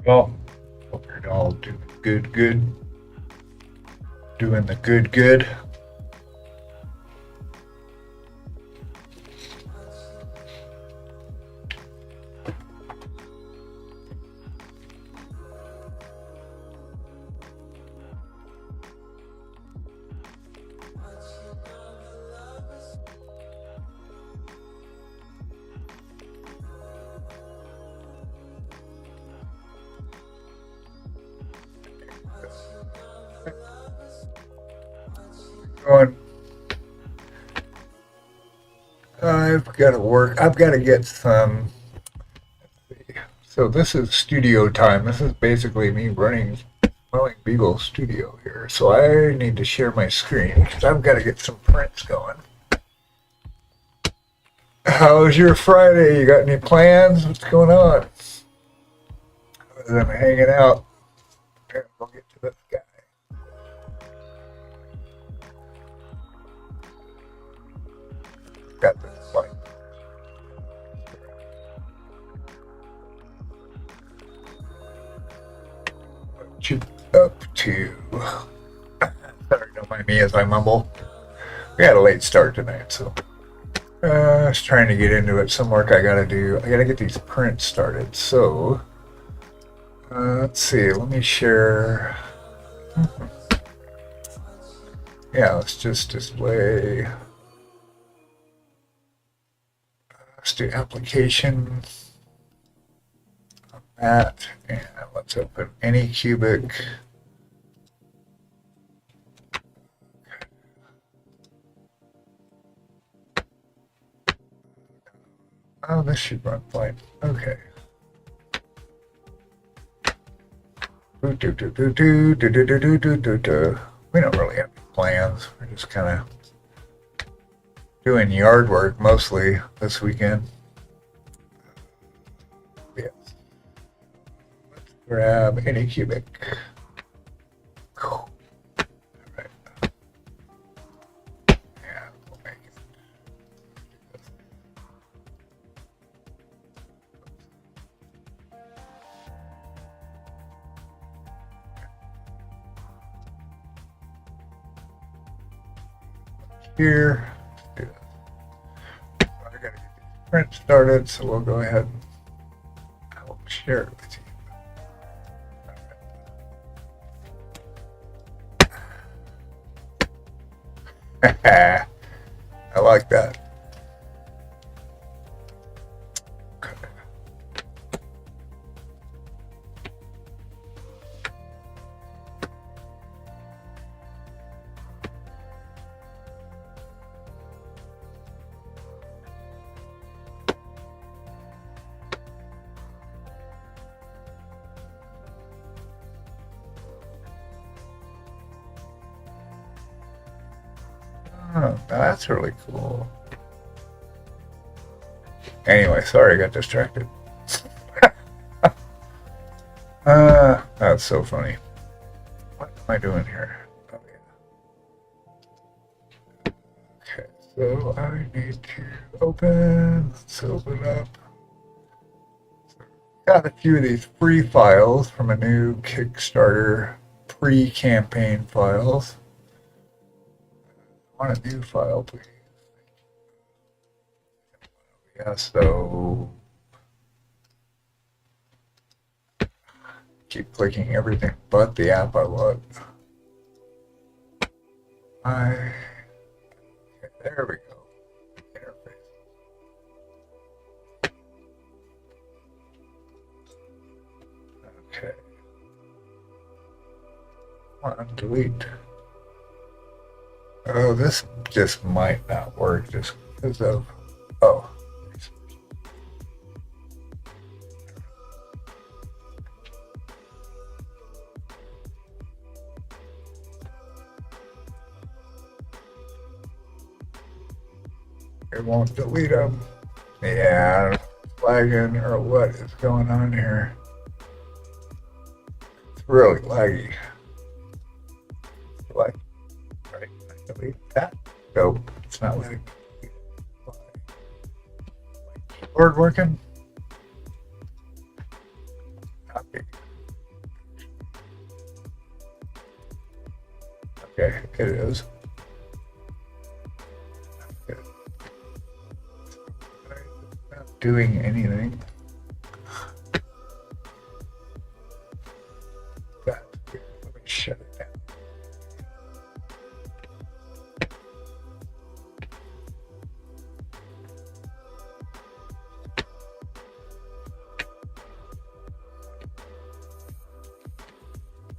Well, hope you're all doing good, doing the good. Going, I've got to work. I've got to get some. So this is studio time. This is basically me running Smelling Beagle Studio here. So I need to share my screen because I've got to get some prints going. How's your Friday? You got any plans? What's going on? Other than hanging out. We'll get to this guy. Got this light. What you up to? Sorry, don't mind me as I mumble. We had a late start tonight, so I was trying to get into it. Some work I gotta do. I gotta get these prints started. So let's see. Let me share. Yeah, let's just display. Let's do application on that, and let's open Anycubic. Oh, this should run fine. Okay. We don't really have plans. We're just kind of doing yard work mostly this weekend. Yes. Let's grab Anycubic. Cool. All right. Yeah, we'll make it. Here. I gotta get these prints started, so we'll go ahead and I'll share it with you. I like that. Okay. Oh, that's really cool. Anyway, sorry, I got distracted. That's so funny. What am I doing here? Oh, yeah. Okay, so I need to open. Let's open up. Got a few of these free files from a new Kickstarter pre-campaign files. I want a new file, please. Yeah, so keep clicking everything but the app I want. Okay, there we go. Interface. Okay. Delete. Oh, this just might not work just because of. Oh. It won't delete them. Yeah, lagging or what is going on here? It's really laggy. Like, right, delete that. Nope, it's not letting me. Keyboard working? Copy. Okay, it is. Not doing anything. Let me shut it down.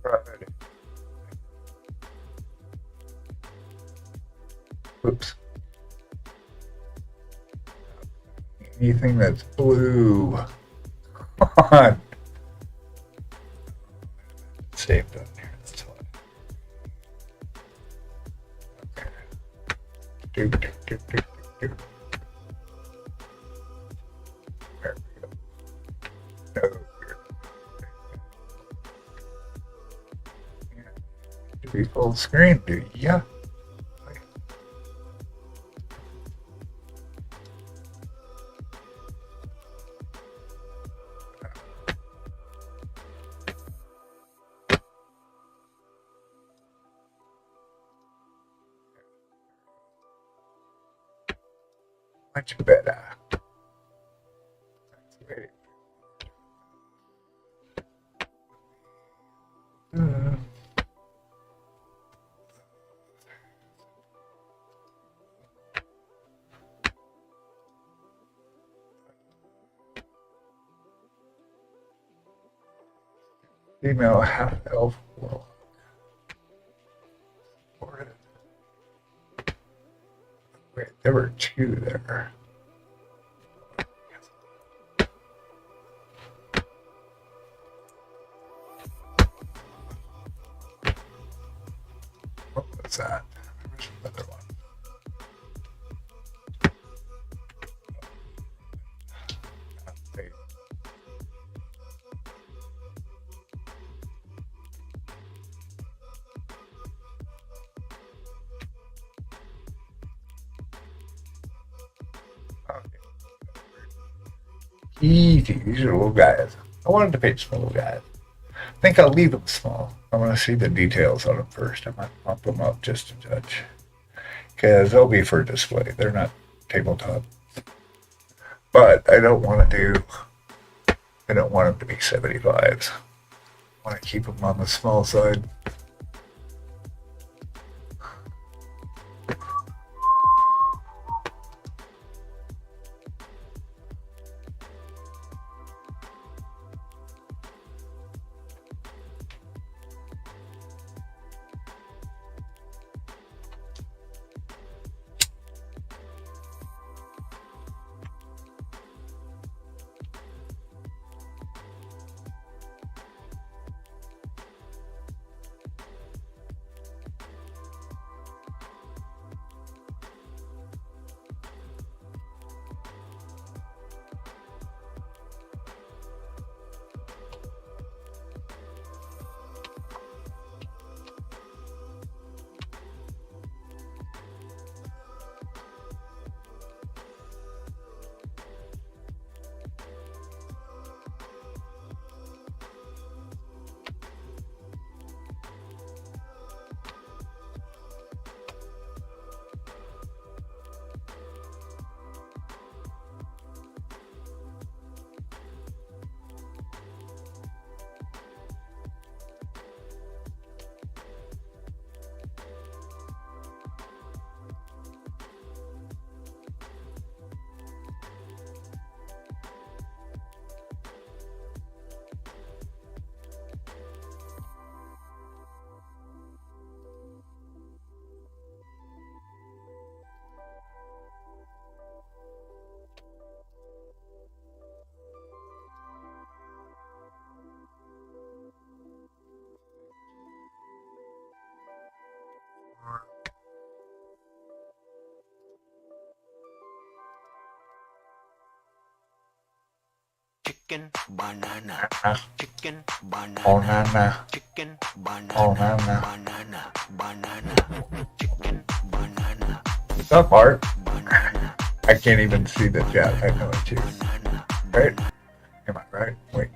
Right. Oops. Anything that's blue. Come on. Saved on here. That's why. Okay. Do. There we go. No. To be full screen, do ya? Much better. Uh, Female half elf world. Wait, there were two there. What was that? There's another one. Wait. Easy. These are little guys. I wanted to paint some little guys. I think I'll leave them small. I want to see the details on them first. I might bump them up just to judge. Because they'll be for display. They're not tabletop. But I don't want them to be 75s. I want to keep them on the small side. Chicken banana. Chicken banana. Banana. Chicken banana. Banana. Banana. Banana. Chicken banana. What's up, Art? Banana. I can't even see the chat. I know it too. Banana. Right? Am I right? Wait.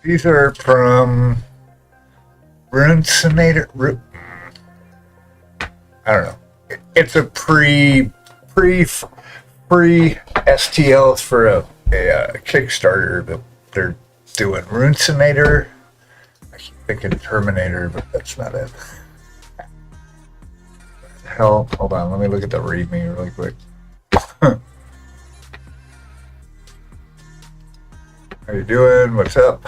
These are from Runcinator. I don't know. It's a free STLs for a Kickstarter that they're doing. Runcinator. I keep thinking Terminator, but that's not it. Hell, hold on. Let me look at the README really quick. How you doing? What's up?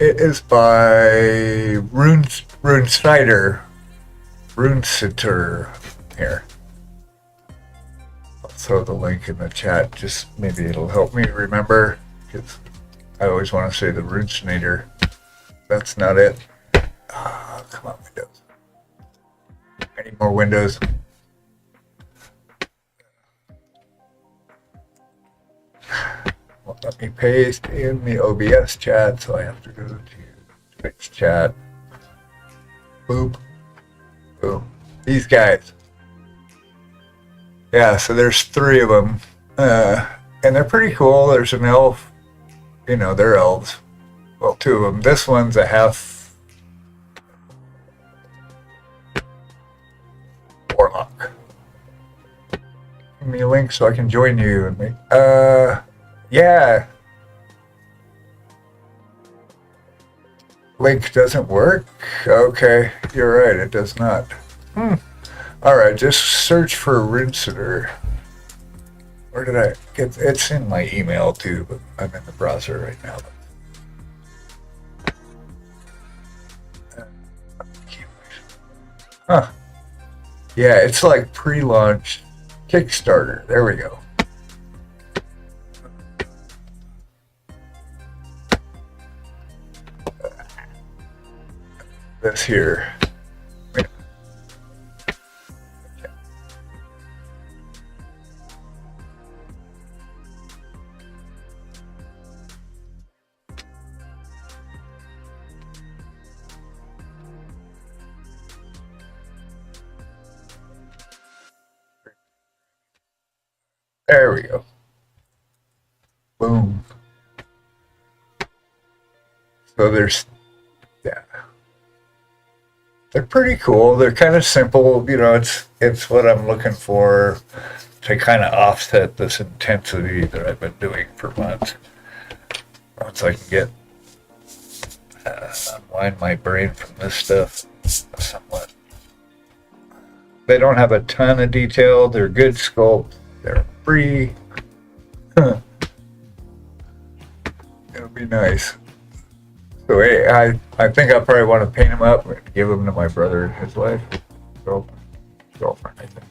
It is by Runesider. Here. I'll throw the link in the chat. Just maybe it'll help me remember, because I always want to say the Runesinator. That's not it. Oh, come on, Windows. I need more Windows. Well, let me paste in the OBS chat, so I have to go to Twitch chat. Boop. Boom. These guys. Yeah, so there's 3 of them. And they're pretty cool. There's an elf. You know, they're elves. Well, 2 of them. This one's a half warlock. Give me a link so I can join you. And make, yeah. Link doesn't work? Okay, you're right, it does not. Alright, just search for Rinsiter. Where did I get it's in my email too, but I'm in the browser right now. Huh. Yeah, it's like pre-launch Kickstarter. There we go. This here. There we go. Boom. So there's, yeah. They're pretty cool. They're kind of simple. You know, it's what I'm looking for to kind of offset this intensity that I've been doing for months. Once I can get unwind my brain from this stuff somewhat. They don't have a ton of detail. They're good sculpts. They're free. It'll be nice. So hey, I think I probably want to paint them up and give them to my brother and his wife, girlfriend, I think.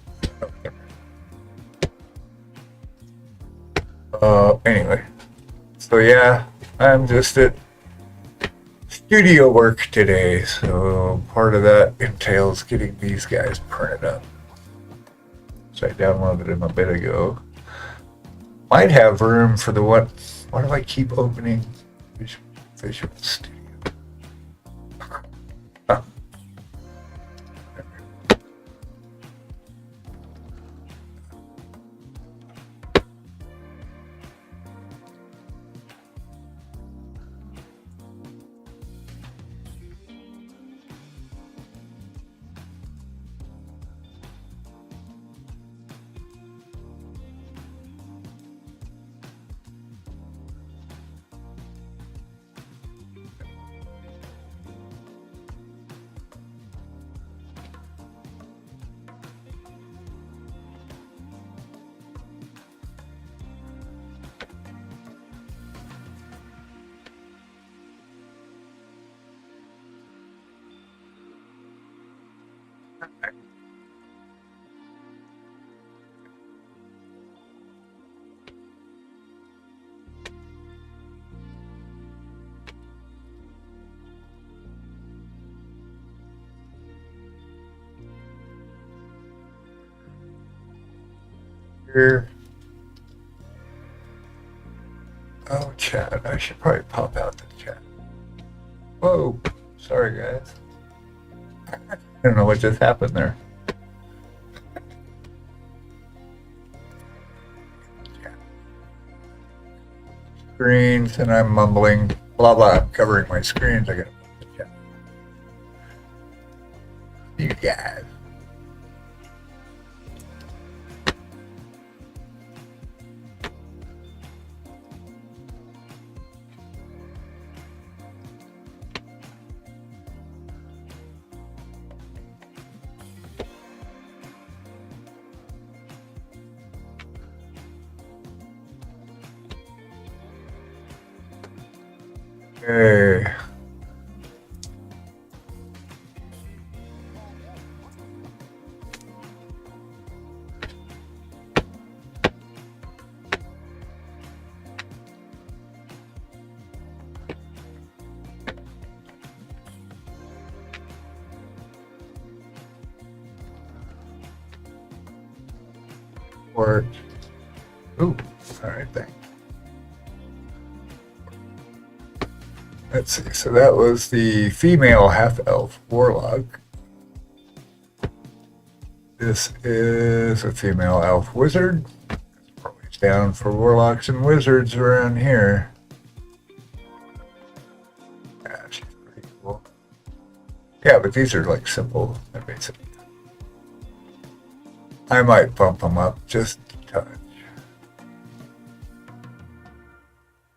Anyway, so yeah, I'm just at studio work today. So part of that entails getting these guys printed up. So I downloaded them a bit ago. Might have room for the what? Why do I keep opening Visual Studio? Here. Oh, chat. I should probably pop out the chat. Whoa. Sorry, guys. I don't know what just happened there. screens, and I'm mumbling, blah blah. I'm covering my screens. I gotta put the chat. You guys. Okay. Work. Ooh, all right, thanks. Let's see. So that was the female half-elf warlock. This is a female elf wizard. It's down for warlocks and wizards around here. Yeah, she's pretty cool. Yeah, but these are like simple. They're basic. I might bump them up just a touch.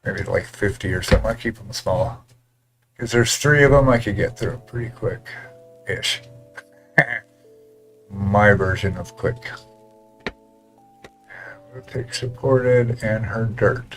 Maybe like 50 or something. I keep them small. Because there's 3 of them, I could get through pretty quick-ish. My version of quick. We'll take supported and her dirt.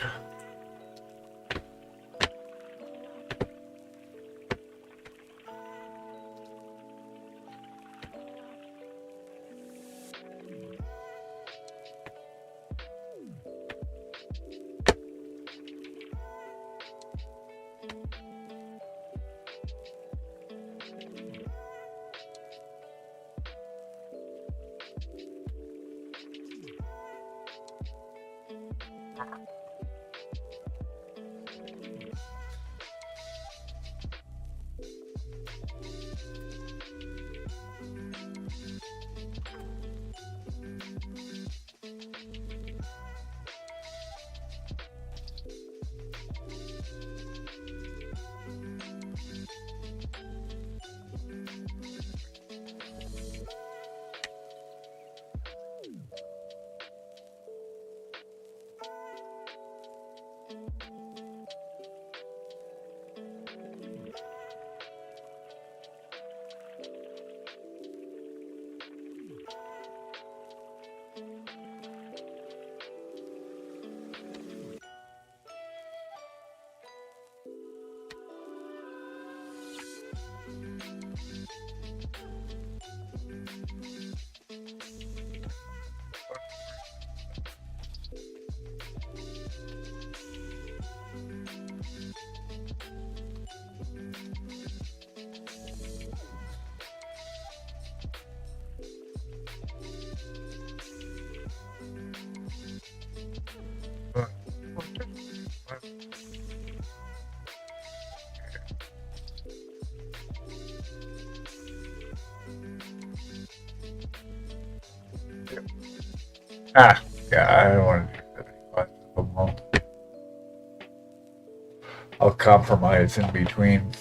Ah, yeah, I don't want to do 75 of them all. I'll compromise in between.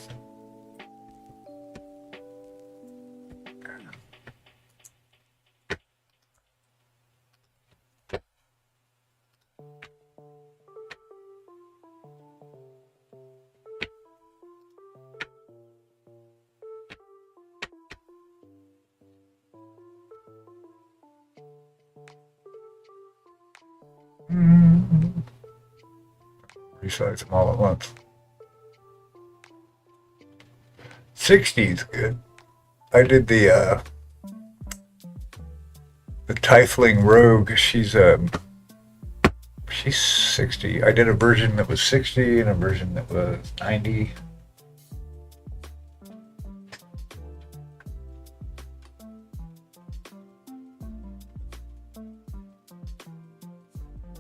Resize them all at once. 60 is good. I did the Tiefling Rogue. She's 60. I did a version that was 60 and a version that was 90.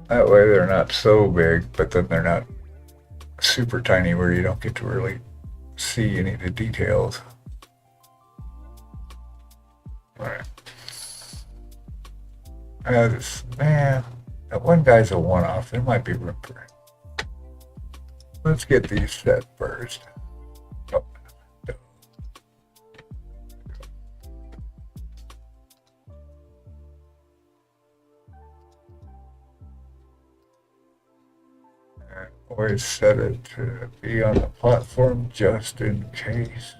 That way they're not so big, but then they're not super tiny where you don't get to really see any of the details. Alright. Man, that one guy's a one-off. There might be room for it. Let's get these set first. Oh, no. And always set it to be on the platform just in case.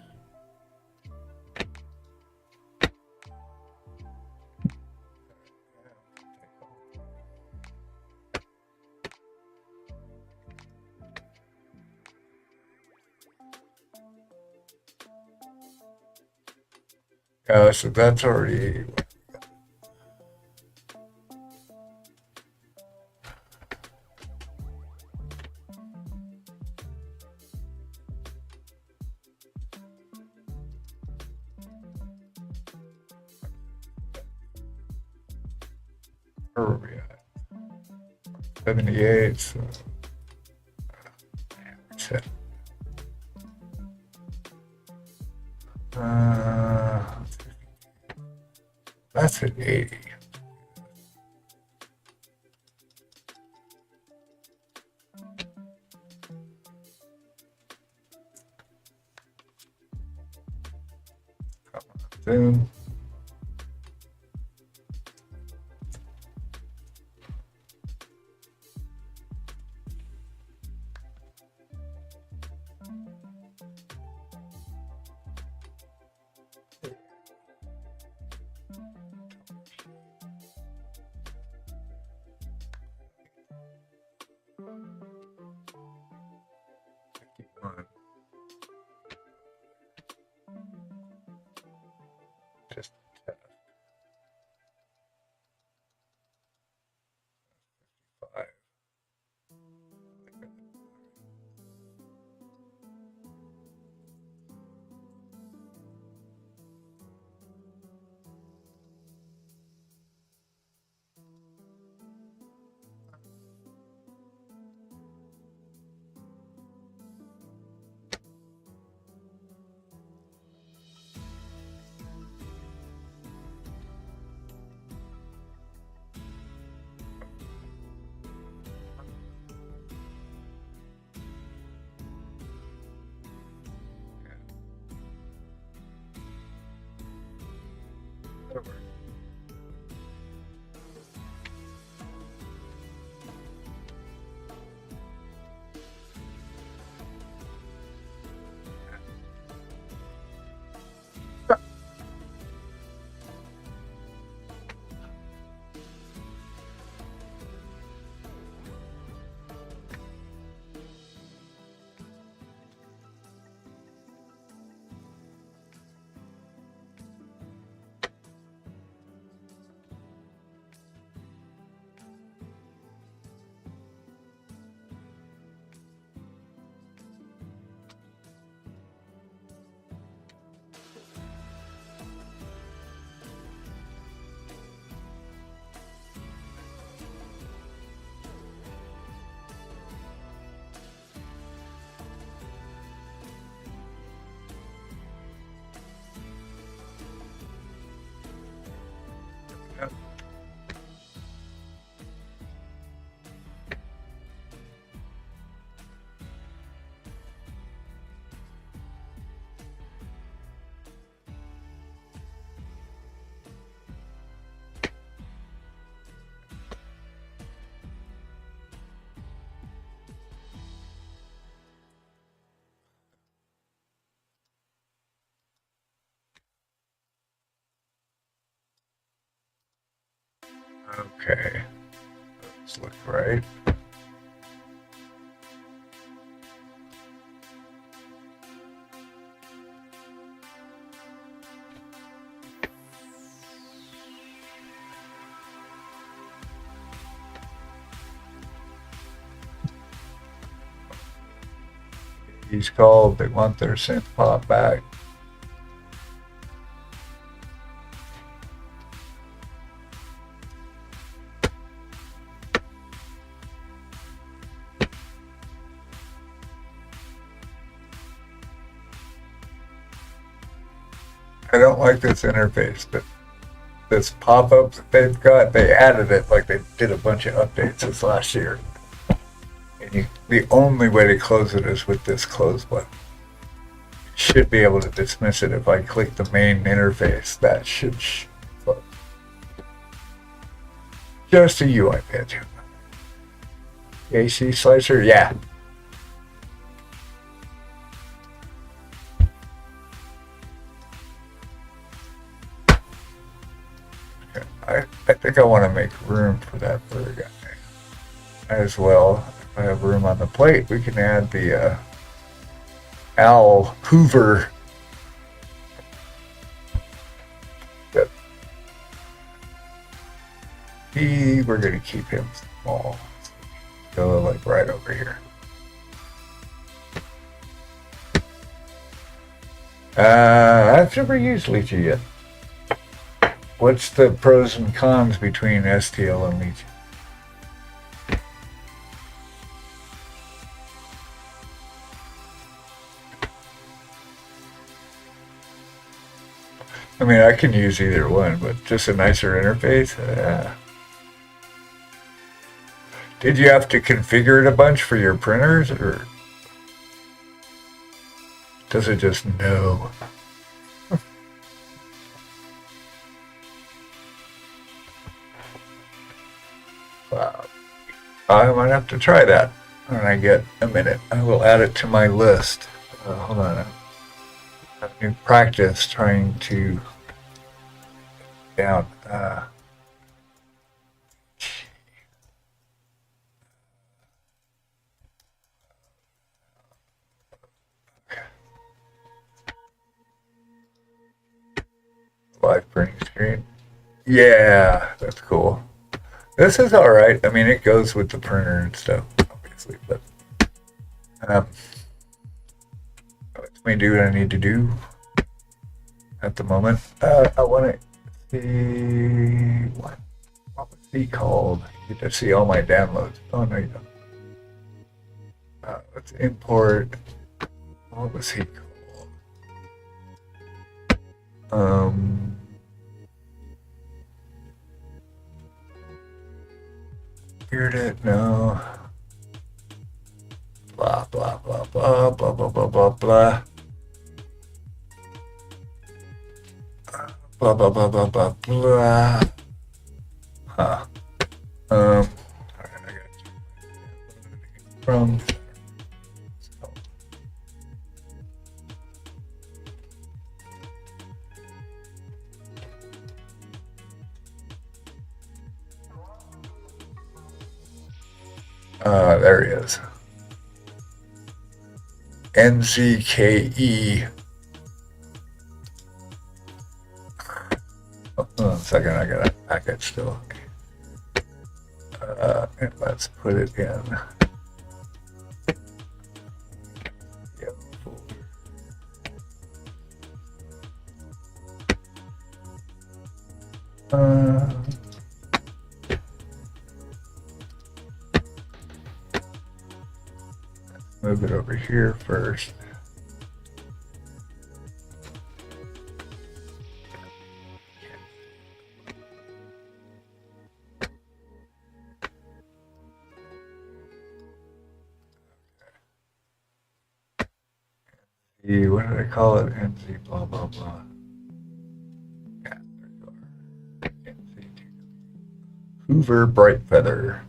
So that's already. Where are we at? 78. So. Set. That's at 80. Come on, zoom. Just test. 5. Okay, let's look right. He's called, they want their synth pop back. I don't like this interface, but this pop-up that they've got, they added it like they did a bunch of updates this last year. And the only way to close it is with this close button. Should be able to dismiss it if I click the main interface. That should close. Just a UI page. AC slicer, yeah. I think I want to make room for that bird guy as well. If I have room on the plate, we can add the owl Hoover. But we're going to keep him small. Go like right over here. I've never used Lychee yet. What's the pros and cons between STL and Lychee? I mean, I can use either one, but just a nicer interface. Did you have to configure it a bunch for your printers, or does it just know? Wow. I might have to try that when I get a minute. I will add it to my list. Hold on. A new practice trying to down. Live printing screen. Yeah, that's cool. This is all right. I mean, it goes with the printer and stuff, obviously, but lets me do what I need to do at the moment. I want to see what was he called? You get to see all my downloads. Oh no, you don't. Let's import. What was he called? Bearded? No. Blah blah blah blah blah blah blah blah blah. Blah blah blah blah blah blah. Huh. Alright, I got from. There he is. NZKE. Oh, a second, I got a packet still. And let's put it in. Move it over here first. What did I call it? NZ blah blah blah. Yeah, there you are. NZ Hoover Bright Feather.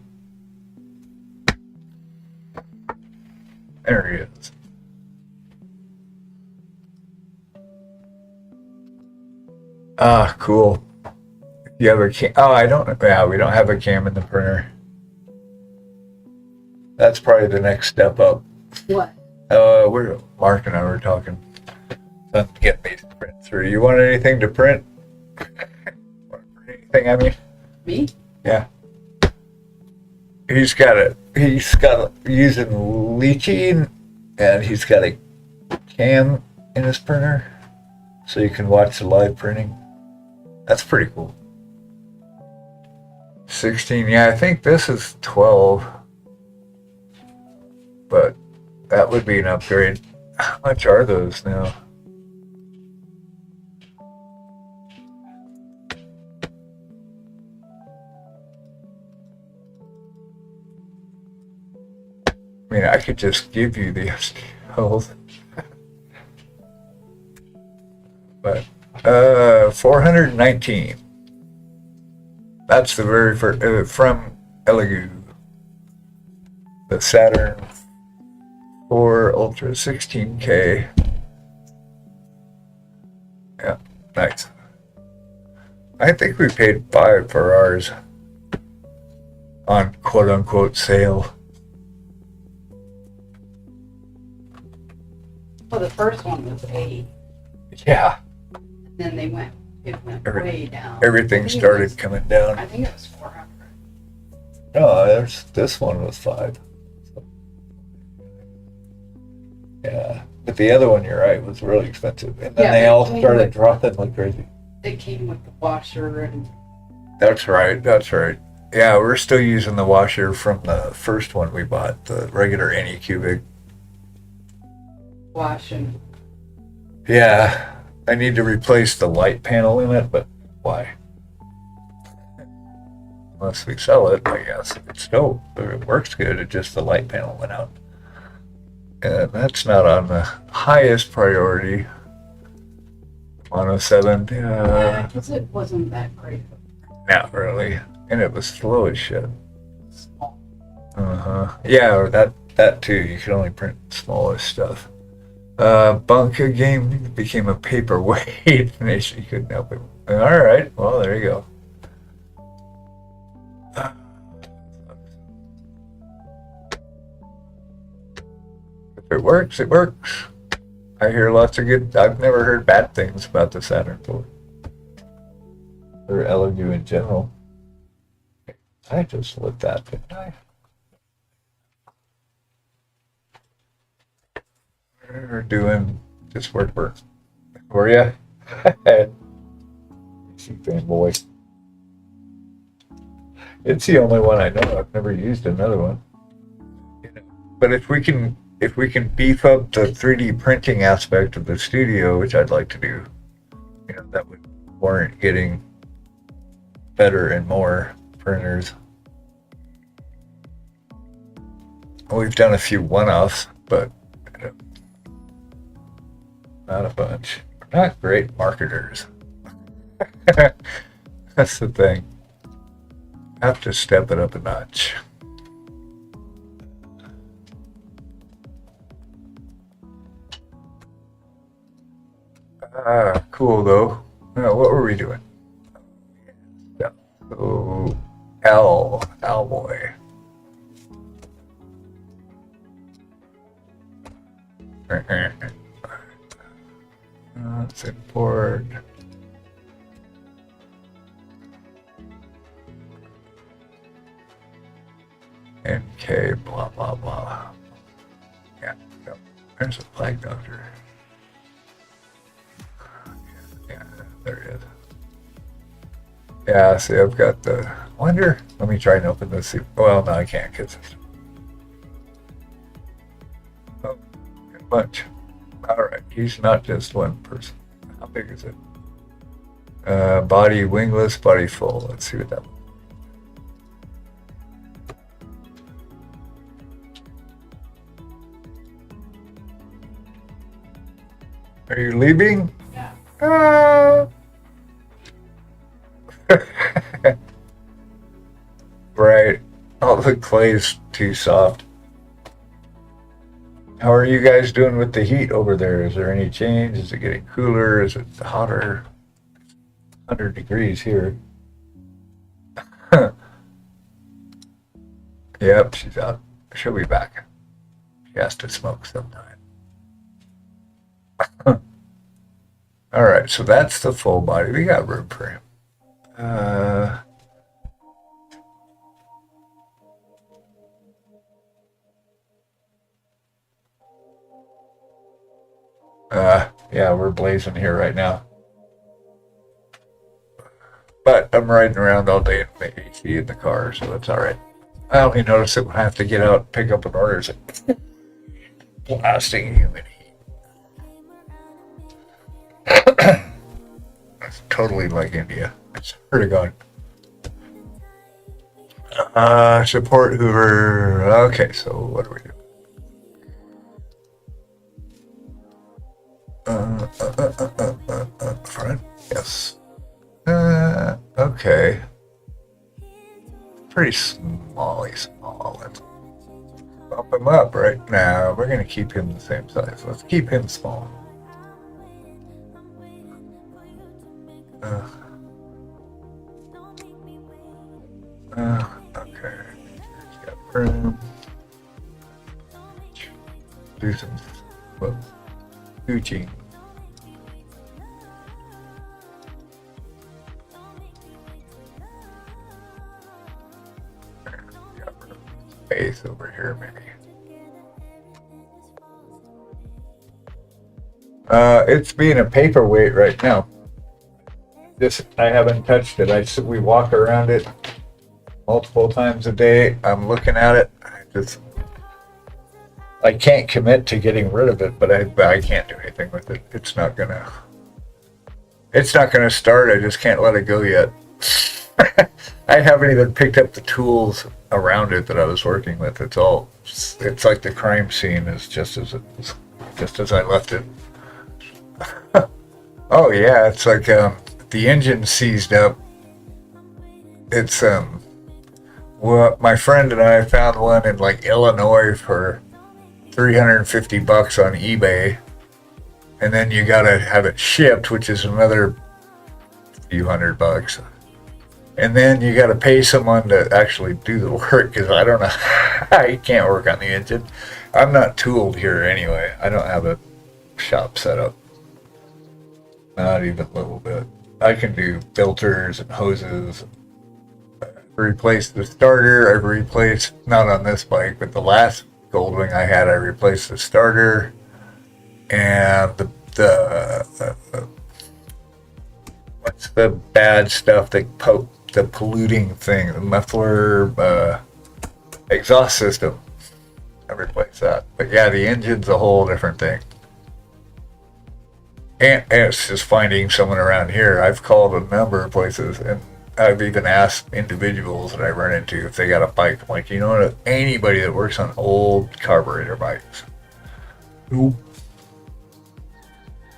There he is. Ah, cool. You have a cam? Oh, I don't. Yeah, we don't have a cam in the printer. That's probably the next step up. What? We're Mark and I were talking. So get me to print through. You want anything to print? Want to print anything? I mean. Me? Yeah. He's got using Lychee, and he's got a cam in his printer, so you can watch the live printing. That's pretty cool. 16, yeah, I think this is 12, but that would be an upgrade. How much are those now? I mean, I could just give you the STLs. But 419. That's the very first from Elegoo. The Saturn 4 Ultra 16K. Yeah, nice. I think we paid 5 for ours on quote unquote sale. Well, the first one was 8. Yeah, And then it went way down. everything started coming down. I think it was 400. No, this one was 5. Yeah, but the other one, you're right, was really expensive. And then Yeah, they but all it came started with- dropping like crazy. They came with the washer and That's right, that's right. Yeah, we're still using the washer from the first one we bought, the regular Anycubic. wash and Yeah, I need to replace the light panel in it, but why? Unless we sell it, I guess. It works good, it just the light panel went out. And that's not on the highest priority. 107, yeah, because it wasn't that great. not really. And it was slow as shit. Small. Yeah, or that too. You could only print smallest stuff. Bunker game became a paperweight, and she couldn't help it. All right, well there you go. If it works, it works. I hear lots of good. I've never heard bad things about the Saturn IV or Elegoo in general. I just lit that, didn't I? We're doing this work for you. See, fanboy. It's the only one I know. I've never used another one. But if we can beef up the 3D printing aspect of the studio, which I'd like to do, that would warrant getting better and more printers. We've done a few one-offs, but not a bunch. We're not great marketers. That's the thing. Have to step it up a notch. Cool though. What were we doing? Yeah. Oh, Alloy. Let's import. NK blah blah blah. Yeah, no. There's a flag doctor. Yeah, there it is. Yeah, see, I've got the. Wonder. Let me try and open this. Well, no, I can't because it's. Oh, a bunch. All right, he's not just one person. How big is it? Body wingless, body full. Let's see what that. Are you leaving? Yeah. Right. Oh, the clay's too soft. How are you guys doing with the heat over there? Is there any change? Is it getting cooler? Is it hotter? 100 degrees here. Yep, she's out. She'll be back. She has to smoke sometime. All right, so that's the full body. We got room for him. Yeah, we're blazing here right now. But I'm riding around all day in the AC in the car, so that's all right. I only notice it when I have to get out and pick up an order. It's like blasting humid heat. It's totally like India. I swear to God. Support Hoover. Okay, so what do we do? Front, yes. Okay. Pretty small. Let's bump him up right now. We're gonna keep him the same size. Let's keep him small. Okay. Got room. Do some Gucci. Space over here, maybe. It's being a paperweight right now. I haven't touched it. We walk around it multiple times a day. I'm looking at it. I can't commit to getting rid of it, but I can't do anything with it. It's not gonna start. I just can't let it go yet. I haven't even picked up the tools around it that I was working with. It's like the crime scene is just as I left it. Oh yeah, it's like the engine seized up. It's well, my friend and I found one in like Illinois for $350 on eBay, and then you gotta have it shipped, which is another few $100, and then you gotta pay someone to actually do the work because I don't know. I can't work on the engine. I'm not tooled here anyway. I don't have a shop set up. Not even a little bit. I can do filters and hoses. Replace the starter. I've replaced, not on this bike, but the last Goldwing I had, I replaced the starter and the what's the bad stuff that the polluting thing, the muffler exhaust system. I replaced that. But yeah, the engine's a whole different thing. And it's just finding someone around here. I've called a number of places, and I've even asked individuals that I run into if they got a bike. I'm like, you know what? Anybody that works on old carburetor bikes. Nope.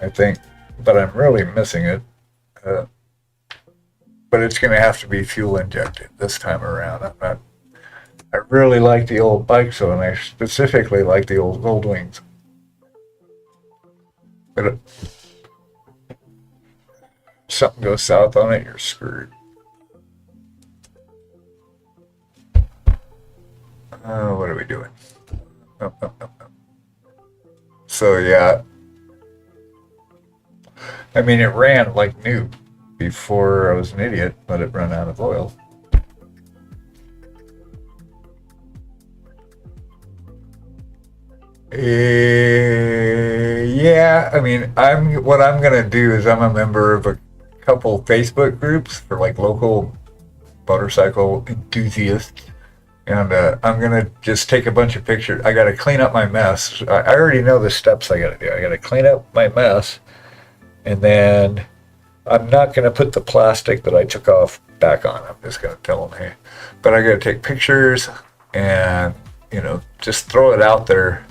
I think, but I'm really missing it. But it's going to have to be fuel injected this time around. I really like the old bikes, though, and I specifically like the old Goldwings. But if something goes south on it, you're screwed. What are we doing? So yeah, I mean, it ran like new before I was an idiot. Let it run out of oil. Yeah, I mean, what I'm gonna do is I'm a member of a couple Facebook groups for like local motorcycle enthusiasts. And I'm going to just take a bunch of pictures. I got to clean up my mess. I already know the steps I got to do. I got to clean up my mess. And then I'm not going to put the plastic that I took off back on. I'm just going to tell them, hey. But I got to take pictures and, just throw it out there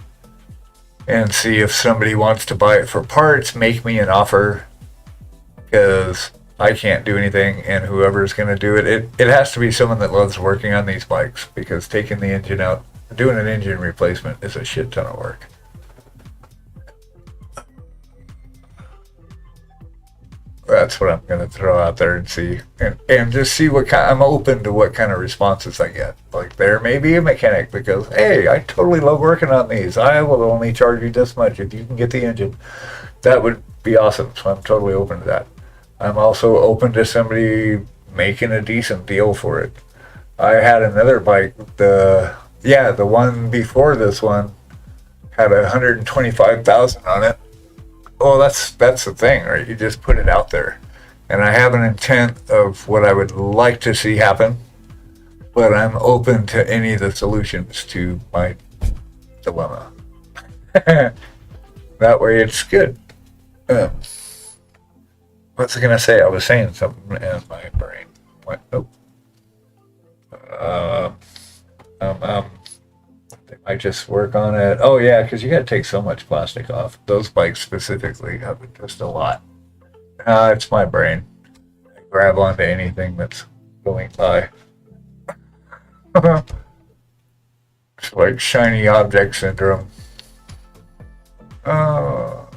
and see if somebody wants to buy it for parts, make me an offer. Because I can't do anything, and whoever's going to do it, it has to be someone that loves working on these bikes, because taking the engine out, doing an engine replacement is a shit ton of work. That's what I'm going to throw out there and see, and just see what kind. I'm open to what kind of responses I get. Like, there may be a mechanic that goes, hey, I totally love working on these. I will only charge you this much if you can get the engine. That would be awesome, so I'm totally open to that. I'm also open to somebody making a decent deal for it. I had another bike, the one before this one had 125,000 on it. Well, that's the thing, right? You just put it out there. And I have an intent of what I would like to see happen, but I'm open to any of the solutions to my dilemma. That way it's good. What's I gonna say? I was saying something in my brain. What? Nope. I just just work on it. Oh yeah, because you got to take so much plastic off. Those bikes specifically have just a lot. It's my brain. I grab onto anything that's going by. It's like shiny object syndrome. Oh,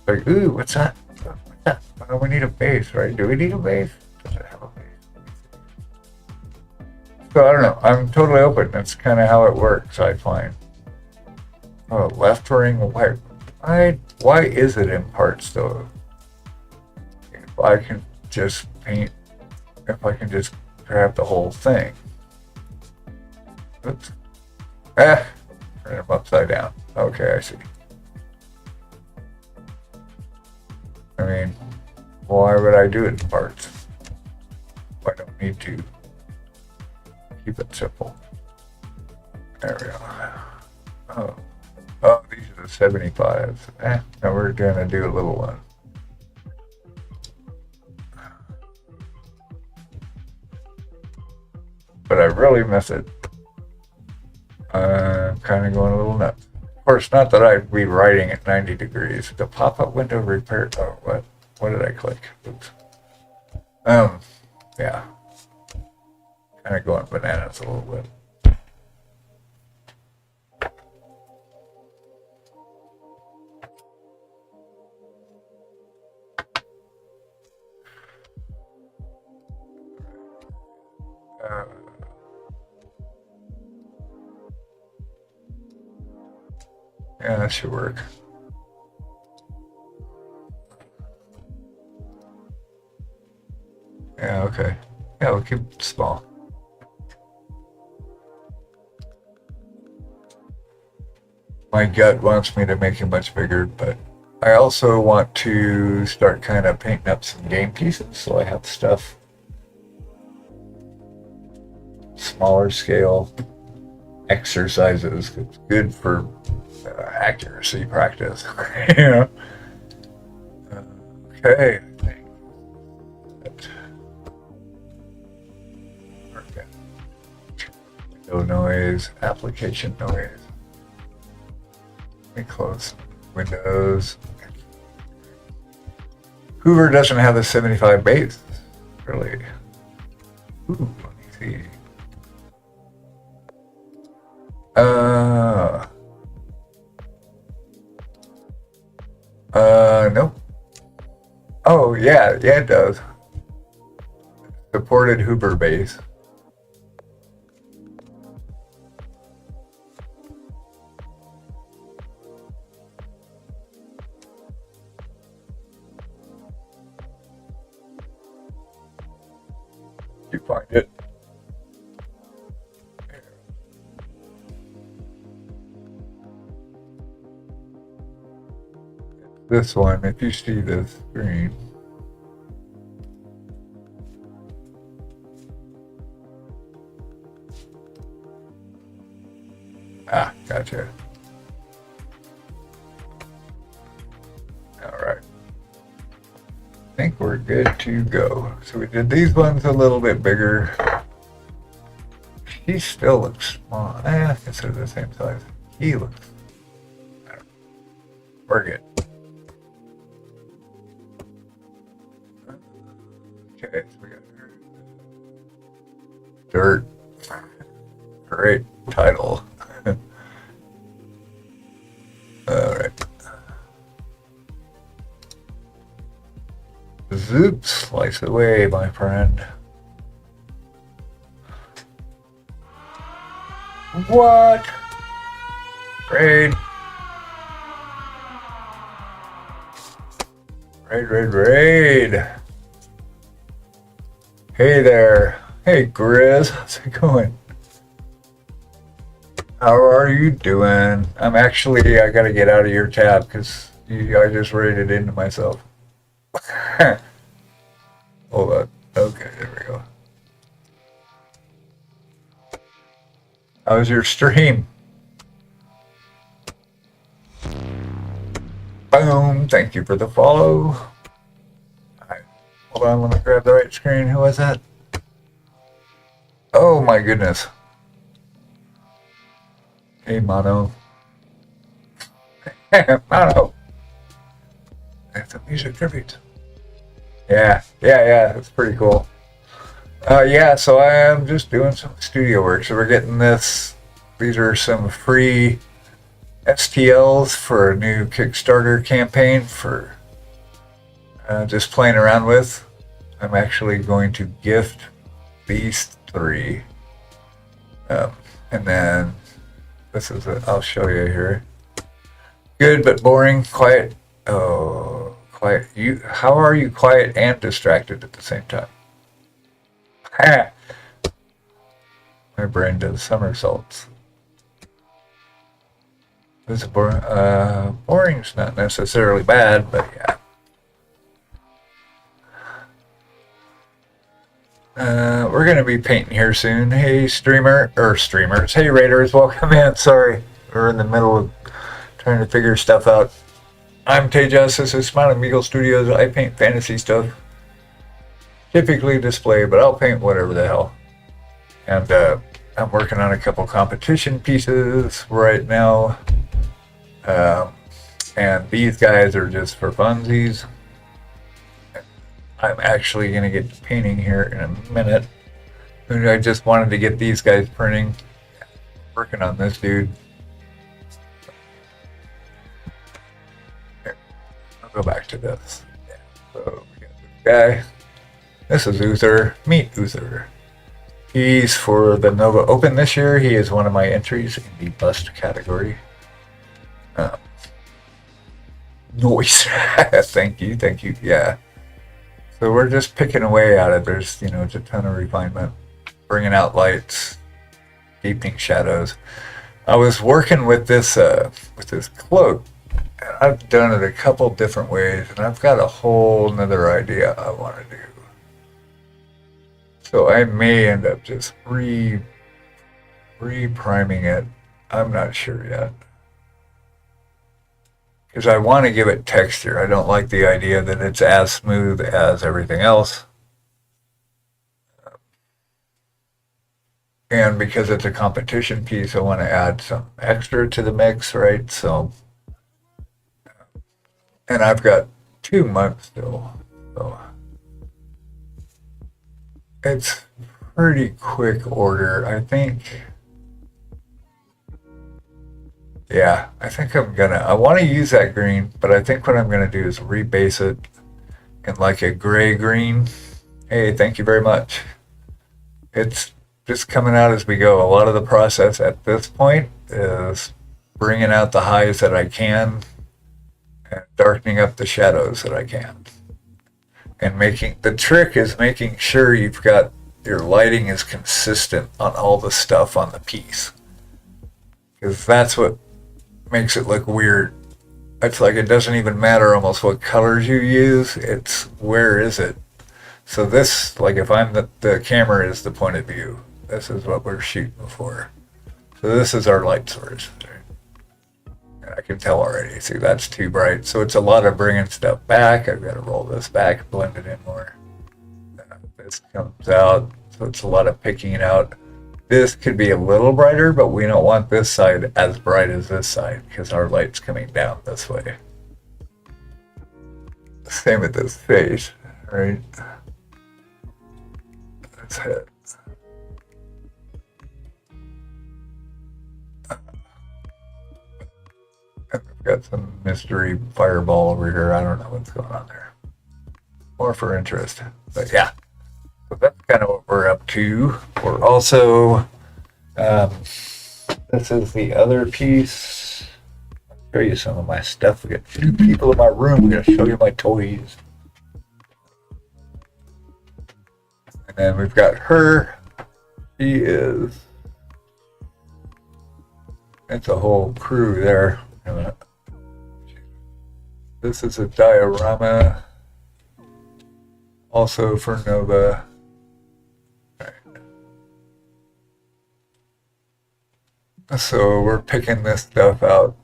like ooh, what's that? What's that? Oh, we need a base, right? Do we need a base? Does it have a base? So I don't know. I'm totally open. That's kind of how it works, I find. Oh, left ring. Why is it in parts though? If I can just paint, if I can just grab the whole thing. Oops. Turn them upside down. Okay, I see. I mean, why would I do it in parts? I don't need to. Keep it simple. There we go. Oh, these are the 75s. Now we're gonna do a little one. But I really miss it. I'm kind of going a little nuts. Of course, not that I'd be writing at 90 degrees. The pop-up window repair. Oh, what? What did I click? Oops. Yeah. Kind of going bananas a little bit. Yeah, that should work. Yeah, okay. Yeah, we'll keep it small. My gut wants me to make it much bigger, but I also want to start kind of painting up some game pieces, so I have stuff smaller scale exercises. It's good for accuracy practice. You know. Okay, I think that. Window noise, application noise. Let me close windows. Hoover doesn't have the 75 base, really. Ooh, let me see. Nope. Oh, yeah, it does. Supported Hoover base. You find it. This one, if you see this screen. Ah, gotcha. All right. I think we're good to go. So we did these ones a little bit bigger. He still looks small. I guess they're the same size. He looks. We're good. Okay, so we got dirt. Great title. Alright. Zoop, slice away, my friend. What? Raid. Raid. Hey there. Hey, Grizz. How's it going? How are you doing? I gotta get out of your tab because I just raided into myself. Hold on. Okay, there we go. How was your stream? Boom. Thank you for the follow. Alright. Hold on, let me grab the right screen. Who was that? Oh my goodness. Hey, Mono. Mono. That's a music tribute. Yeah. That's pretty cool. Yeah, so I am just doing some studio work. So we're getting this. These are some free STLs for a new Kickstarter campaign for just playing around with. I'm actually going to gift these three. And then this is I'll show you here. Good but boring, quiet. Oh, quiet. You. How are you quiet and distracted at the same time? Ha! My brain does somersaults. This is boring. Boring's not necessarily bad, but yeah. We're gonna be painting here soon. Hey, streamers. Hey, raiders, welcome in. Sorry, we're in the middle of trying to figure stuff out. I'm Tejas. This is Smiling Beagle Studios. I paint fantasy stuff. Typically display, but I'll paint whatever the hell. And I'm working on a couple competition pieces right now. And these guys are just for funsies. I'm actually going to get to painting here in a minute. I just wanted to get these guys printing. Working on this dude. Here, I'll go back to this. Yeah. So we got this guy. This is Uther. Meet Uther. He's for the Nova Open this year. He is one of my entries in the bust category. Noise. Thank you. Yeah. So we're just picking away at it. There's, it's a ton of refinement, bringing out lights, deepening shadows. I was working with this cloak, and I've done it a couple different ways, and I've got a whole nother idea I want to do. So I may end up just re-priming it. I'm not sure yet. Because I want to give it texture. I don't like the idea that it's as smooth as everything else. And because it's a competition piece, I want to add some extra to the mix, right? So, and I've got 2 months still. So it's pretty quick order. I think I want to use that green, but I think what I'm gonna do is rebase it in like a gray green. Hey, thank you very much. It's just coming out as we go. A lot of the process at this point is bringing out the highs that I can and darkening up the shadows that I can. And the trick is making sure you've got your lighting is consistent on all the stuff on the piece. Because that's what makes it look weird. It's like it doesn't even matter almost what colors you use, it's where is it. So this, like if I'm the camera is the point of view, this is what we're shooting for. So this is our light source. And I can tell already, see that's too bright. So it's a lot of bringing stuff back. I've got to roll this back, blend it in more. This comes out, so it's a lot of picking it out. This could be a little brighter, but we don't want this side as bright as this side because our light's coming down this way. Same with this face, right? This head. I've got some mystery fireball over here. I don't know what's going on there. More for interest, but yeah. So that's kind of what we're up to. We're also, this is the other piece. I'll show you some of my stuff. We got 2 people in my room. I'm going to show you my toys. And then we've got her. It's a whole crew there. This is a diorama. Also for Nova. So we're picking this stuff out.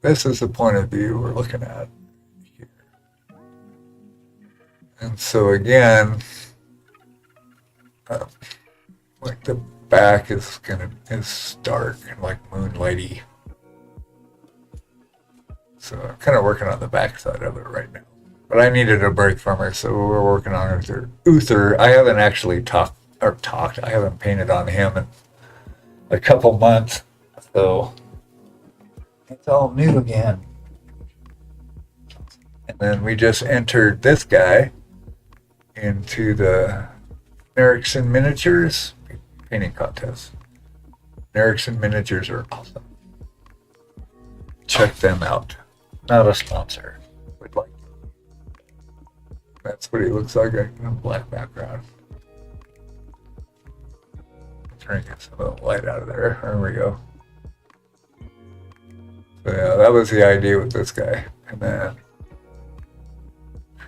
This is the point of view we're looking at here. And so again, like the back is dark and like moonlighty. So I'm kind of working on the back side of it right now. But I needed a break from it, so we're working on Uther. I haven't actually talked. I haven't painted on him in a couple months, so it's all new again. And then we just entered this guy into the Erickson miniatures painting contest. Erickson miniatures are awesome. Check them out. Not a sponsor. Would like to. That's what he looks like on a black background. Trying to get some of the light out of there. There we go. So yeah, that was the idea with this guy. And then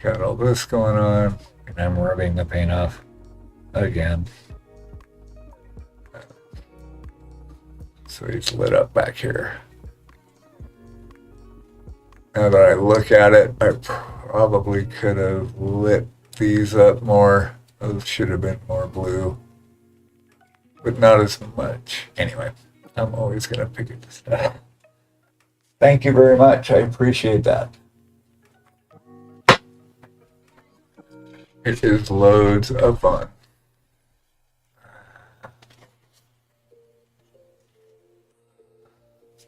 got all this going on, and I'm rubbing the paint off again. So he's lit up back here. Now that I look at it, I probably could have lit these up more. Those should have been more blue, but not as much. Anyway, I'm always going to pick at this stuff. Thank you very much. I appreciate that. It is loads of fun.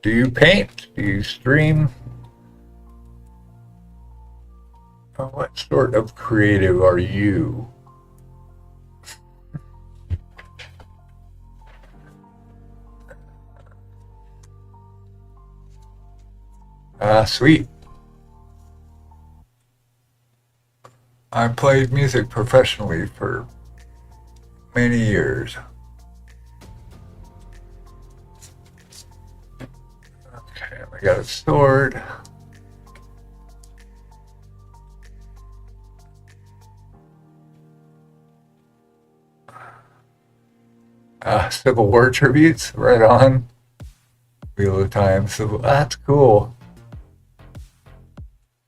Do you paint? Do you stream? What sort of creative are you? Sweet. I played music professionally for many years. Okay, I got it stored. Civil War tributes, right on. Wheel of Time. So that's cool.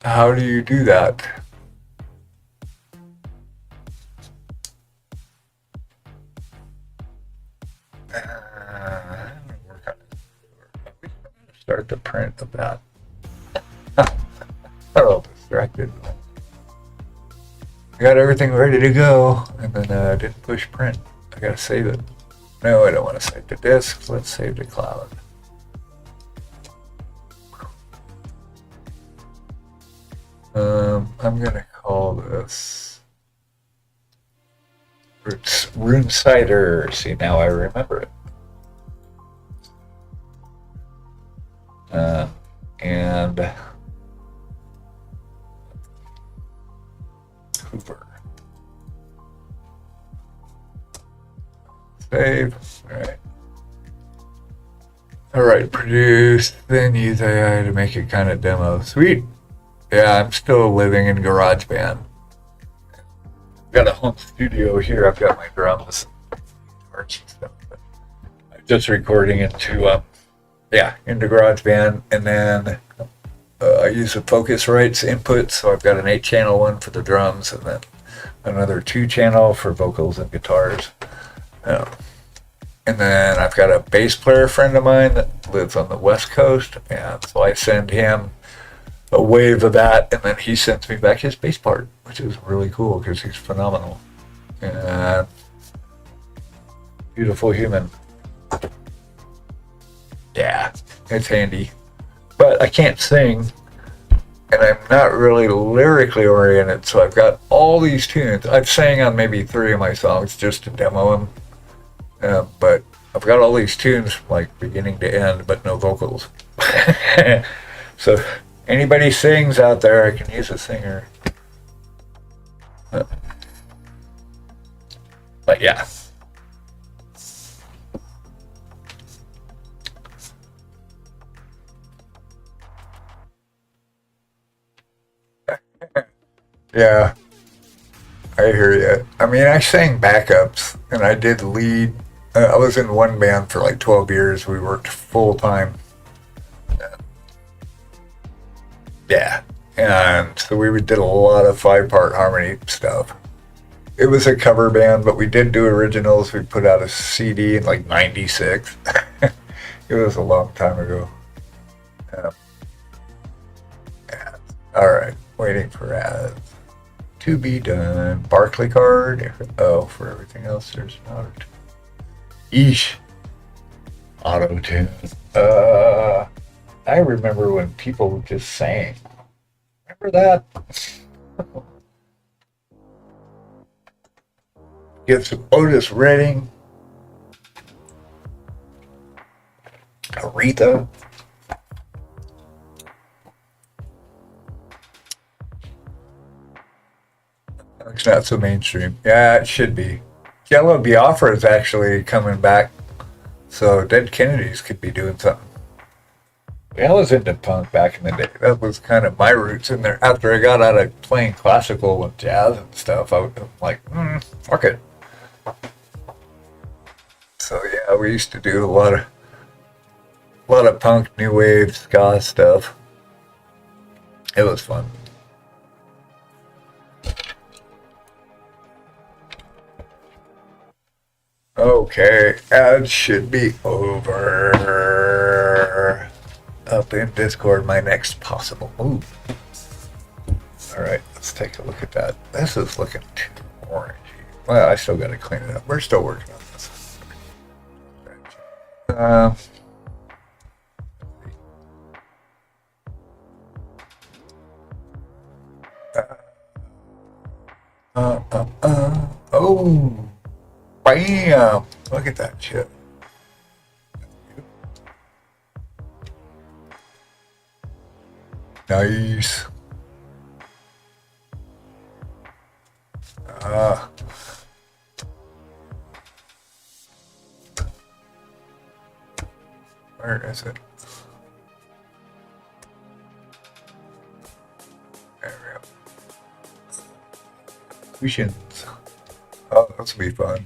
How do you do that? Start the print of that. Got all distracted. I got everything ready to go, and then I didn't push print. I gotta save it. No, I don't want to save the disk. Let's save the cloud. I'm gonna call this Rune Cider. See, now I remember it. And Hoover. Save. All right, produce, then use AI to make it kind of demo. Sweet. Yeah, I'm still living in GarageBand. I've got a home studio here. I've got my drums, guitars and stuff. But I'm just recording into GarageBand, and then I use a Focusrite's input, so I've got an 8-channel one for the drums, and then another 2-channel for vocals and guitars. And then I've got a bass player friend of mine that lives on the West Coast, and so I send him a wave of that, and then he sends me back his bass part, which is really cool because he's phenomenal. And beautiful human. Yeah, it's handy. But I can't sing, and I'm not really lyrically oriented, so I've got all these tunes. I've sang on maybe 3 of my songs just to demo them, but I've got all these tunes from like beginning to end, but no vocals. So anybody sings out there, I can use a singer. But yeah. Yeah, I hear you. I mean, I sang backups, and I did lead. I was in one band for like 12 years. We worked full time. Yeah, and so we did a lot of 5-part harmony stuff. it was a cover band, but we did do originals. We put out a CD in like '96. It was a long time ago. Yeah. All right, waiting for ads to be done. Barclay card. Oh, for everything else, there's an auto tune. Eesh. Auto tune. I remember when people just sang. Remember that? Get some Otis Redding. Aretha. It's not so mainstream. Yeah, it should be. Yellow Biafra is actually coming back, so Dead Kennedys could be doing something. I was into punk back in the day. That was kind of my roots in there. After I got out of playing classical and jazz and stuff, I was like, fuck it. So yeah, we used to do a lot of punk, new wave, ska stuff. It was fun. Okay, ads should be over. Up in Discord, my next possible move. Alright, let's take a look at that. This is looking too orangey. Well, I still gotta clean it up. We're still working on this. Oh, bam! Look at that shit. Nice. Where is it? There we go. Cushions. Oh, this will be fun.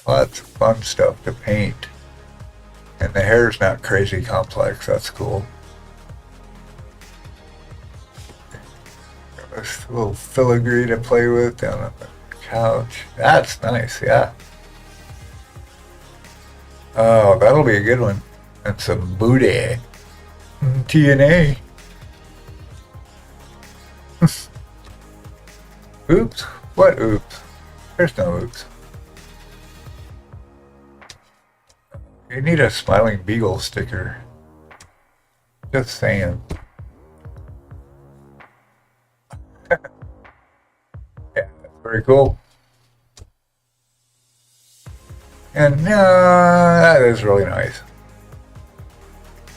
Lots of fun stuff to paint. And the hair's not crazy complex. That's cool. This little filigree to play with down on the couch. That's nice, yeah. Oh, that'll be a good one. And some booty. TNA. Oops. What oops? There's no oops. You need a smiling beagle sticker. Just saying. Yeah, that's very cool. And that is really nice.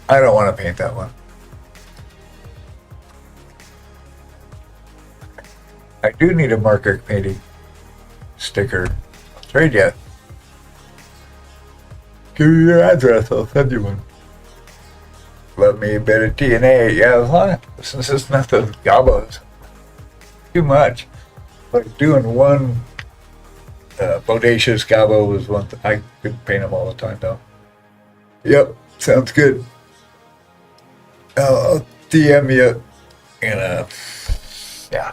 I don't want to paint that one. I do need a marker painting sticker. I'll trade you. Give me your address, I'll send you one. Love me a bit of TNA. Yeah, as long as since it's not those gobos. Too much. Like doing one bodacious gobbo was one thing. I could paint them all the time though. Yep, sounds good. I'll DM you in yeah.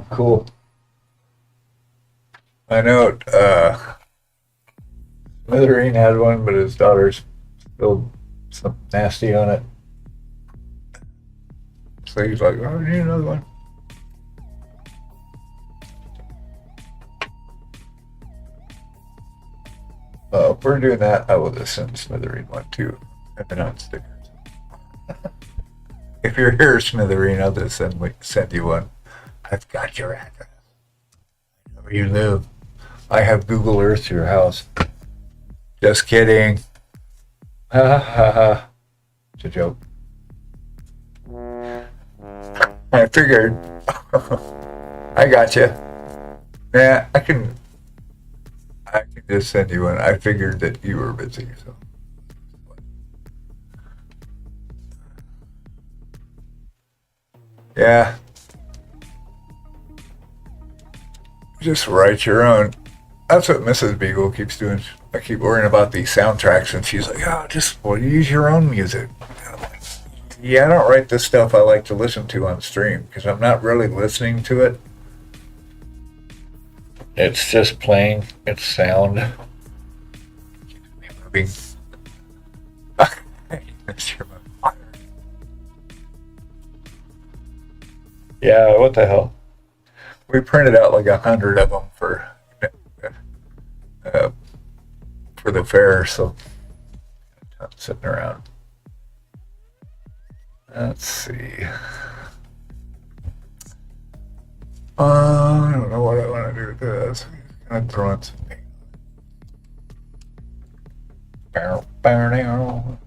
Cool. I know Smithereen had one, but his daughter's spilled some nasty on it. So he's like, oh, I need another one. If we're doing that, I will just send Smithereen one too, and then on stickers. If you're here, Smithereen, I'll just send you one. I've got your address. Where you live. I have Google Earth your house. Just kidding. Ha ha ha. It's a joke. I figured. I got you. Yeah, I can just send you one. I figured that you were busy, so. Yeah. Just write your own. That's what Mrs. Beagle keeps doing. I keep worrying about these soundtracks, and she's like, "Oh, just use your own music." And I'm like, See, I don't write the stuff I like to listen to on stream because I'm not really listening to it. It's just playing its sound. Keeps me moving. Yeah, what the hell? We printed out like 100 of them uh, for the fair, so I'm sitting around. Let's see. I don't know what I want to do with this. I'm gonna throw in some paint. Bow, bow, now.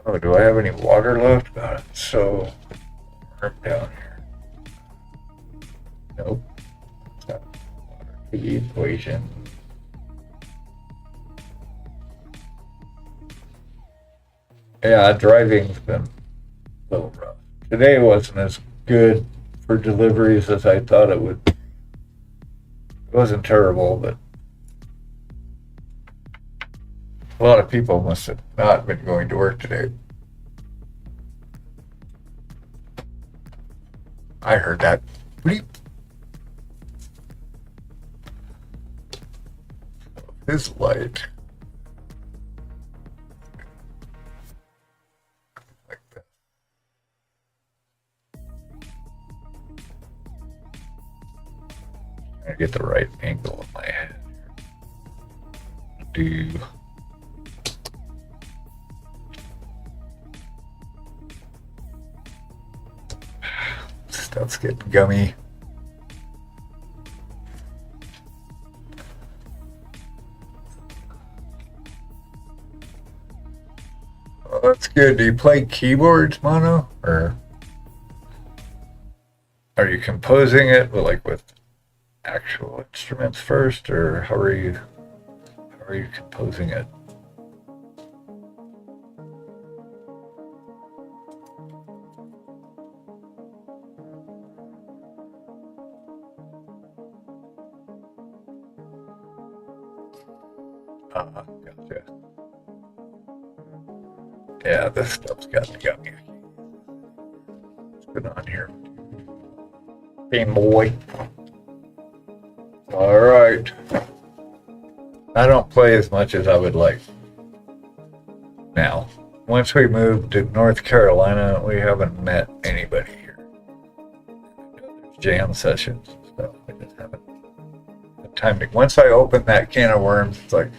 Oh, do I have any water left? God, it's so warm down here. Nope. Got water for the equation. Yeah, driving's been a little rough. Today wasn't as good for deliveries as I thought it would. It wasn't terrible, but a lot of people must have not been going to work today. I heard that. Bleep. His light. Like that. Trying to get the right angle of my head. Do. Stuff's getting gummy. Well, that's good. Do you play keyboards, Mono? Or are you composing it with actual instruments first, or how are you composing it? Gotcha. Yeah, this stuff's got me. What's going on here? Game boy. All right. I don't play as much as I would like. Now, once we moved to North Carolina, we haven't met anybody here. There's jam sessions and stuff. I just haven't had time to. Once I open that can of worms, it's like,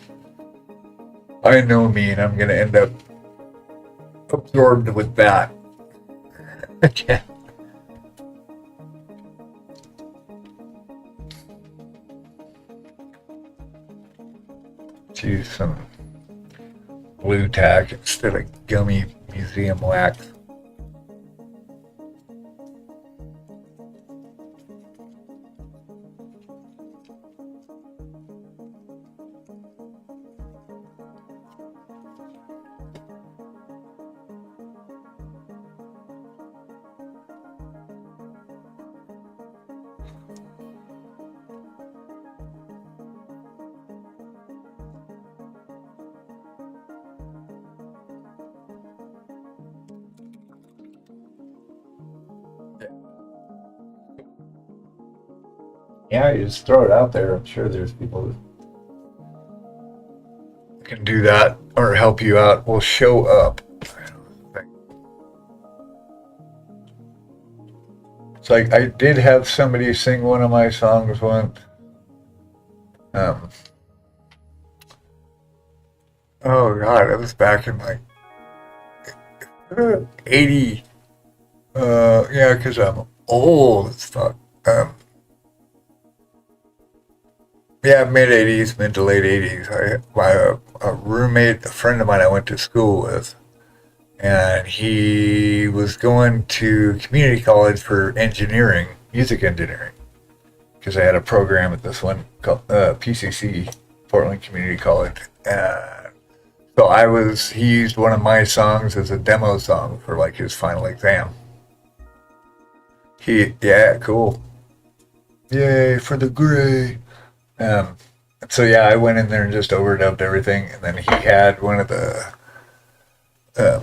I know me, and I'm going to end up absorbed with that. Okay. Choose some blue tack instead of gummy museum wax. Yeah, you just throw it out there. I'm sure there's people that can do that or help you out. Will show up. It's like I did have somebody sing one of my songs once. Oh God, it was back in like 80. Yeah, because I'm old as fuck. Yeah, mid 80s, mid to late 80s. A roommate, a friend of mine I went to school with, and he was going to community college for engineering, music engineering, because I had a program at this one called PCC, Portland Community College. So he used one of my songs as a demo song for like his final exam. Yeah, cool. Yay for the gray. So yeah, I went in there and just overdubbed everything, and then he had one of the um,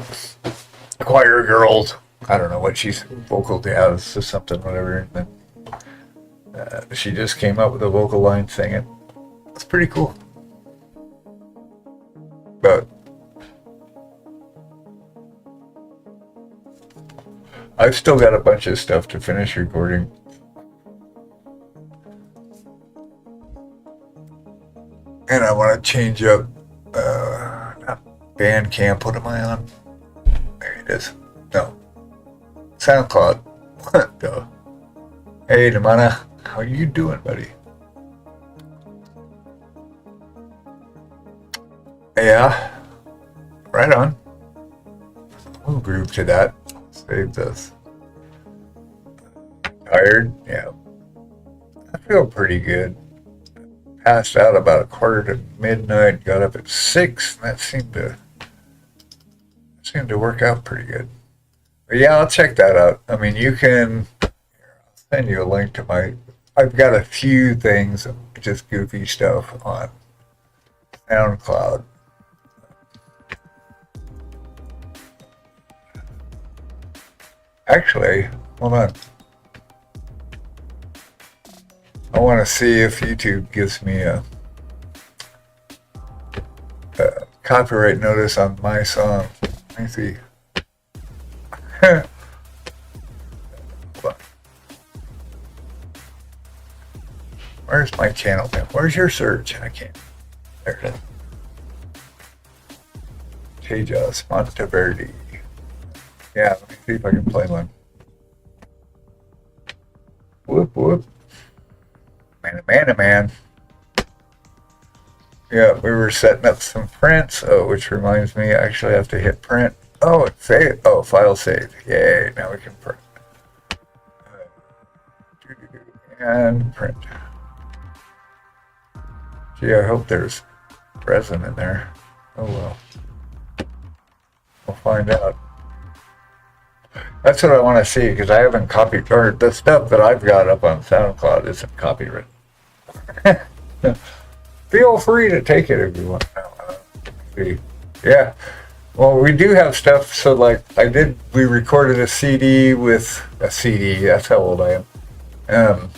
choir girls. I don't know what she's vocal jazz or something, whatever. And then she just came up with a vocal line singing. It's pretty cool. But I've still got a bunch of stuff to finish recording. And I want to change up Bandcamp. What am I on? There it is. No. SoundCloud. Duh. Hey, Damana. How you doing, buddy? Yeah. Right on. We'll groove to that. Save this. Tired? Yeah. I feel pretty good. Passed out about a quarter to midnight, got up at 6, and that seemed to work out pretty good. But yeah, I'll check that out. I mean, you can, I'll send you a link to I've got a few things, just goofy stuff on SoundCloud. Actually, hold on. I want to see if YouTube gives me a copyright notice on my song. Let me see. Hold on. Where's my channel name? Where's your search? I can't. There it is. Tejas Monteverde. Yeah, let me see if I can play one. Whoop, whoop. Man. Yeah, we were setting up some prints, which reminds me, I actually have to hit print. Oh, save. Oh, file save. Yay, now we can print. And print. Gee, I hope there's resin in there. Oh well. We'll find out. That's what I want to see, because I haven't copied, or the stuff that I've got up on SoundCloud isn't copyrighted. Feel free to take it if you want. Yeah. Well, we do have stuff. So, like, we recorded a CD with a CD. That's how old I am.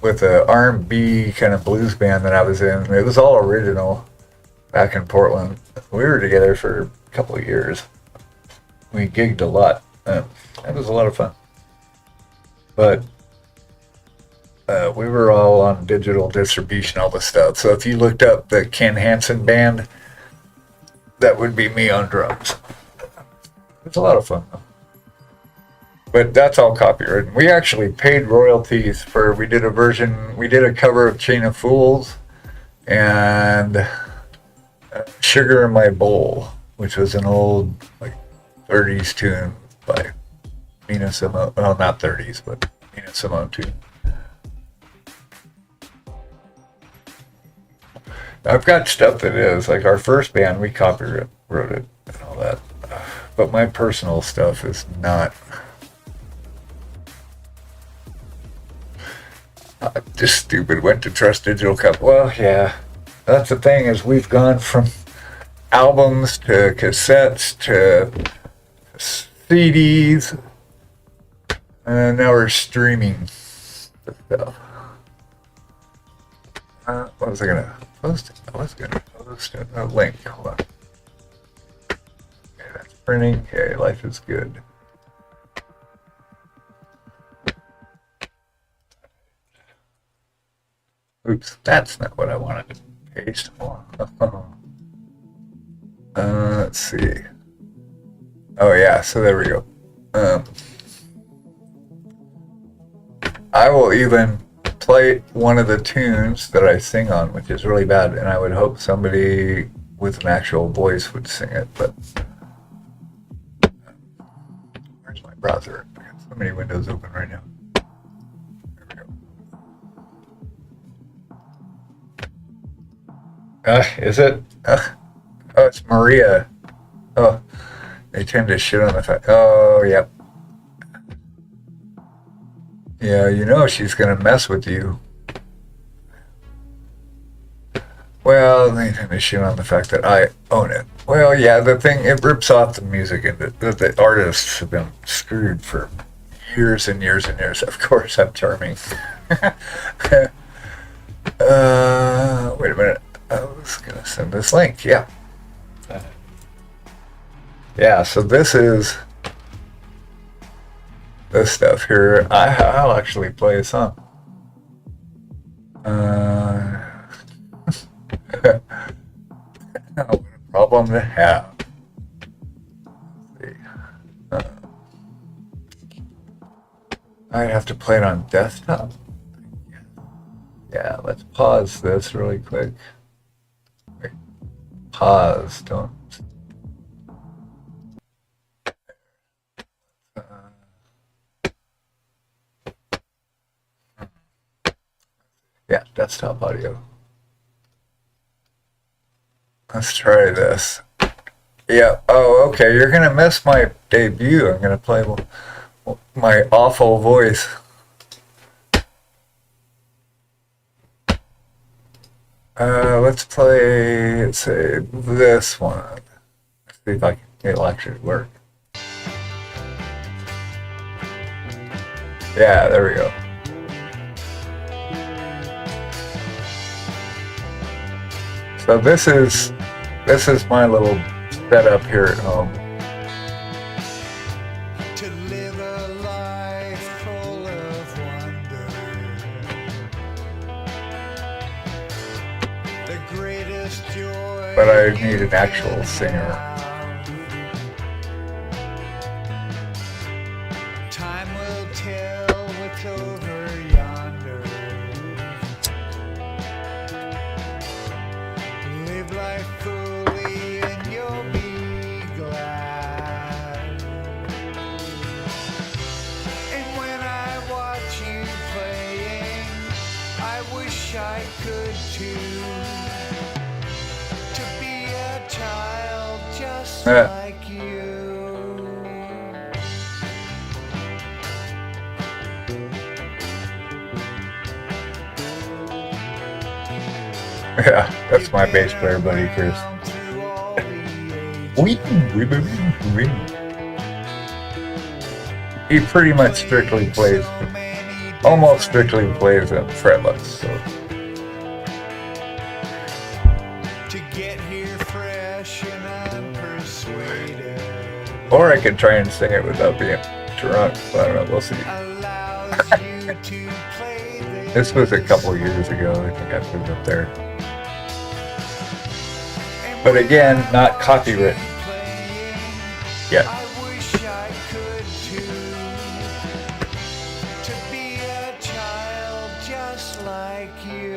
With a R&B kind of blues band that I was in. It was all original back in Portland. We were together for a couple of years. We gigged a lot. It was a lot of fun. But we were all on digital distribution, all the stuff. So if you looked up the Ken Hansen band, that would be me on drums. It's a lot of fun, though. But that's all copyrighted. We actually paid royalties we did a cover of Chain of Fools and Sugar in My Bowl, which was an old, like, 30s tune by Nina Simone. Well, not 30s, but Nina Simone tune. I've got stuff that is, like our first band, we copyrighted it and all that. But my personal stuff is not. Just stupid. Went to Trust Digital Cup. Well, yeah. That's the thing, is we've gone from albums to cassettes to CDs, and now we're streaming stuff. What was I gonna post? I was gonna post a link. Hold on. Okay, that's printing. Okay, life is good. Oops, that's not what I wanted to paste. Let's see. Oh yeah, so there we go. I will even play one of the tunes that I sing on, which is really bad, and I would hope somebody with an actual voice would sing it, but where's my browser? I got so many windows open right now. There we go. Is it? Oh, it's Maria. Oh, they tend to shit on the fact. Oh, yep. Yeah, you know she's gonna mess with you. Well, they have an issue on the fact that I own it. Well, yeah, the thing, it rips off the music, and the artists have been screwed for years and years and years. Of course, I'm charming. Wait a minute. I was going to send this link. Yeah. Yeah, so this is this stuff here. I'll actually play a song. What a problem to have. Let's see. I have to play it on desktop. Yeah, let's pause this really quick. Wait, pause, don't. Yeah, desktop audio. Let's try this. Yeah, oh, okay, you're gonna miss my debut. I'm gonna play my awful voice. Let's play, let's say, this one. Let's see if it'll actually work. Yeah, there we go. So this is my little setup here at home. To live a life full of wonder. The greatest joy. But I need an actual singer. Time will tell what's over yonder. Live life fully and you'll be glad. And when I watch you playing, I wish I could too. To be a child just like you. Yeah, that's my bass player buddy, Chris. He pretty much strictly plays, almost strictly plays in fretless, so. To get here fresh and unpersuaded. Or I could try and sing it without being drunk, but I don't know, we'll see. Allows you to play This was a couple years ago, I think I put it up there. But again, not copywritten yet. I wish I could too. To be a child just like you.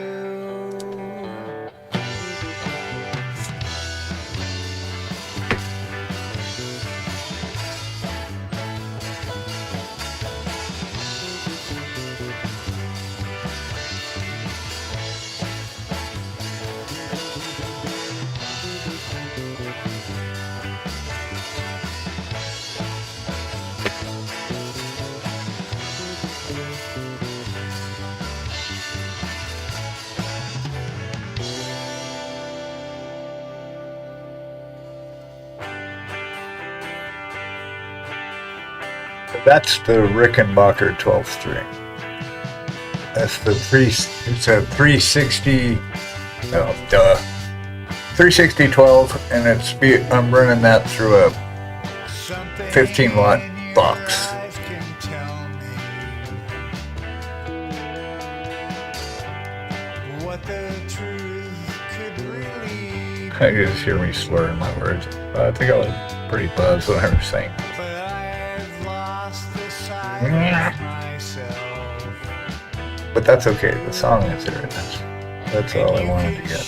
That's the Rickenbacker 12th string. That's the it's a 360, oh, duh. 360 12, and I'm running that through a 15 watt box. I can just hear me slurring my words. I think I was pretty buzzed when I was saying. But that's okay. The song is there. That's all I wanted to get.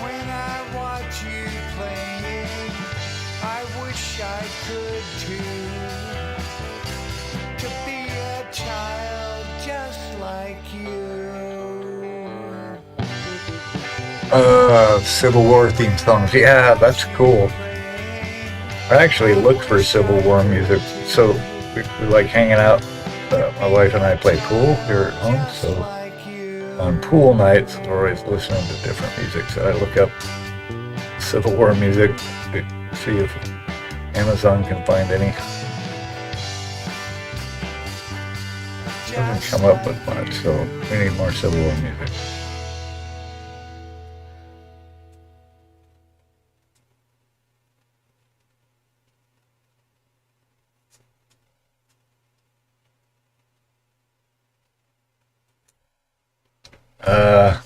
When I watch you playing, I wish I could too. To be a child just like you. Civil War theme songs. Yeah, that's cool. I actually look for Civil War music, so we like hanging out My wife and I play pool here at home, so on pool nights we're always listening to different music. So I look up Civil War music to see if Amazon can find any. Doesn't come up with much, so we need more Civil War music.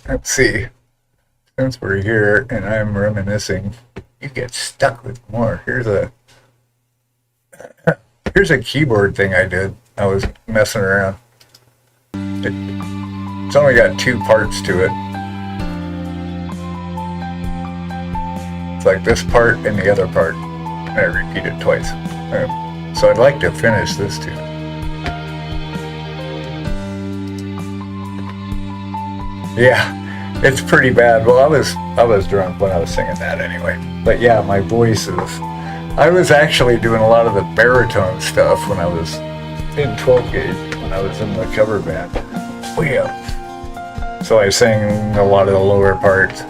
Let's see. Since we're here and I'm reminiscing, you get stuck with more. Here's a keyboard thing I did. I was messing around. It's only got 2 parts to it. It's like this part and the other part. And I repeat it twice. So I'd like to finish this tune. Yeah, it's pretty bad. Well, I was drunk when I was singing that anyway. But yeah, my voice is... I was actually doing a lot of the baritone stuff when I was in 12 gauge, when I was in the cover band. Way up. So I sang a lot of the lower parts.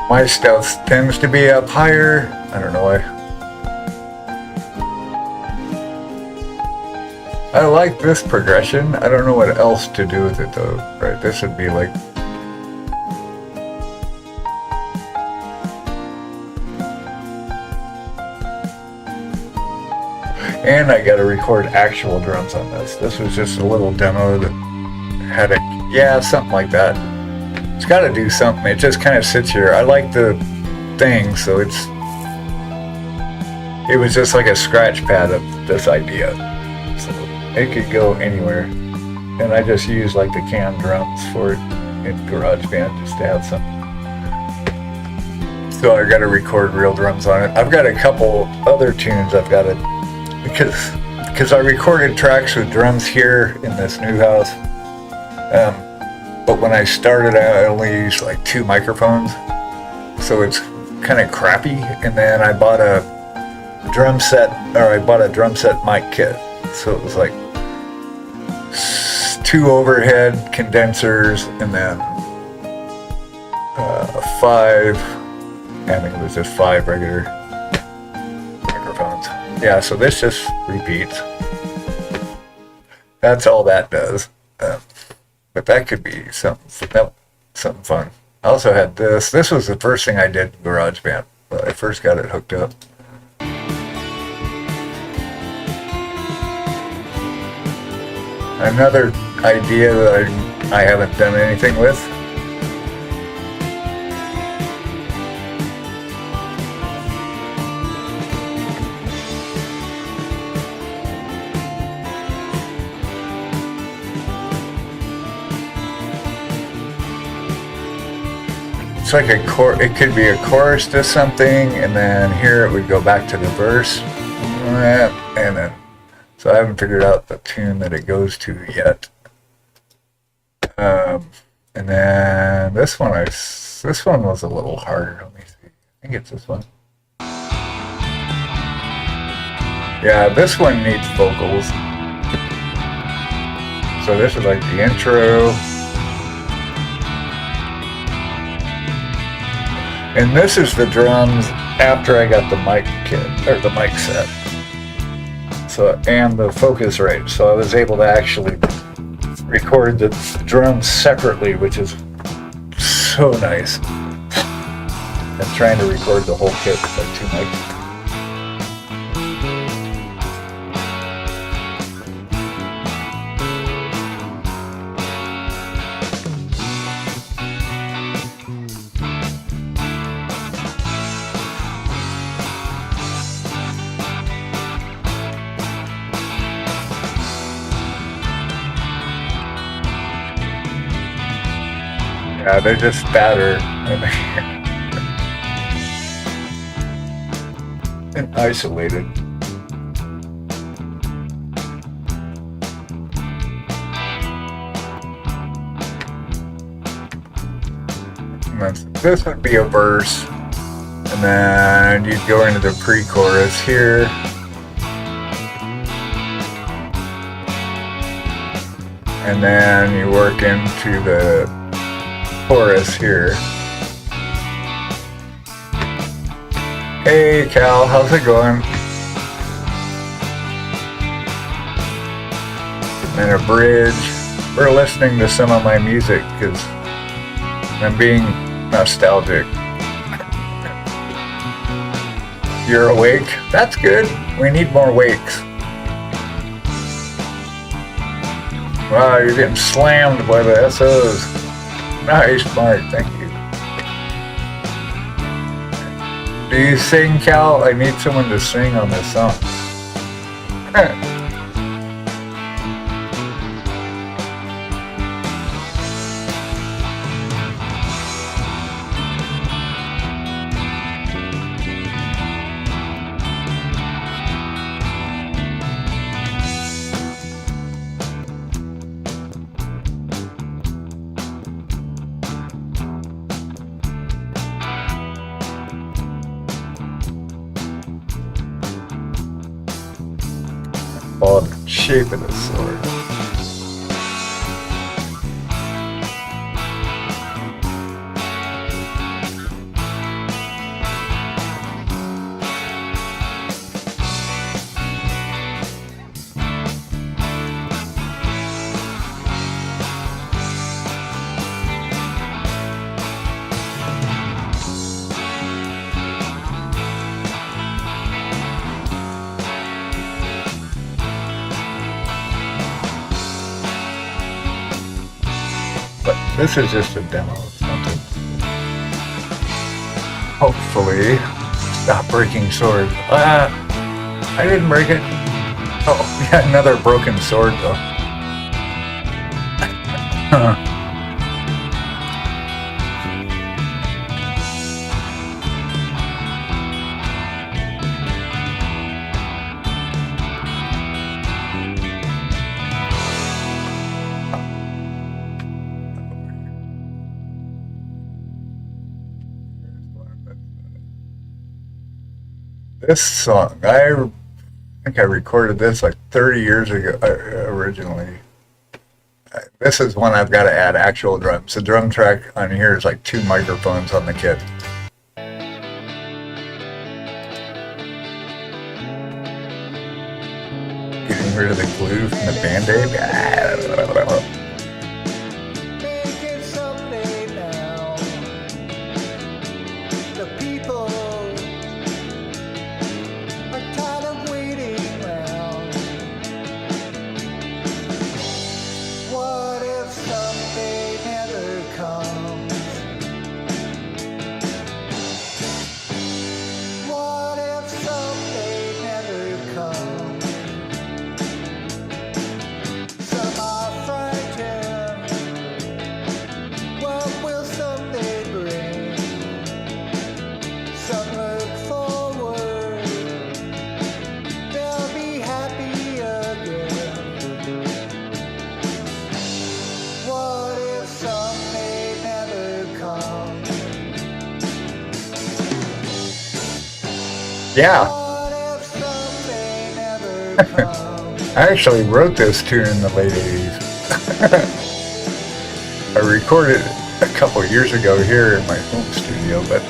My stuff tends to be up higher. I don't know why. I like this progression. I don't know what else to do with it though. Right, this would be like... And I gotta record actual drums on this. This was just a little demo that had a... Yeah, something like that. It's gotta do something. It just kind of sits here. I like the thing, so it's... It was just like a scratch pad of this idea. So it could go anywhere. And I just use like the canned drums for it in GarageBand just to have some. So I gotta record real drums on it. I've got a couple other tunes I've got to... Because I recorded tracks with drums here in this new house. But when I started out, I only used like 2 microphones. So it's kind of crappy. And then I bought a drum set mic kit. So it was like 2 overhead condensers and then 5, I think it was just 5 regular microphones. Yeah, so this just repeats. That's all that does. But that could be something fun. I also had this. This was the first thing I did in GarageBand when I first got it hooked up. Another idea that I haven't done anything with. It's like it could be a chorus to something, and then here it would go back to the verse, and then, so I haven't figured out the tune that it goes to yet. And then this one was a little harder. Let me see. I think it's this one. Yeah, this one needs vocals. So this is like the intro. And this is the drums after I got the mic kit, or the mic set. So, and the Focusrite. So I was able to actually record the drums separately, which is so nice. I'm trying to record the whole kit with like 2 mics. Yeah, they're just fatter and isolated. And this would be a verse, and then you'd go into the pre-chorus here. and then you work into the chorus here. Hey Cal, how's it going? And a bridge. We're listening to some of my music because I'm being nostalgic. You're awake? That's good. We need more wakes. Wow, you're getting slammed by the SOs. Nice, Mark. Thank you. Do you sing, Cal? I need someone to sing on this song. Follow the shape of the sword. But this is just a demo of something. Hopefully, stop breaking swords. I didn't break it. Oh, yeah, another broken sword though. This song, I think I recorded this like 30 years ago originally. This is one I've got to add actual drums. The drum track on here is like 2 microphones on the kit. Getting rid of the glue from the Band-Aid. Make it someday now. The people are tired of waiting round. What if someday never comes? What if someday never comes? Some are frightened. What will someday bring? Some look forward. They'll be happy again. What if someday never comes? Yeah, What if someday never comes? I actually wrote this tune in the late 80s. I recorded it a couple years ago here in my home studio, but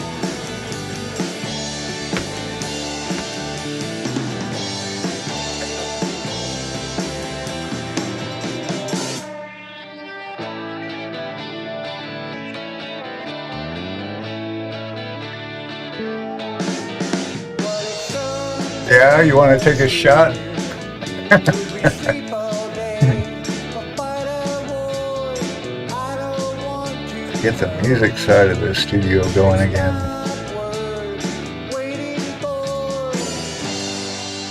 What if someday yeah, you want to take a shot? we sleep all day or fight a war? I don't want to Get the music side of the studio going again. waiting for.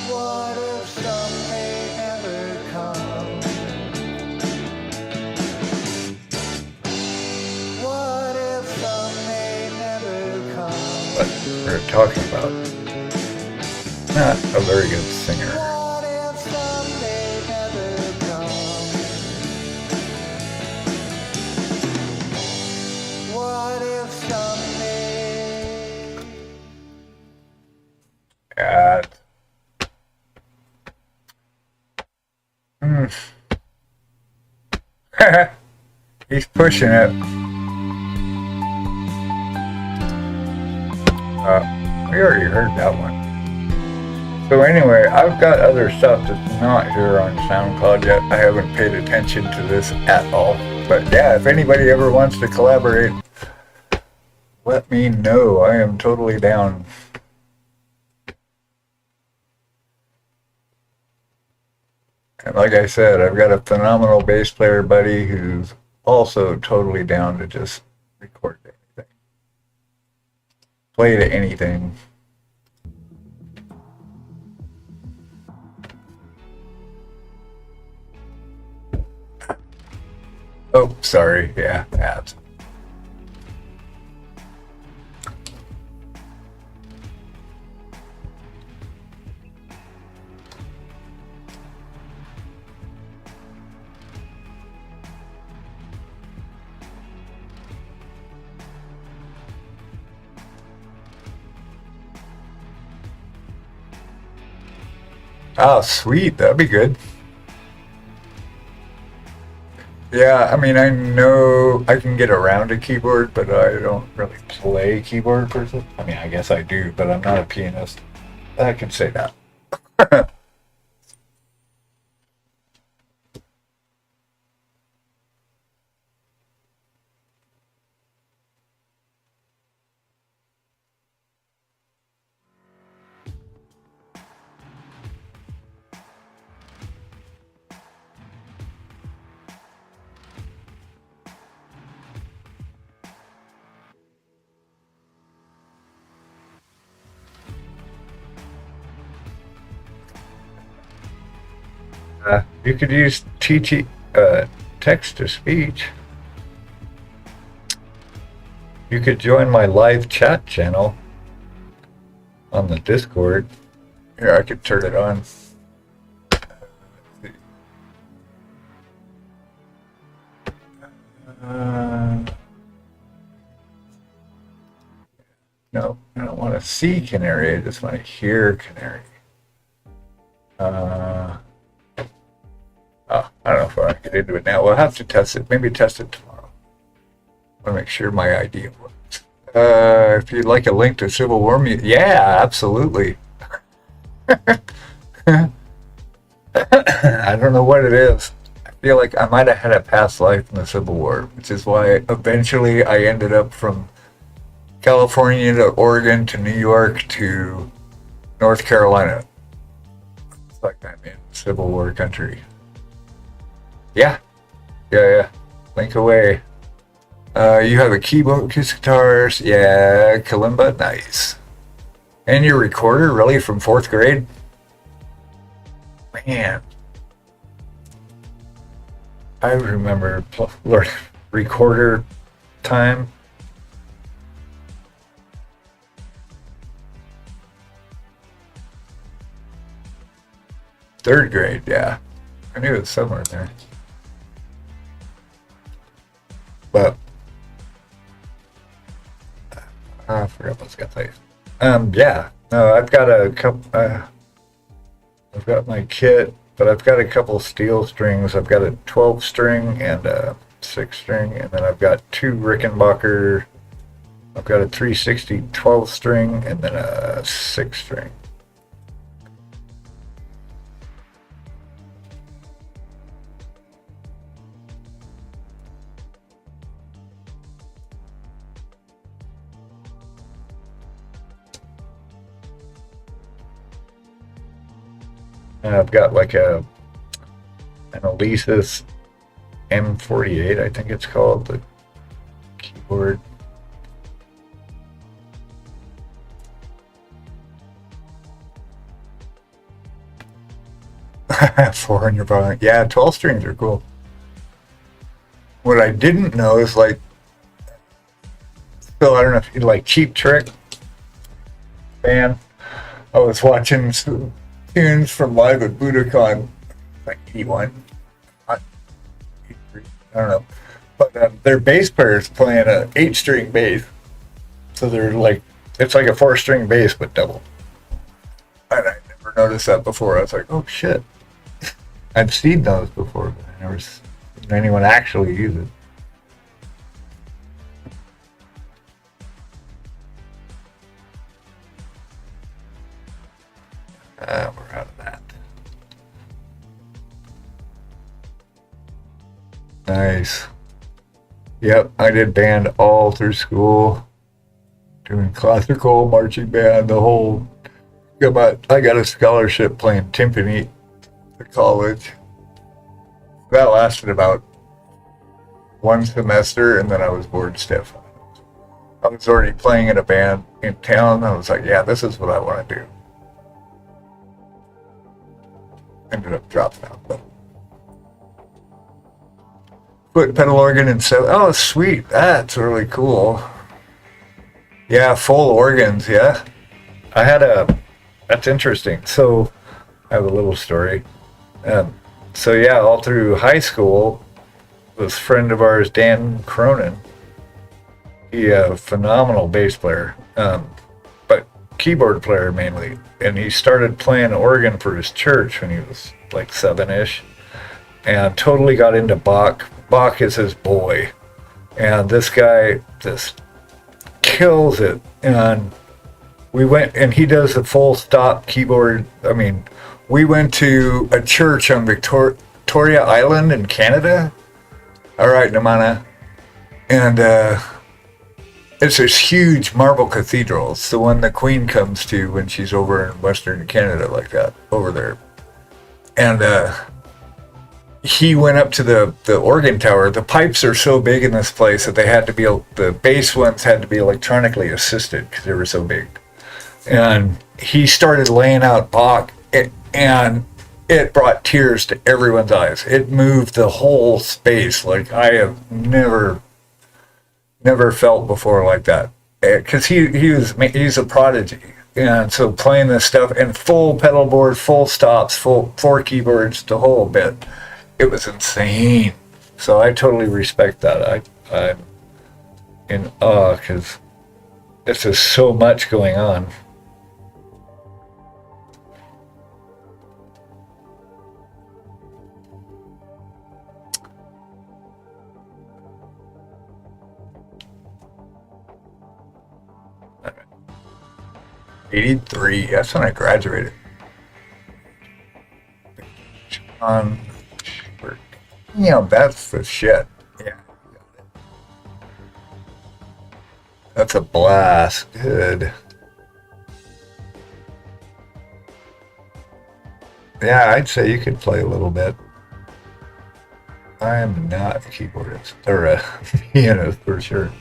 What if someday never comes? What if someday never comes? But we're talking about not a very good singer. What if someday never comes? What if someday? God. He's pushing it. We already heard that one. So anyway, I've got other stuff that's not here on SoundCloud yet. I haven't paid attention to this at all. But yeah, if anybody ever wants to collaborate, let me know. I am totally down. And like I said, I've got a phenomenal bass player buddy who's also totally down to just record anything. Play to anything. Oh, sorry. Yeah, ads. Oh, sweet. That'd be good. Yeah, I mean, I know I can get around a keyboard, but I don't really play keyboard per se. I mean, I guess I do, but I'm not a pianist. I can say that. You could use text to speech. You could join my live chat channel on the Discord. Here, I could turn it on. No, I don't want to see Canary. I just want to hear Canary. I don't know if I can get into it now. We'll have to test it. Maybe test it tomorrow. I want to make sure my idea works. If you'd like a link to Civil War music, yeah, absolutely. I don't know what it is. I feel like I might have had a past life in the Civil War, which is why eventually I ended up from California to Oregon to New York to North Carolina. It's like I'm in Civil War country. Yeah. Link away. You have a keyboard, acoustic guitars. Yeah, kalimba, nice. And your recorder, really, from 4th grade? Man. I remember learning recorder time. Third grade, yeah. I knew it was somewhere in there. But I forgot what I was gonna say. Yeah. No, I've got a couple. I've got my kit, but I've got a couple steel strings. I've got a 12 string and a 6 string, and then I've got 2 Rickenbacker. I've got a 360 12 string and then a 6 string. And I've got like an Alesis M48, I think it's called, the keyboard. Four in your volume. Yeah, 12 strings are cool. What I didn't know is like, Phil, I don't know if you like Cheap Trick band. I was watching some tunes from live at Budokan, like 81, not 83, I don't know. But their bass player is playing a 8-string bass. So they're like, it's like a 4-string bass, but double. And I never noticed that before. I was like, oh shit. I've seen those before, but I never seen anyone actually use it. We're out of that. Nice. Yep, I did band all through school. Doing classical, marching band, the whole. I got a scholarship playing timpani at college. That lasted about one semester, and then I was bored stiff. I was already playing in a band in town. I was like, yeah, this is what I want to do. Ended up dropping out, but foot pedal organ and so. Oh, sweet, that's really cool. Yeah, full organs. Yeah, I had a. That's interesting. So, I have a little story. So yeah, all through high school, this friend of ours, Dan Cronin, he a phenomenal bass player, but keyboard player mainly. And he started playing organ for his church when he was like 7-ish, and totally got into Bach. Bach is his boy, and this guy just kills it. And we went, and he does the full stop keyboard. I mean, we went to a church on Victoria Island in Canada. All right, Namana. And it's this huge marble cathedral. It's the one the Queen comes to when she's over in Western Canada, like that, over there. And he went up to the organ tower. The pipes are so big in this place that the bass ones had to be electronically assisted because they were so big. And he started laying out Bach, and it brought tears to everyone's eyes. It moved the whole space like I have never felt before like that. Because he's a prodigy, and so playing this stuff and full pedal board, full stops, full 4 keyboards, the whole bit, it was insane. So I totally respect that. I'm in awe because there's just so much going on. '83. That's when I graduated. That's the shit. Yeah. That's a blast. Good. Yeah, I'd say you could play a little bit. I am not a keyboardist or a pianist for sure,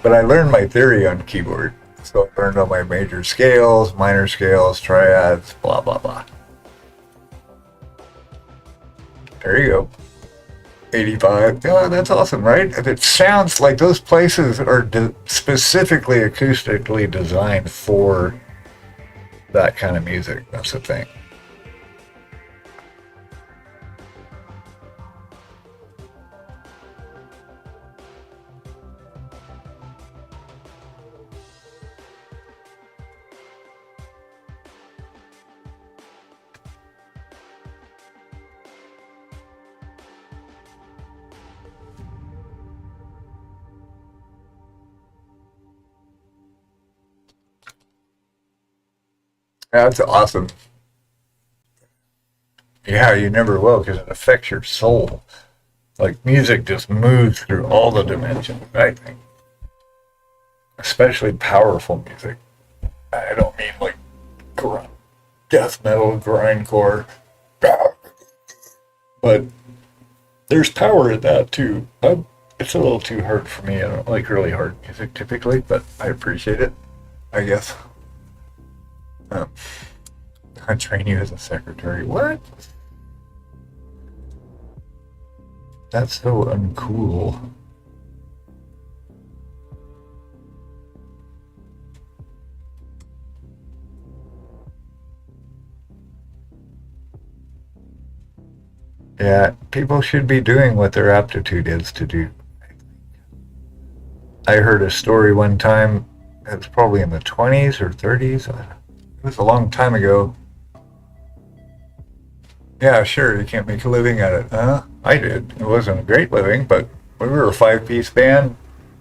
but I learned my theory on keyboard. So I learned all my major scales, minor scales, triads, blah, blah, blah. There you go. 85. Oh, that's awesome, right? And it sounds like those places are specifically acoustically designed for that kind of music. That's the thing. That's awesome. Yeah, you never will because it affects your soul. Like music just moves through all the dimensions, I think. Especially powerful music. I don't mean like death metal, grindcore. But there's power in that too. It's a little too hard for me. I don't like really hard music typically, but I appreciate it, I guess. I train you as a secretary. What? That's so uncool. Yeah, people should be doing what their aptitude is to do. I heard a story one time, it was probably in the 20s or 30s. It was a long time ago. Yeah, sure, you can't make a living at it. I did. It wasn't a great living, but when we were a five-piece band,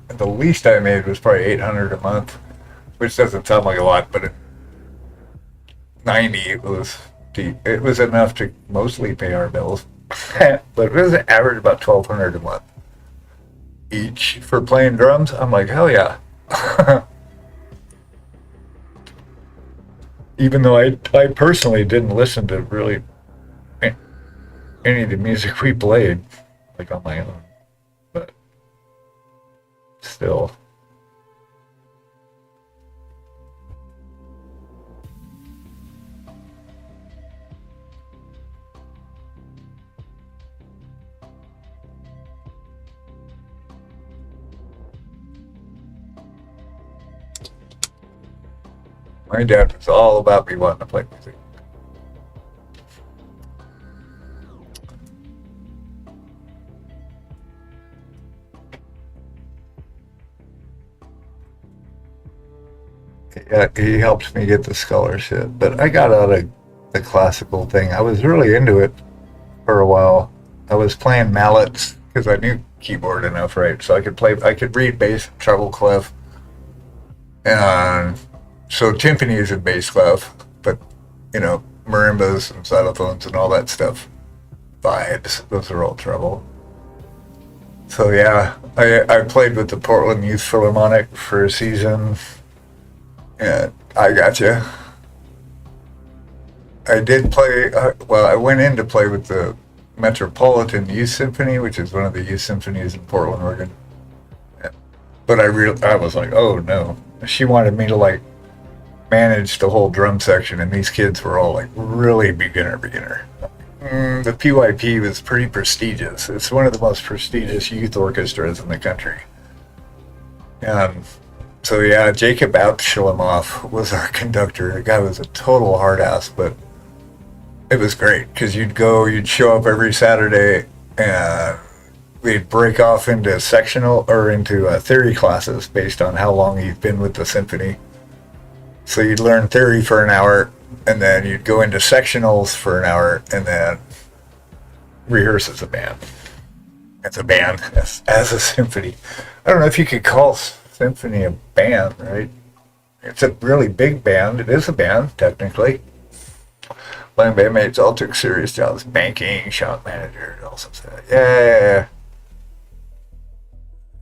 the least I made was probably 800 a month, which doesn't sound like a lot, but in '90 it was deep. It was enough to mostly pay our bills, but it was an average about 1,200 a month each for playing drums. I'm like, hell yeah. Even though I personally didn't listen to really any of the music we played, like on my own, but still. My dad was all about me wanting to play music. Yeah, he helped me get the scholarship, but I got out of the classical thing. I was really into it for a while. I was playing mallets because I knew keyboard enough, right? So I could play. I could read bass, treble clef, and so timpanis and bass clef, but marimbas and xylophones and all that stuff. Vibes, those are all treble. So yeah, I played with the Portland Youth Philharmonic for a season. Yeah, I gotcha. I did play. Well, I went in to play with the Metropolitan Youth Symphony, which is one of the youth symphonies in Portland, Oregon. But I was like, oh no. She wanted me to like manage the whole drum section, and these kids were all like really beginner. The PYP was pretty prestigious. It's one of the most prestigious youth orchestras in the country. So yeah, Jacob Abshalomoff was our conductor. The guy was a total hard ass, but it was great because you'd show up every Saturday, and we'd break off into sectional or into theory classes based on how long you've been with the symphony. So you'd learn theory for an hour, and then you'd go into sectionals for an hour, and then rehearse as a band. As a band, as a symphony. I don't know if you could call symphony a band, right? It's a really big band. It is a band, technically. My bandmates all took serious jobs, banking, shop manager, all sorts of that.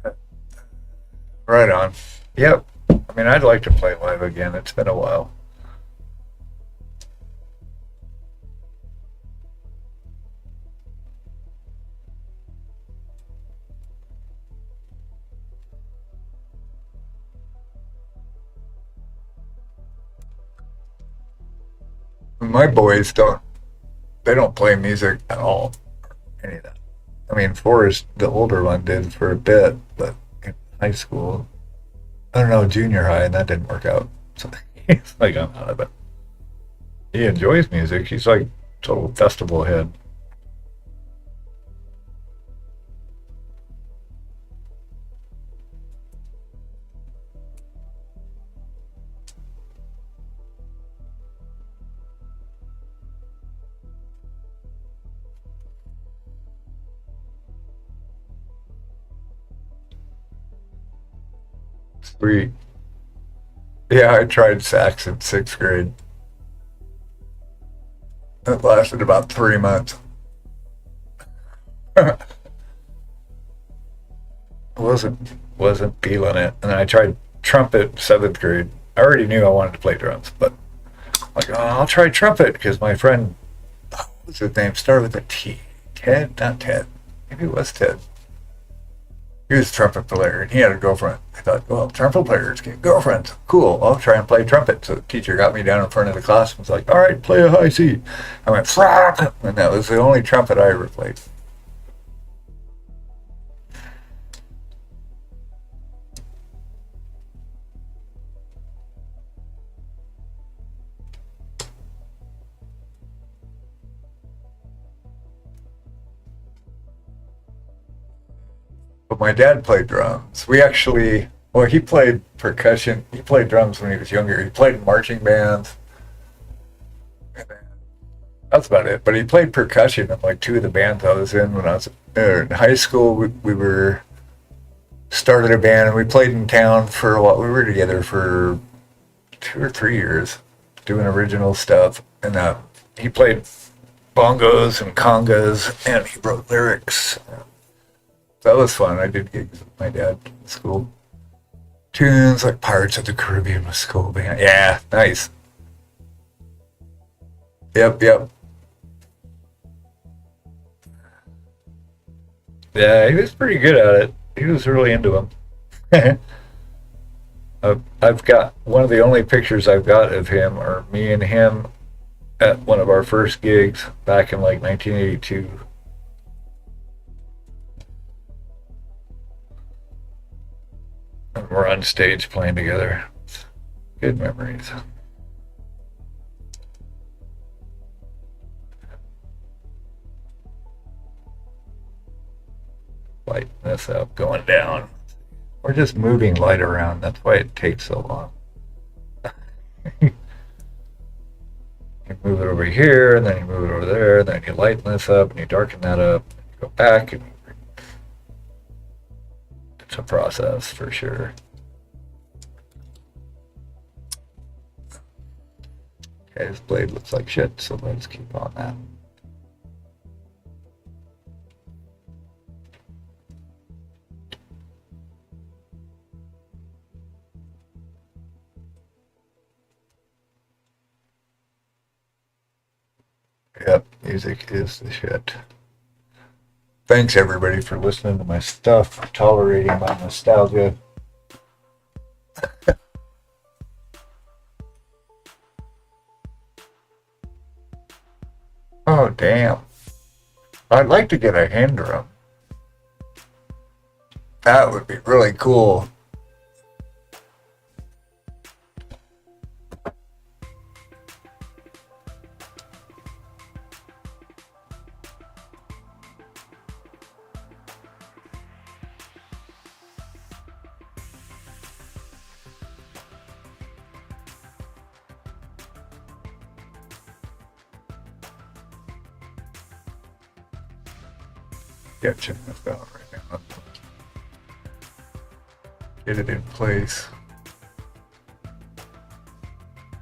Yeah. Right on. Yep. I mean, I'd like to play live again. It's been a while. My boys they don't play music at all. Any of that. I mean, Forrest, the older one, did for a bit, but in high school, I don't know, junior high, and that didn't work out. So he's like, I'm out of it. He enjoys music. He's like total festival head. Sweet. Yeah, I tried sax in sixth grade. It lasted about 3 months. wasn't feeling it. And then I tried trumpet seventh grade. I already knew I wanted to play drums, but I'm like, oh, I'll try trumpet because my friend, what was his name? Started with a T. Ted, not Ted. Maybe it was Ted. He was a trumpet player, and he had a girlfriend. I thought, well, trumpet players get girlfriends. Cool, I'll try and play trumpet. So the teacher got me down in front of the class and was like, all right, play a high C. I went, flap, and that was the only trumpet I ever played. But my dad played drums. Well, he played percussion. He played drums when he was younger. He played in marching bands. And then That's about it. But he played percussion in like two of the bands I was in when I was in high school. We were started a band and we played in town for a while. We were together for 2 or 3 years doing original stuff. And he played bongos and congas and he wrote lyrics. So that was fun. I did gigs with my dad in school. Tunes like Pirates of the Caribbean with school band. Yeah, nice. Yep, yep. Yeah, he was pretty good at it. He was really into them. I've got one of the only pictures I've got of him are me and him at one of our first gigs back in like 1982. And we're on stage playing together. Good memories. Lighten this up, going down. We're just moving light around. That's why it takes so long. You move it over here, and then you move it over there, and then you lighten this up, and you darken that up, and you go back, and it's a process for sure. Okay, this blade looks like shit, so let's keep on that. Yep, music is the shit. Thanks everybody for listening to my stuff, for tolerating my nostalgia. Oh, damn. I'd like to get a hand drum. That would be really cool. Yeah, check this out right now. Get it in place.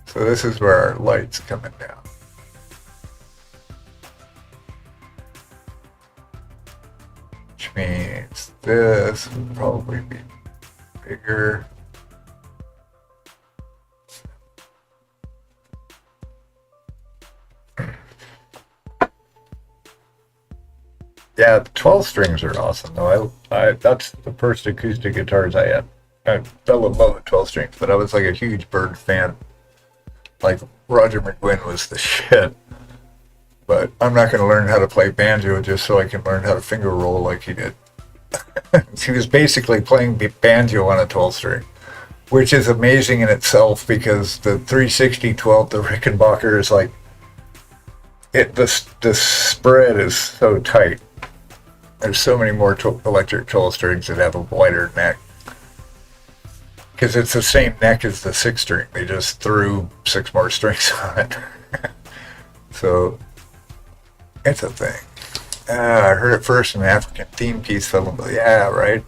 So this is where our light's coming down. Which means this would probably be bigger. Yeah, the 12 strings are awesome though. I that's the first acoustic guitars I had. I fell in love with 12 strings, but I was like a huge Bird fan. Like Roger McGuinn was the shit. But I'm not going to learn how to play banjo just so I can learn how to finger roll like he did. He was basically playing banjo on a 12 string, which is amazing in itself because the 360 12, the Rickenbacker is like the spread is so tight. There's so many more electric 12 strings that have a wider neck. Because it's the same neck as the 6 string. They just threw 6 more strings on it. So, it's a thing. I heard it first in the African theme piece film. Yeah, right.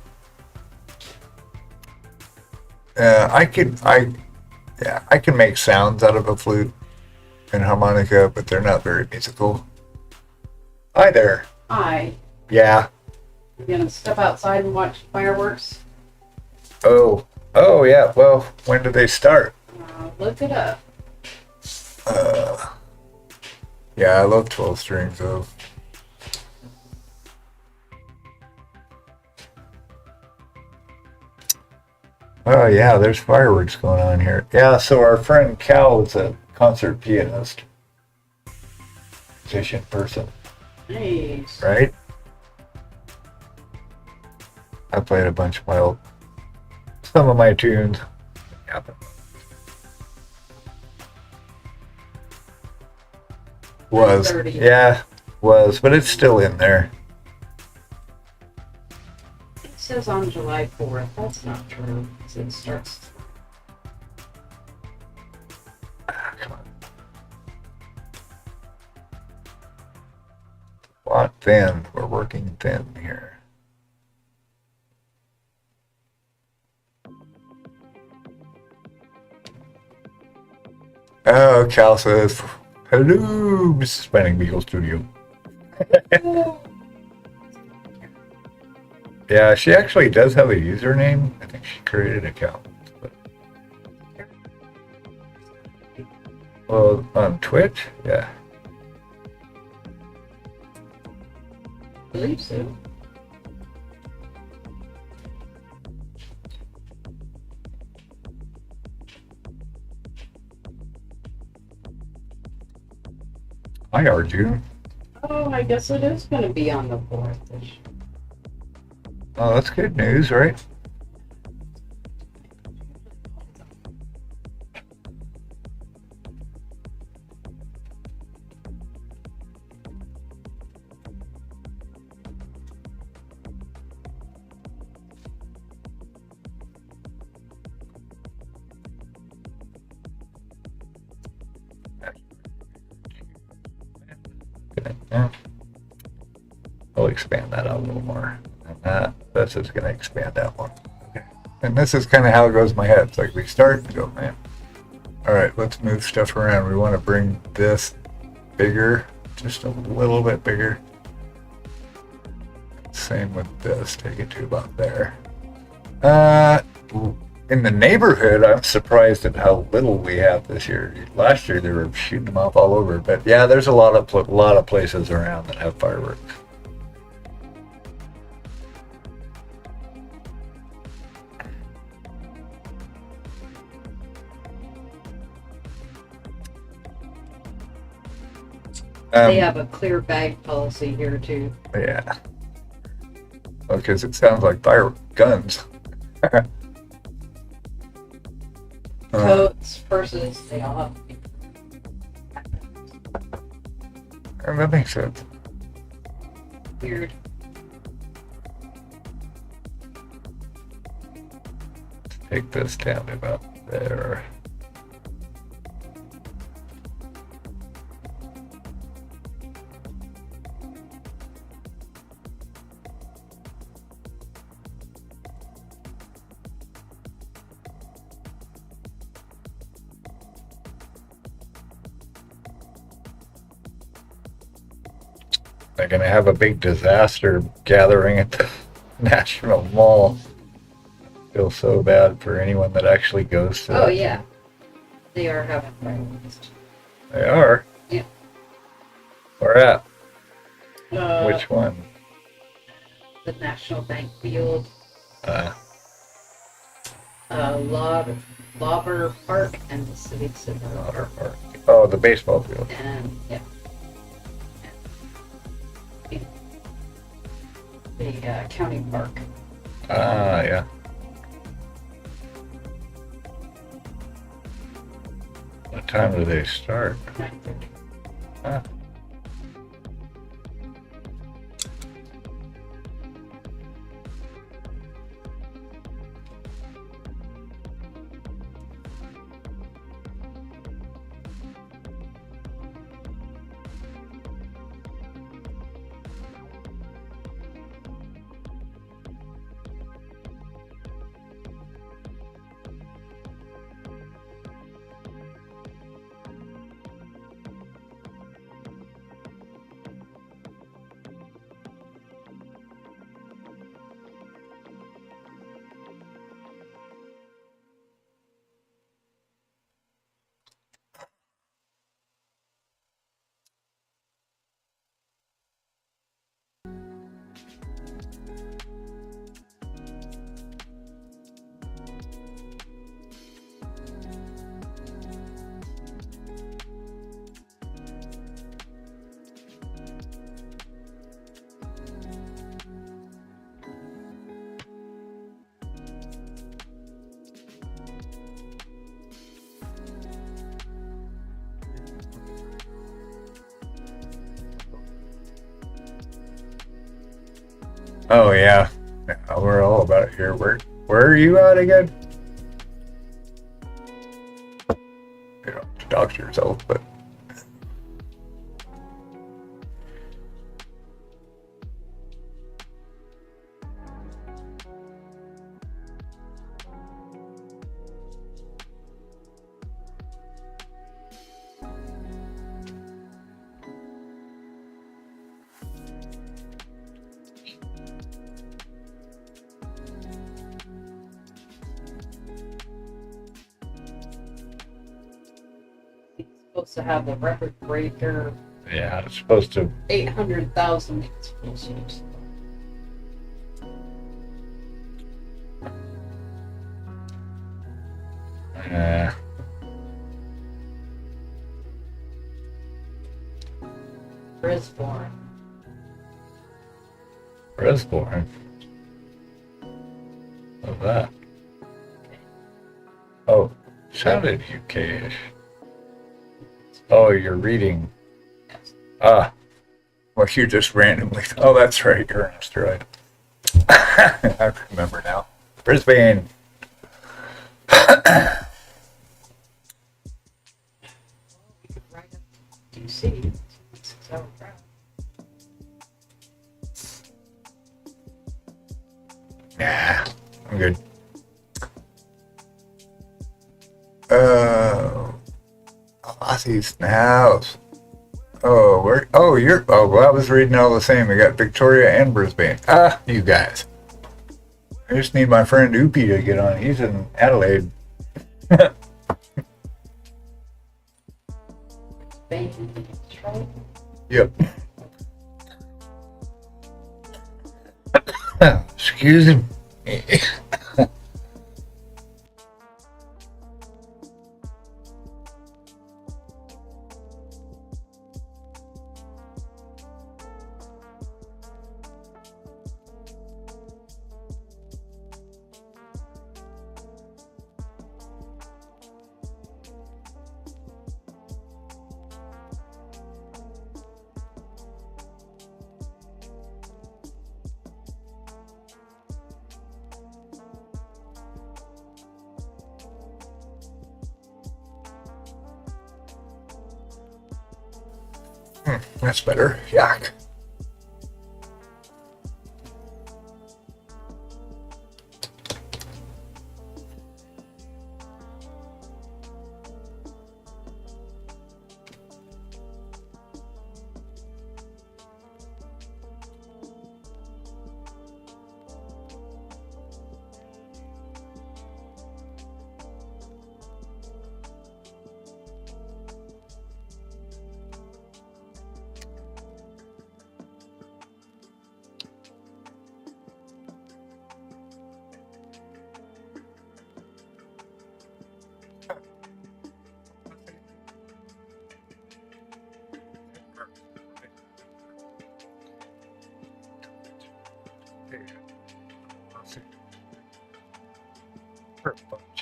I can make sounds out of a flute and harmonica, but they're not very musical. Hi there. Hi. Yeah. You gonna step outside and watch fireworks? Oh yeah. Well, when do they start? Look it up. Yeah, I love 12 strings though. Oh yeah, there's fireworks going on here. Yeah, so our friend Cal is a concert pianist, musician person, Nice. right? I played a bunch of some of my tunes. Yeah. Was, 30. yeah, was, but it's still in there. It says on July 4th. That's not true. It starts. Come on. thin. We're working thin here. Oh, Cal says, hello, Mrs. Spanning Beagle Studio. Yeah, she actually does have a username. I think she created an account. But... Well, on Twitch? Yeah. I believe so. Hi, Arjun. Oh, I guess it is going to be on the 4th. Oh, that's good news, right? Yeah. I'll expand that out a little more. And this is going to expand that one. Okay. And this is kind of how it goes in my head. It's like we start and go, man. All right, let's move stuff around. We want to bring this bigger, just a little bit bigger. Same with this. Take it to about there. In the neighborhood, I'm surprised at how little we have this year. Last year they were shooting them off all over, but yeah, there's a lot of places around that have fireworks. They have a clear bag policy here too. Yeah. Because it sounds like fire guns. Coats, purses, they all have to be. That makes sense. Weird. Take this down to about there. They're going to have a big disaster gathering at the National Mall. I feel so bad for anyone that actually goes to that. Oh, yeah. They are having fireworks. They are? Yeah. Where at? Which Which one? The National Bank Field, Uh, Lauber Park, and the Civic Center. Otter Park. Oh, the baseball field. And, yeah. The county park. Ah, yeah. What time do they start? 9:30. Huh. Oh yeah. Yeah, we're all about it here. Where are you at again? You don't have to talk to yourself, but Supposed to have the record breaker, Yeah, it's supposed to. 800,000 explosives. Uh, Brisbane. Brisbane. What's that? Oh, sounded UK-ish. Oh, you're reading. Ah. Well, you just randomly. Oh, that's right. You're an asteroid. I remember now. Brisbane. Right up to DC. 6 hour drive. Nah, I'm good. Oh, Aussie's in the house. Oh, where? Oh, you're. Oh, well, I was reading all the same. We got Victoria and Brisbane. Ah, you guys. I just need my friend Oopie to get on. He's in Adelaide. Baby, right? Yep. Excuse me. That's better. Yuck.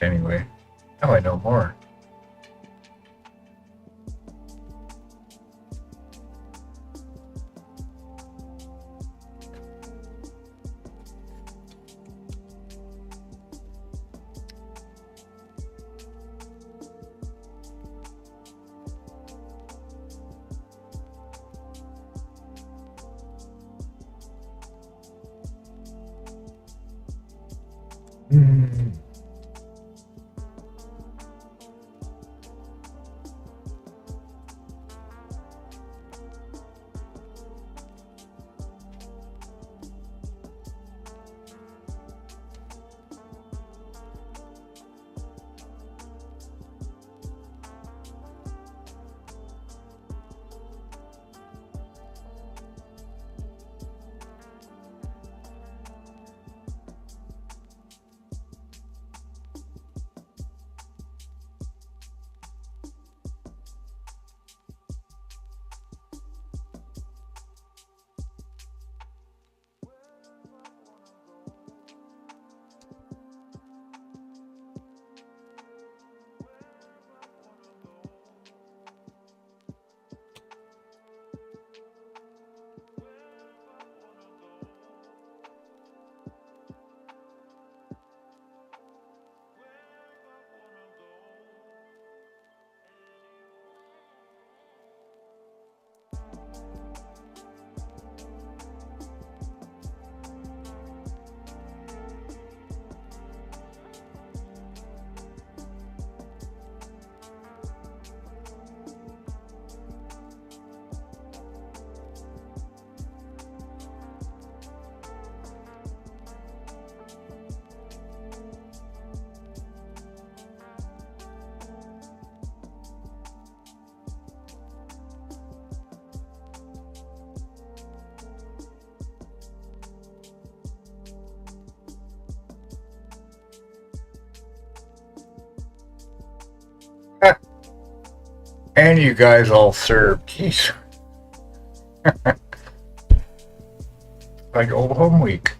Anyway, now I know more. And you guys all serve. Jeez. Like old home week.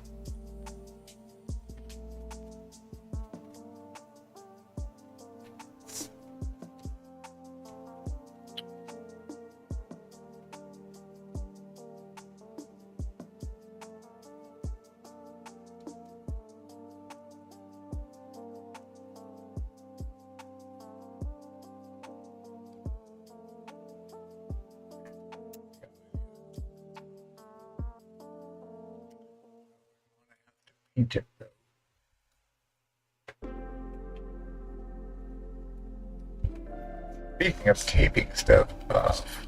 Egypt. Speaking of taping stuff off,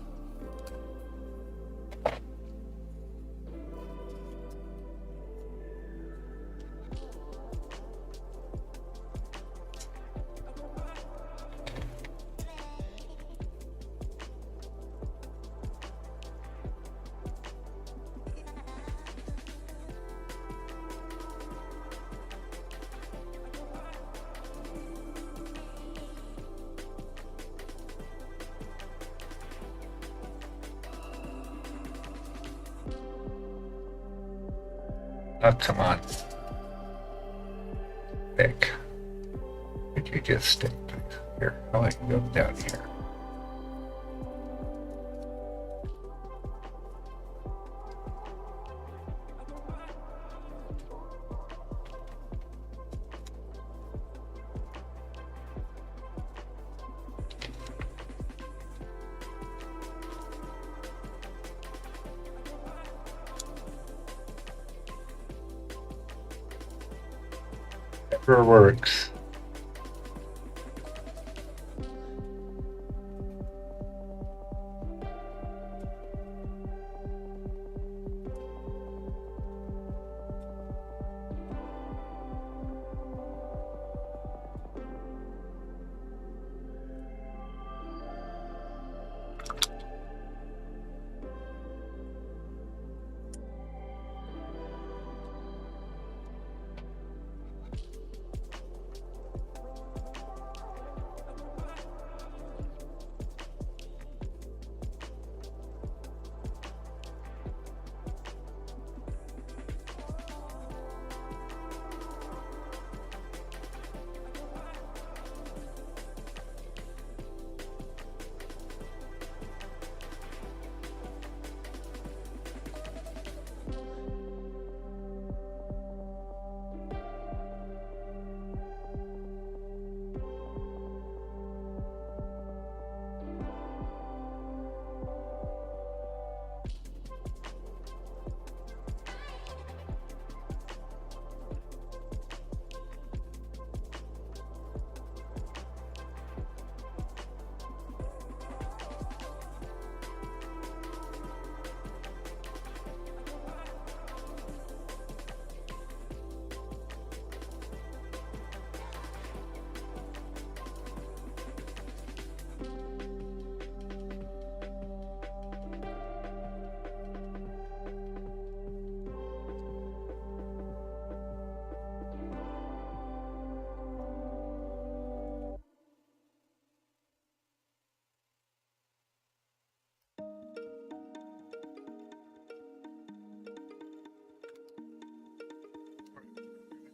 oh, come on. Thick. Could you just stay, please? Here, I'll let you go down here. Never works.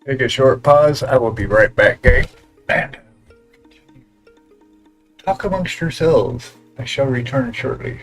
Take a short pause. I will be right back, gang. And talk amongst yourselves. I shall return shortly.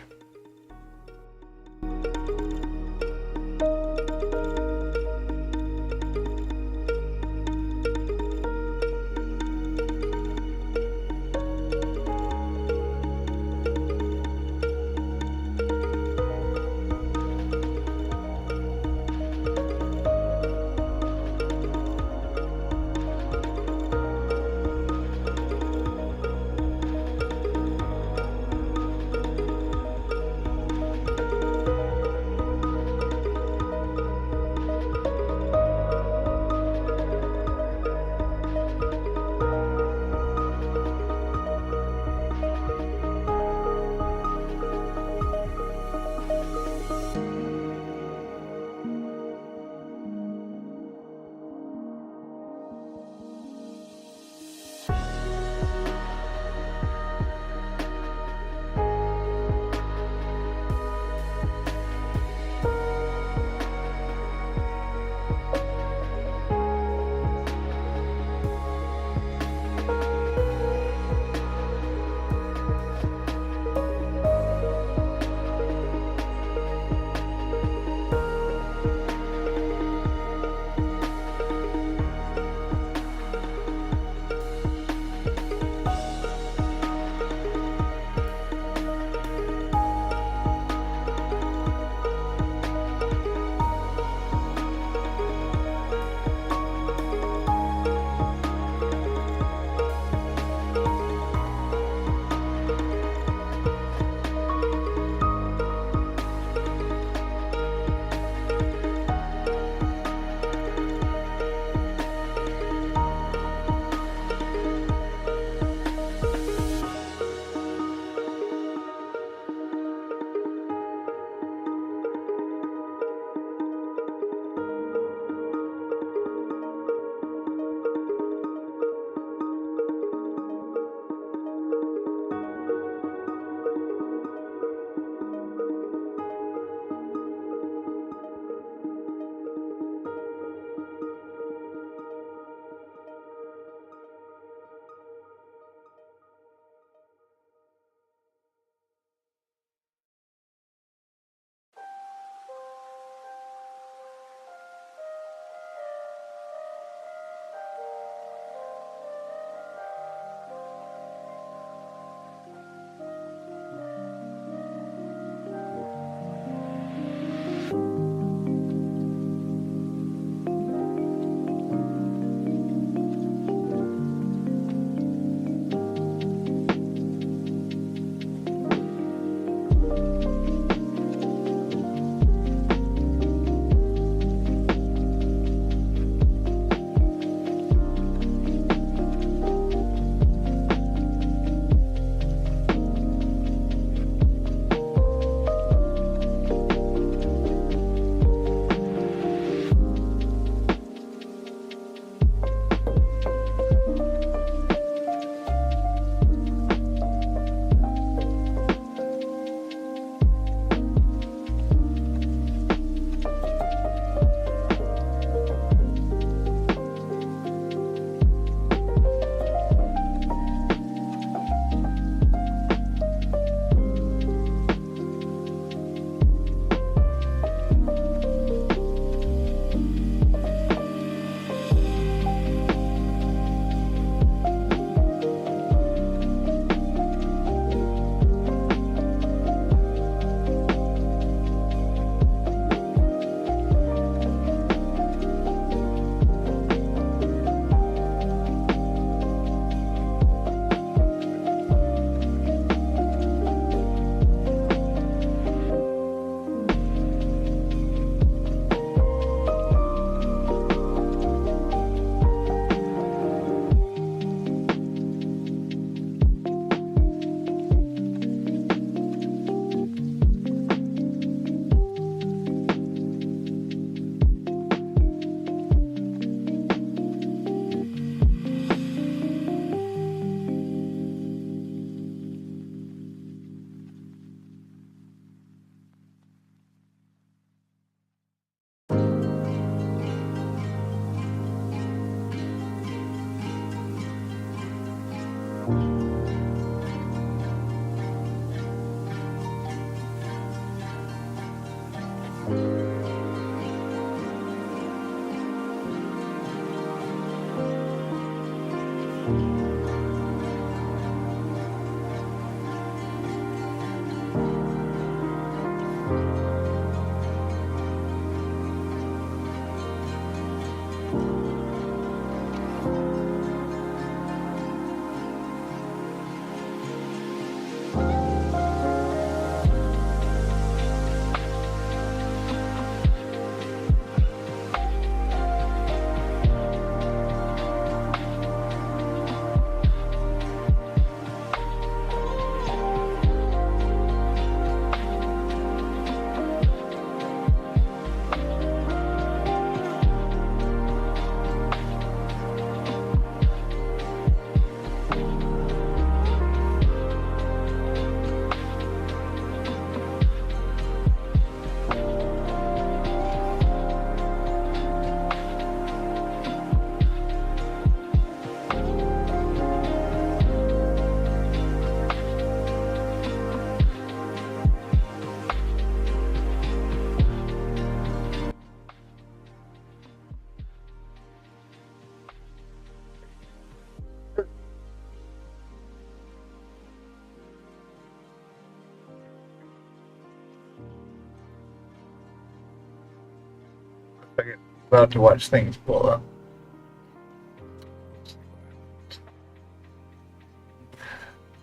About to watch things blow up.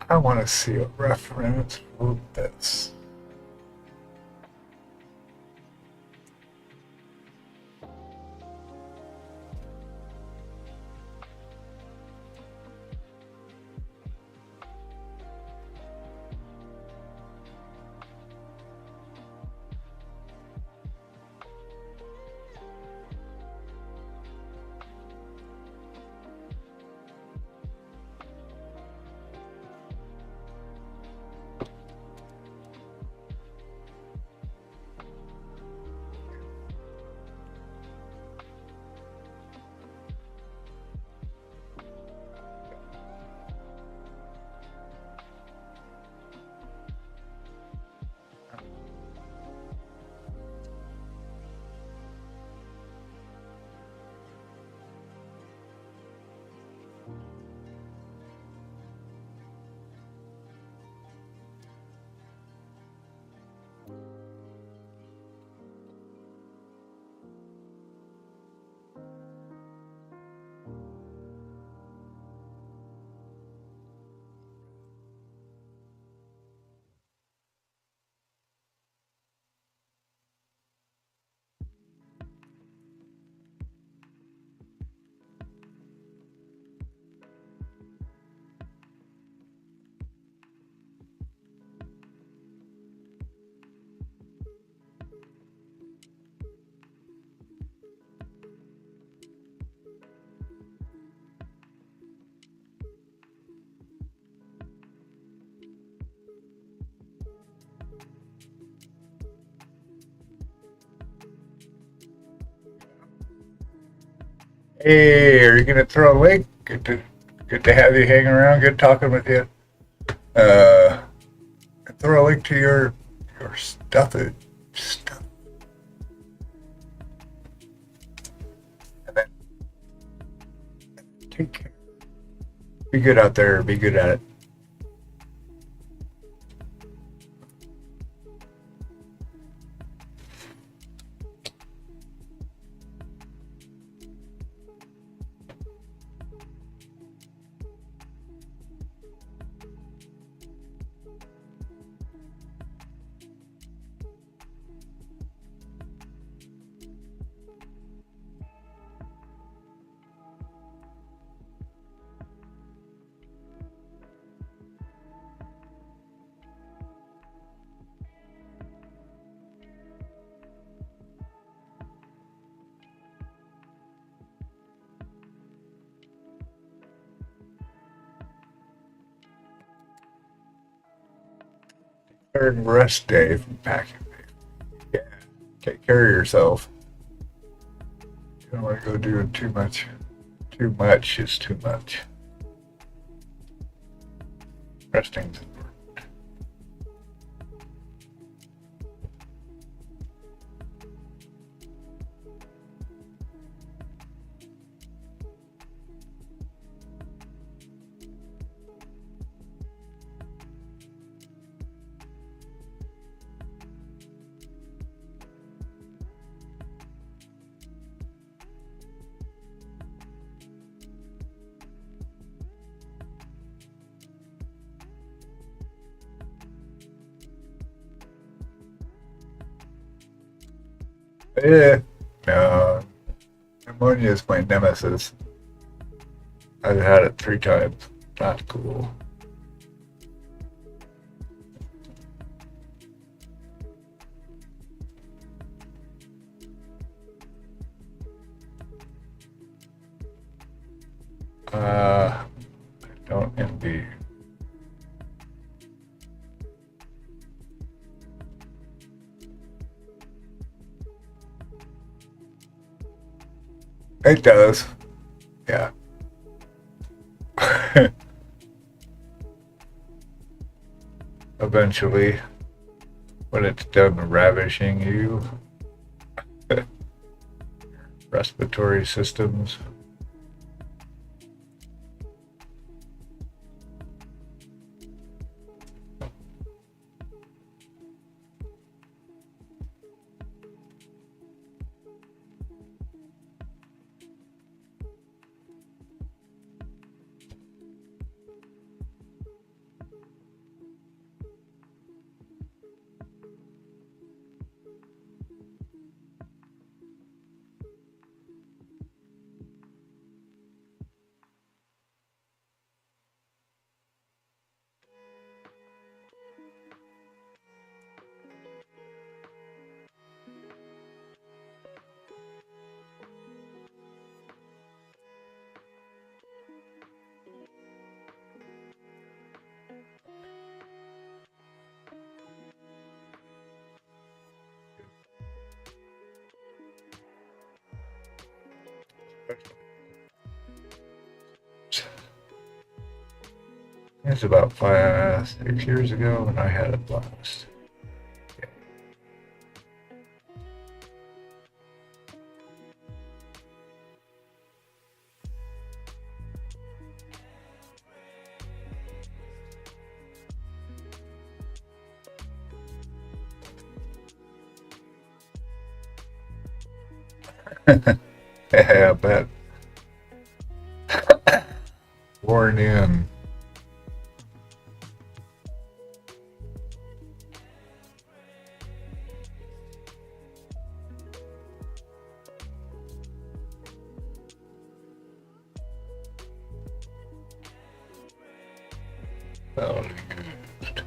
I want to see a reference for this. Hey, are you gonna throw a link? Good to have you hanging around. Good talking with you. Uh, throw a link to your stuff, and then take care. Be good out there. Be good at it. Third rest day from packing. Yeah, take care of yourself. You don't want to go doing too much. Too much is too much. Resting's yeah. No. Pneumonia is my nemesis. I've had it 3 times. Not cool. Don't envy. It does. Yeah. Eventually, when it's done ravishing you, respiratory systems. It was about 5, 6 years ago when I had it last. Yeah, I bet. Worn in. Well used.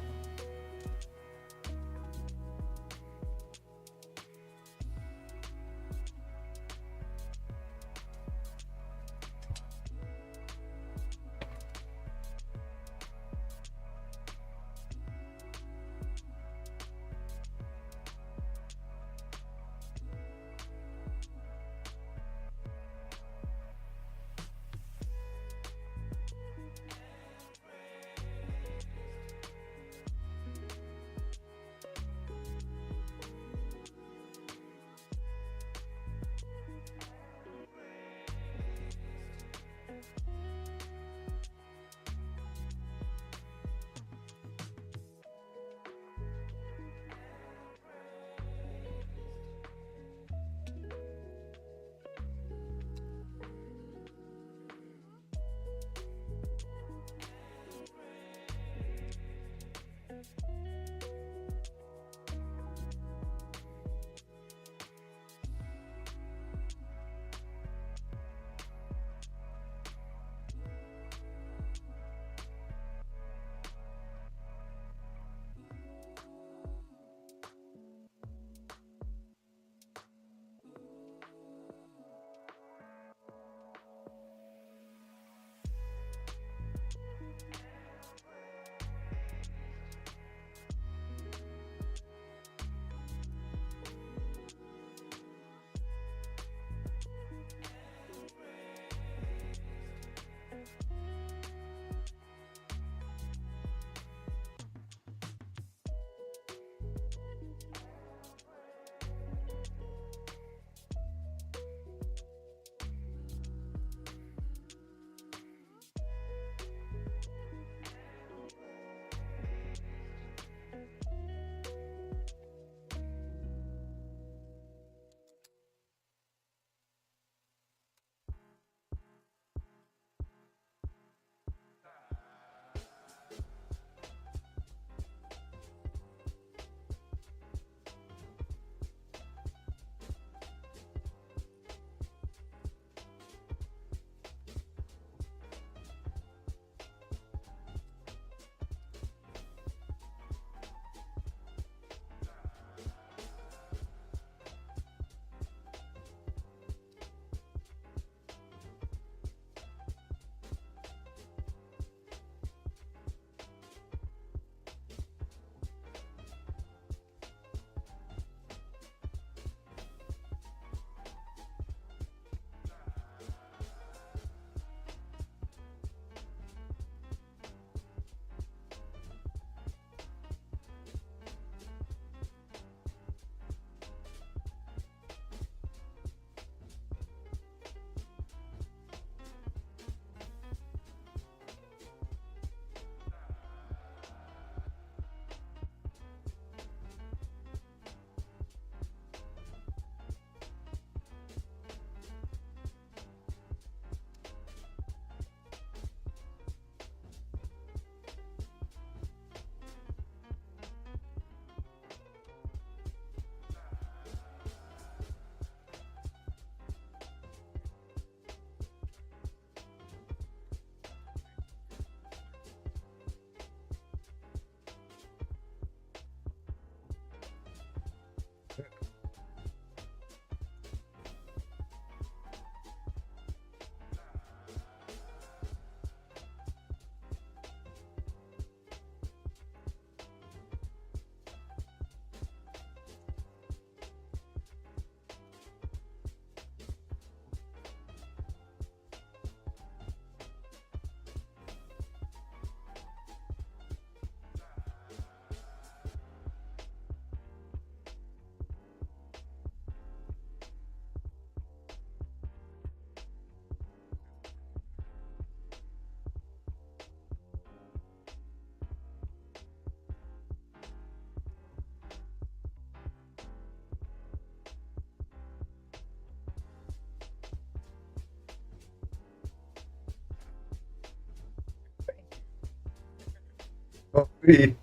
Well, we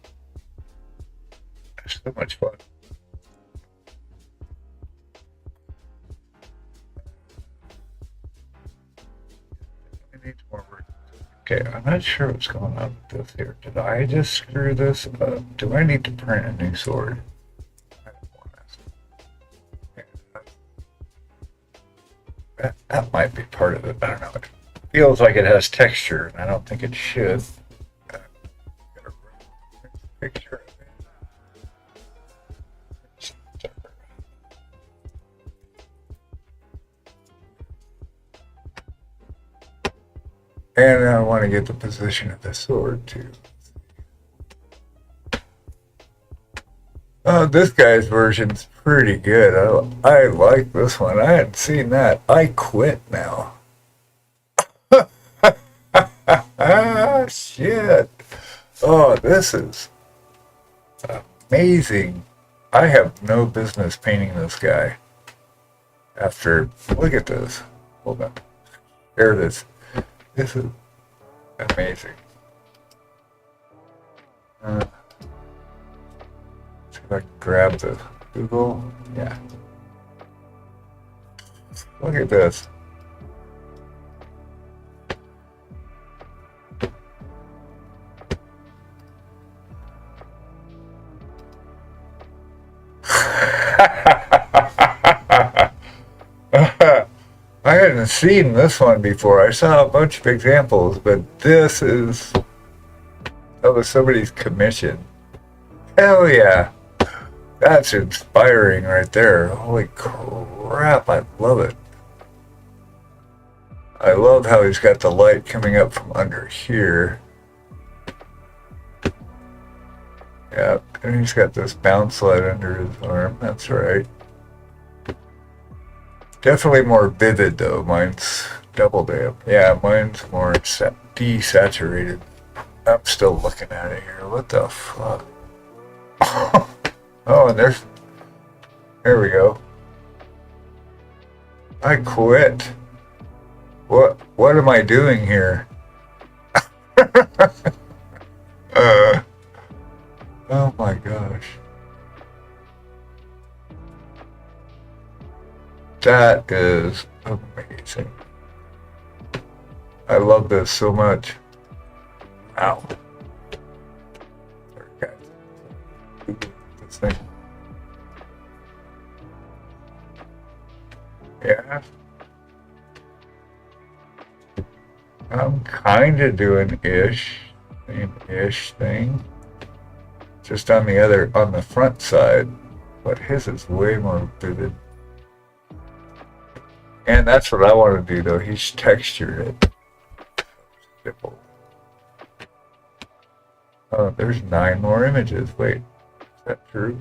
so much fun. We need more work. Okay, I'm not sure what's going on with this here. Did I just screw this up? Do I need to print a new sword? I don't want to. That might be part of it. I don't know. It feels like it has texture, and I don't think it should. Got a picture of it. And I want to get the position of the sword too. Oh, this guy's version's pretty good. I like this one. I hadn't seen that. I quit now. Ah, shit. Oh, this is amazing. I have no business painting this guy. After, look at this. Hold on. There it is. This is amazing. See if I can grab the Google. Yeah. Look at this. I hadn't seen this one before. I saw a bunch of examples, but this is that was somebody's commission. Hell yeah. That's inspiring right there. Holy crap, I love it. I love how he's got the light coming up from under here. Yeah, and he's got this bounce light under his arm. That's right. Definitely more vivid though. Mine's double damp. Yeah, mine's more desaturated. I'm still looking at it here. What the fuck? Oh, and there we go. I quit. What am I doing here? Oh my gosh. That is amazing. I love this so much. Ow. Sorry, guys. This thing. Yeah. I'm kind of doing same ish thing. Just on the front side. But his is way more vivid. And that's what I want to do though. He's textured it. Simple. Oh, there's 9 more images. Wait, is that true?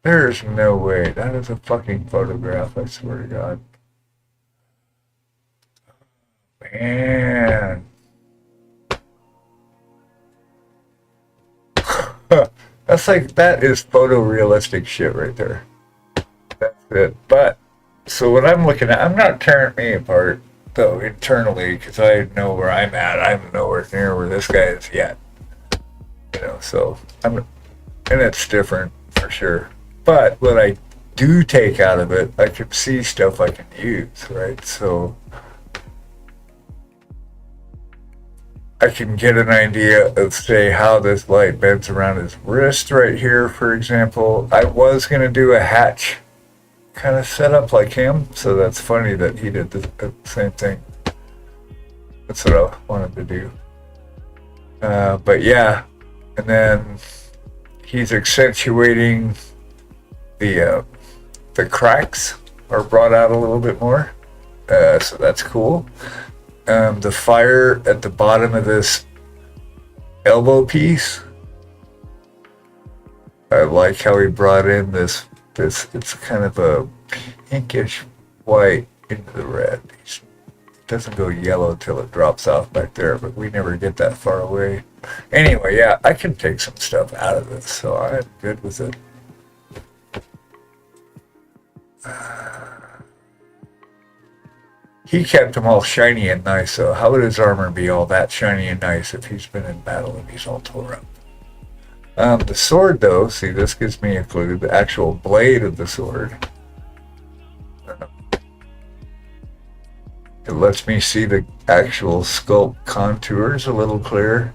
There's no way. That is a fucking photograph, I swear to God. Man. That is photorealistic shit right there. That's it. But, so what I'm looking at, I'm not tearing me apart, though, internally, because I know where I'm at. I'm nowhere near where this guy is yet. You know, so, and it's different, for sure. But what I do take out of it, I can see stuff I can use, right? So I can get an idea of, say, how this light bends around his wrist right here, for example. I was going to do a hatch kind of setup like him, so that's funny that he did the same thing. That's what I wanted to do. But yeah, and then he's accentuating the cracks are brought out a little bit more, so that's cool. The fire at the bottom of this elbow piece, I like how he brought in this it's kind of a pinkish white into the red. It doesn't go yellow till it drops off back there, but we never get that far away. Anyway, yeah, I can take some stuff out of this, so I'm good with it. he kept them all shiny and nice, so how would his armor be all that shiny and nice if he's been in battle and he's all tore up? The sword, though, see, this gives me a clue. The actual blade of the sword. It lets me see the actual sculpt contours a little clearer.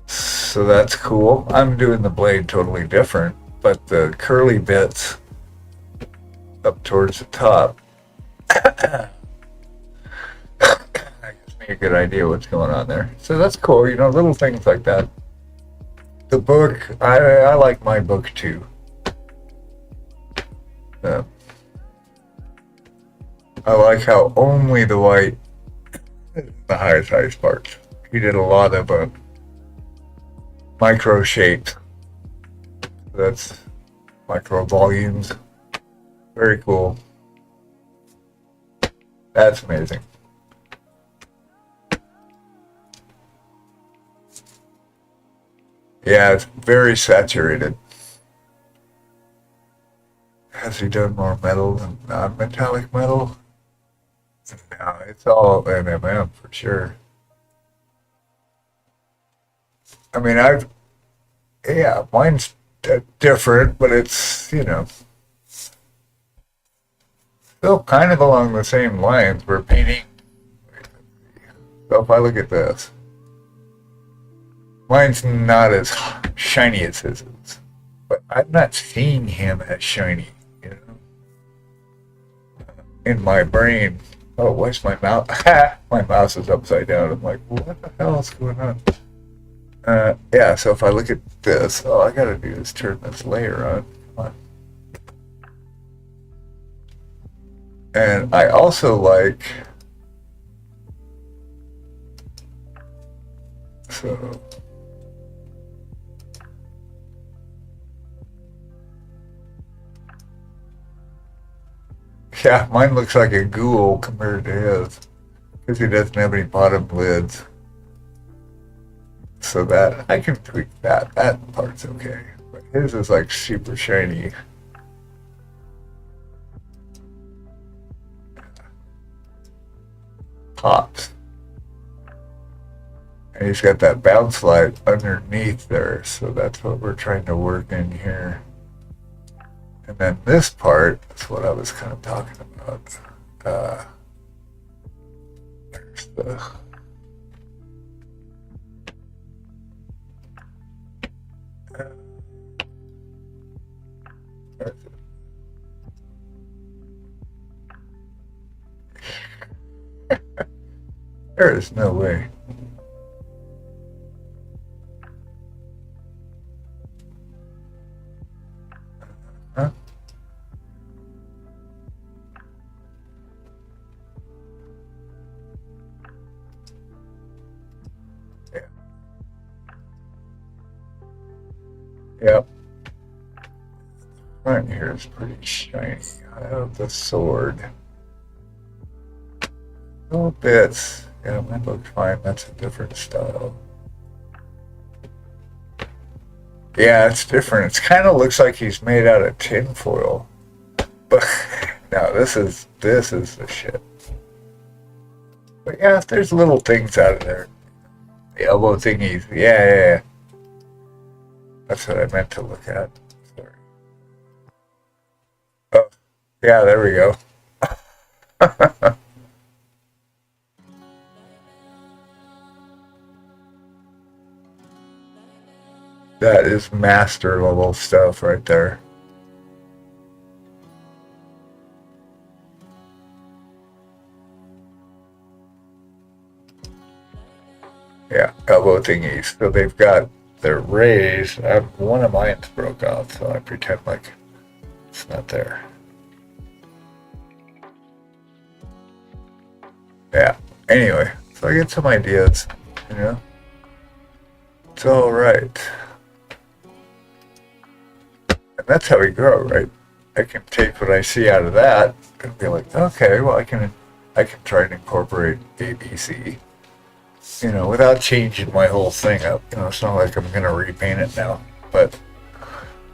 So that's cool. I'm doing the blade totally different, but the curly bits up towards the top gives me a good idea what's going on there. So that's cool, little things like that. The book, I like my book too. I like how only the white is the highest parts. He did a lot of micro shapes. That's micro volumes. Very cool. That's amazing. Yeah, it's very saturated. Has he done more metal than non-metallic metal? No, it's all NMM for sure. I mean, mine's different, but it's, still kind of along the same lines. We're painting. So if I look at this, mine's not as shiny as his is, but I'm not seeing him as shiny, in my brain. Oh, where's my mouse? My mouse is upside down. I'm like, what the hell is going on? Yeah, so if I look at this, all I gotta do is turn this layer on. Come on. And I also like, so, yeah, mine looks like a ghoul compared to his, because he doesn't have any bottom lids. So that, I can tweak that. That part's okay. But his is like super shiny. Pops. And he's got that bounce light underneath there. So that's what we're trying to work in here. And then this part is what I was kind of talking about. There's the... There is no way. Huh? Yeah. Yep. Front here is pretty shiny. I have the sword. Little bits. Yeah, that looks fine. That's a different style. Yeah, it's different. It kind of looks like he's made out of tin foil. But no, this is the shit. But yeah, there's little things out of there. The elbow thingies. Yeah. That's what I meant to look at. Sorry. Oh, yeah, there we go. That is master level stuff right there. Yeah, elbow thingies. So they've got their raised. One of mine's broke off, so I pretend like it's not there. Yeah. Anyway, so I get some ideas, It's all right. And that's how we grow, right? I can take what I see out of that and be like, okay, well, I can try and incorporate ABC, without changing my whole thing up. It's not like I'm going to repaint it now. But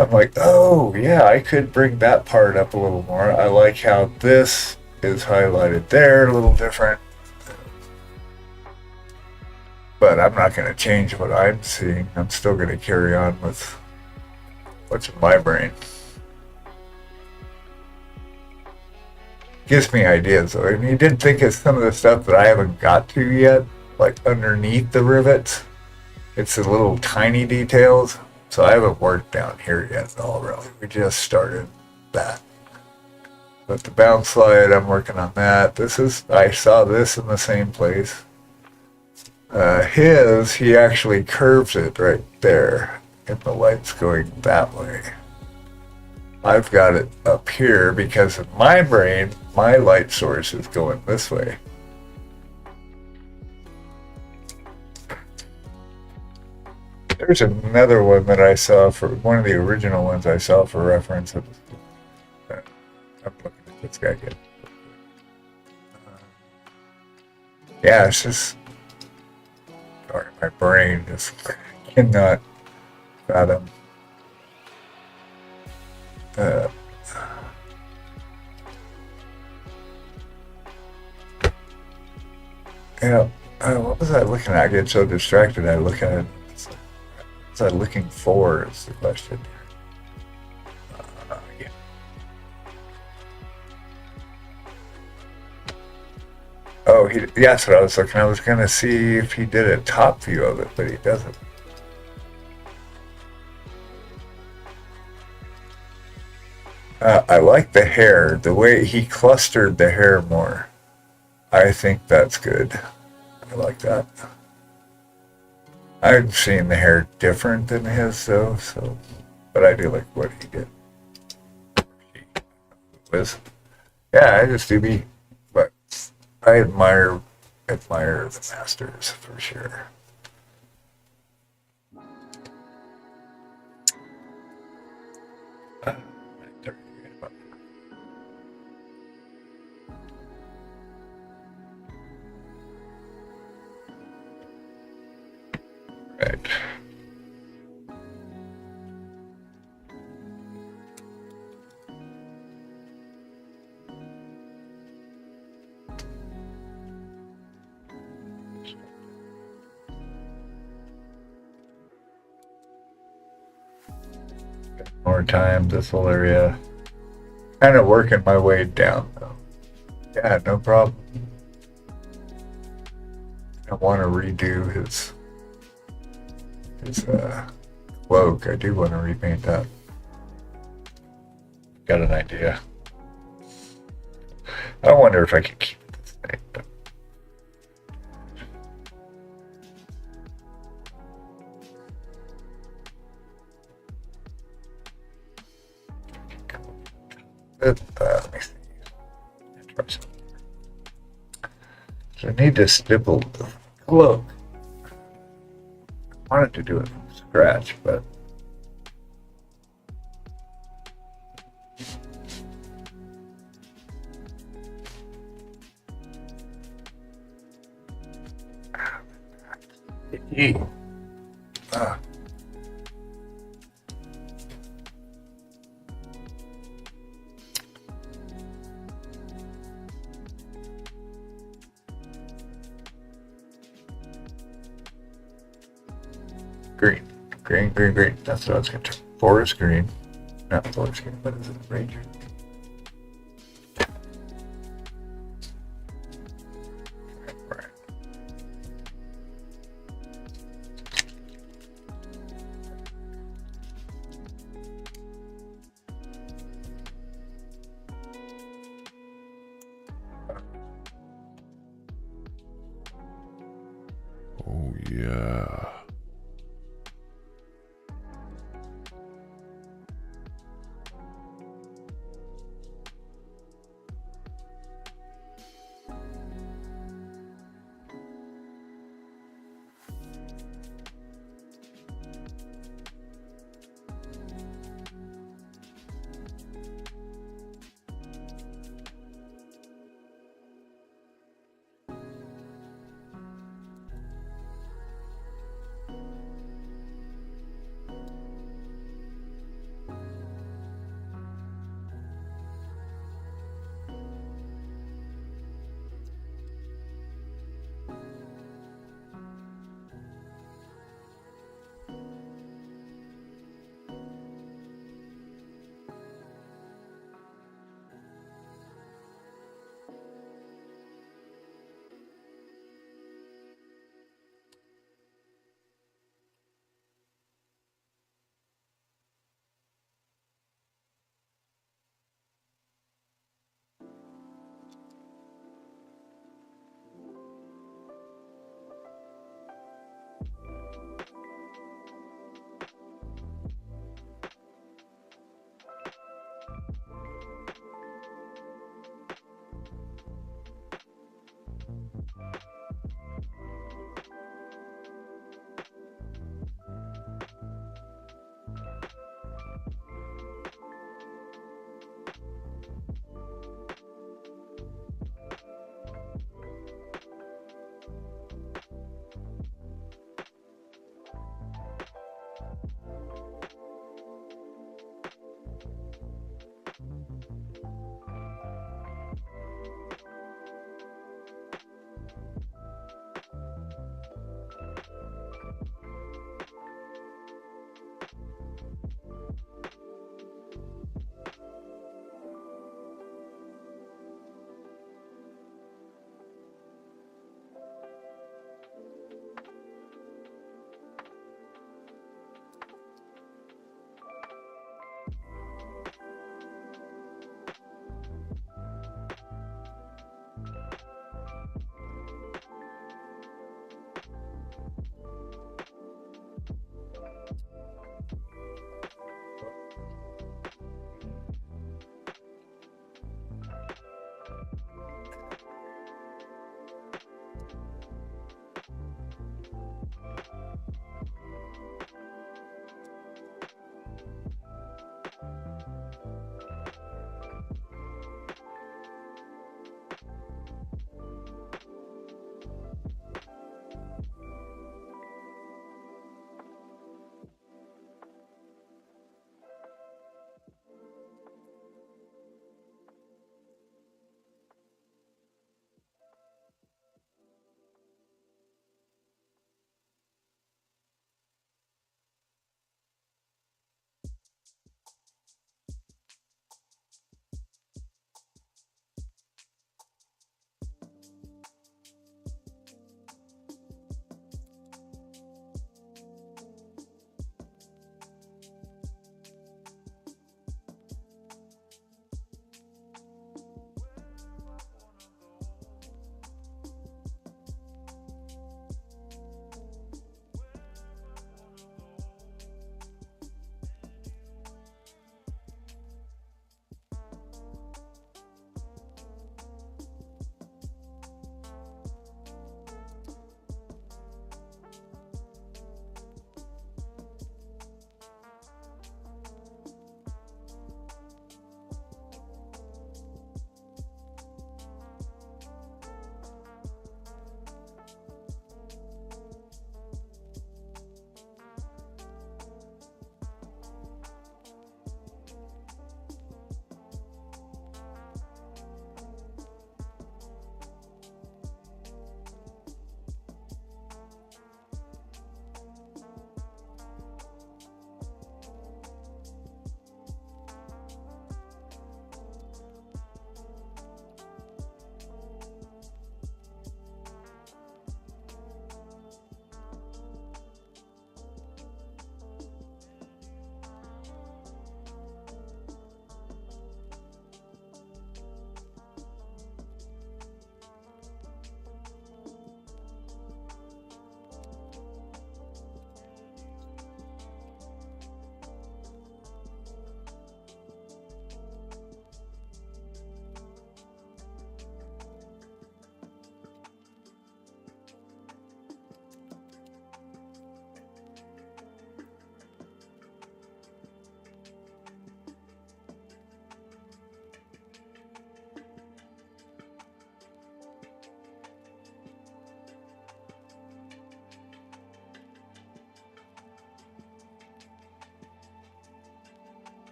I'm like, oh yeah, I could bring that part up a little more. I like how this is highlighted there, a little different. But I'm not going to change what I'm seeing. I'm still going to carry on with what's in my brain. Gives me ideas though. And you didn't think of some of the stuff that I haven't got to yet, like underneath the rivets. It's the little tiny details. So I haven't worked down here yet at all, really. We just started that. But the bounce slide, I'm working on that. I saw this in the same place. He actually curves it right there, and the light's going that way. I've got it up here because in my brain, my light source is going this way. There's another one that I saw for one of the original ones I saw for reference. I'm looking at this guy again. Yeah, it's just. Sorry, my brain just cannot fathom. Yeah, what was I looking at? I get so distracted. I look at it. What's I looking for is the question. Yeah. Oh, yeah, that's what I was looking. I was going to see if he did a top view of it, but he doesn't. I like the hair, the way he clustered the hair more. I think that's good. I like that. I've seen the hair different than his though, but I do like what he did. Yeah, I just do me, but I admire the masters for sure. Right. More time, this whole area. Kind of working my way down though. Yeah, no problem. I want to redo his cloak. I do want to repaint that. Got an idea. I wonder if I could keep it this way, but let me see. Try something. So I need to stipple the cloak. I wanted to do it from scratch, but green. Green. That's what I was going to. Forest green. Not forest green, but is it ranger? Oh, yeah.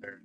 There.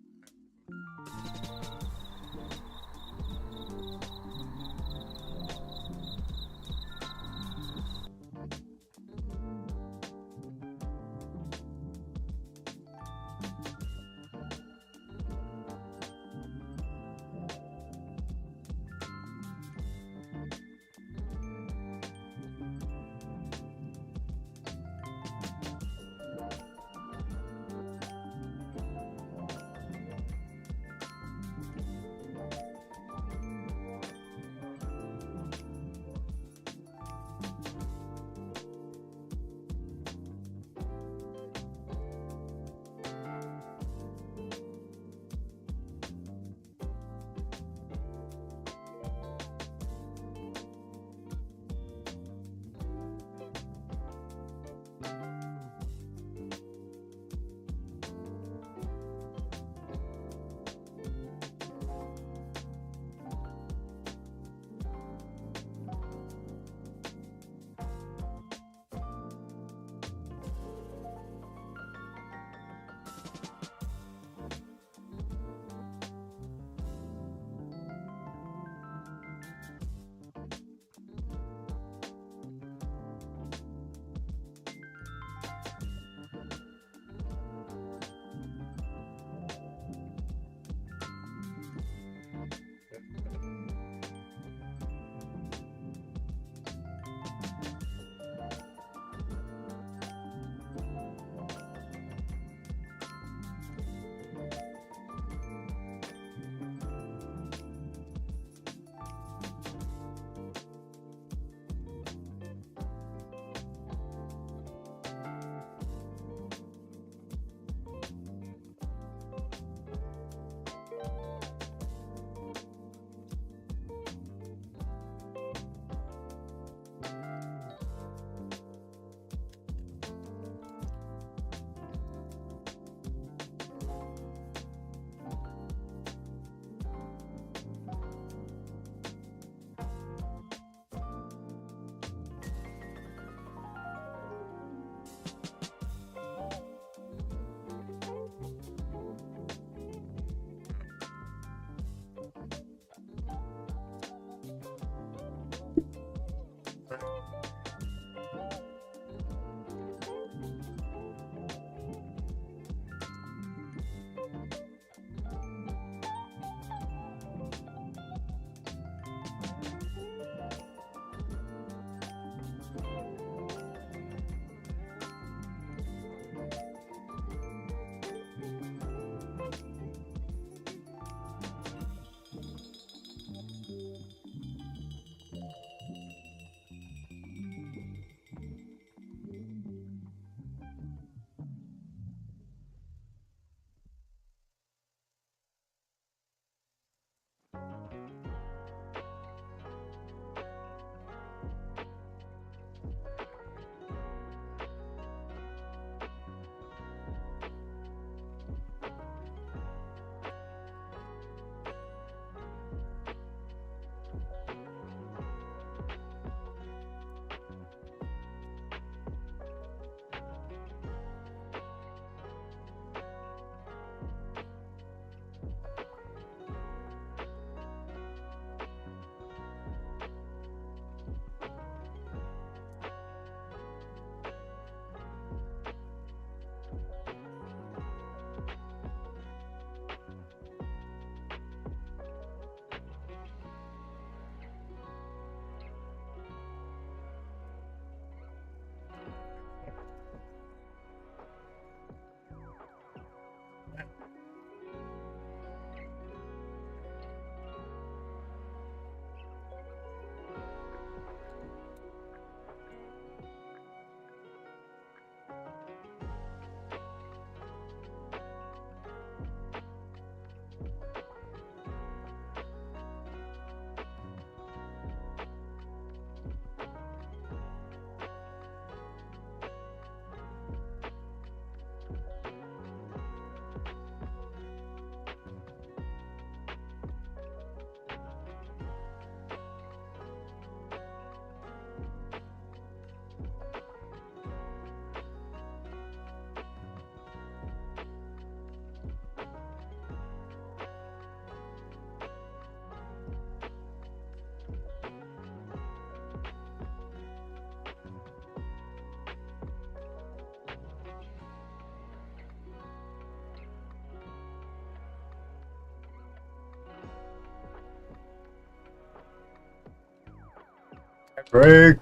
Break.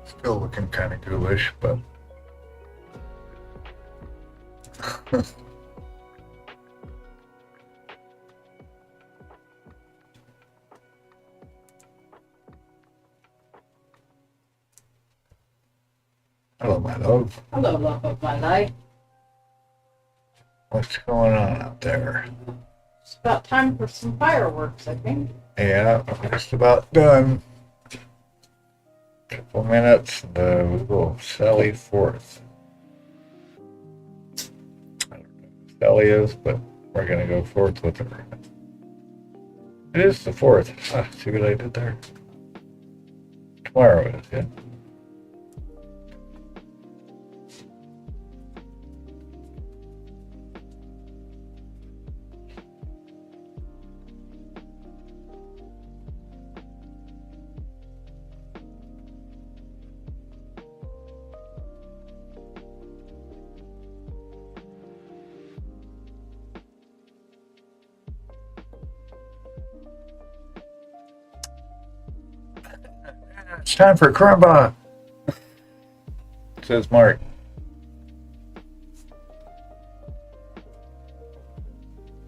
Still looking kind of ghoulish, but hello, my love. Hello, love of my life. What's going on out there? It's about time for some fireworks, I think. Yeah, I'm just about done. Couple minutes, and we will sally forth. I don't know who Sally is, but we're gonna go forth with her. It is the 4th. Ah, see what I did there? Tomorrow is, yeah. It's time for Crumba, says Mark.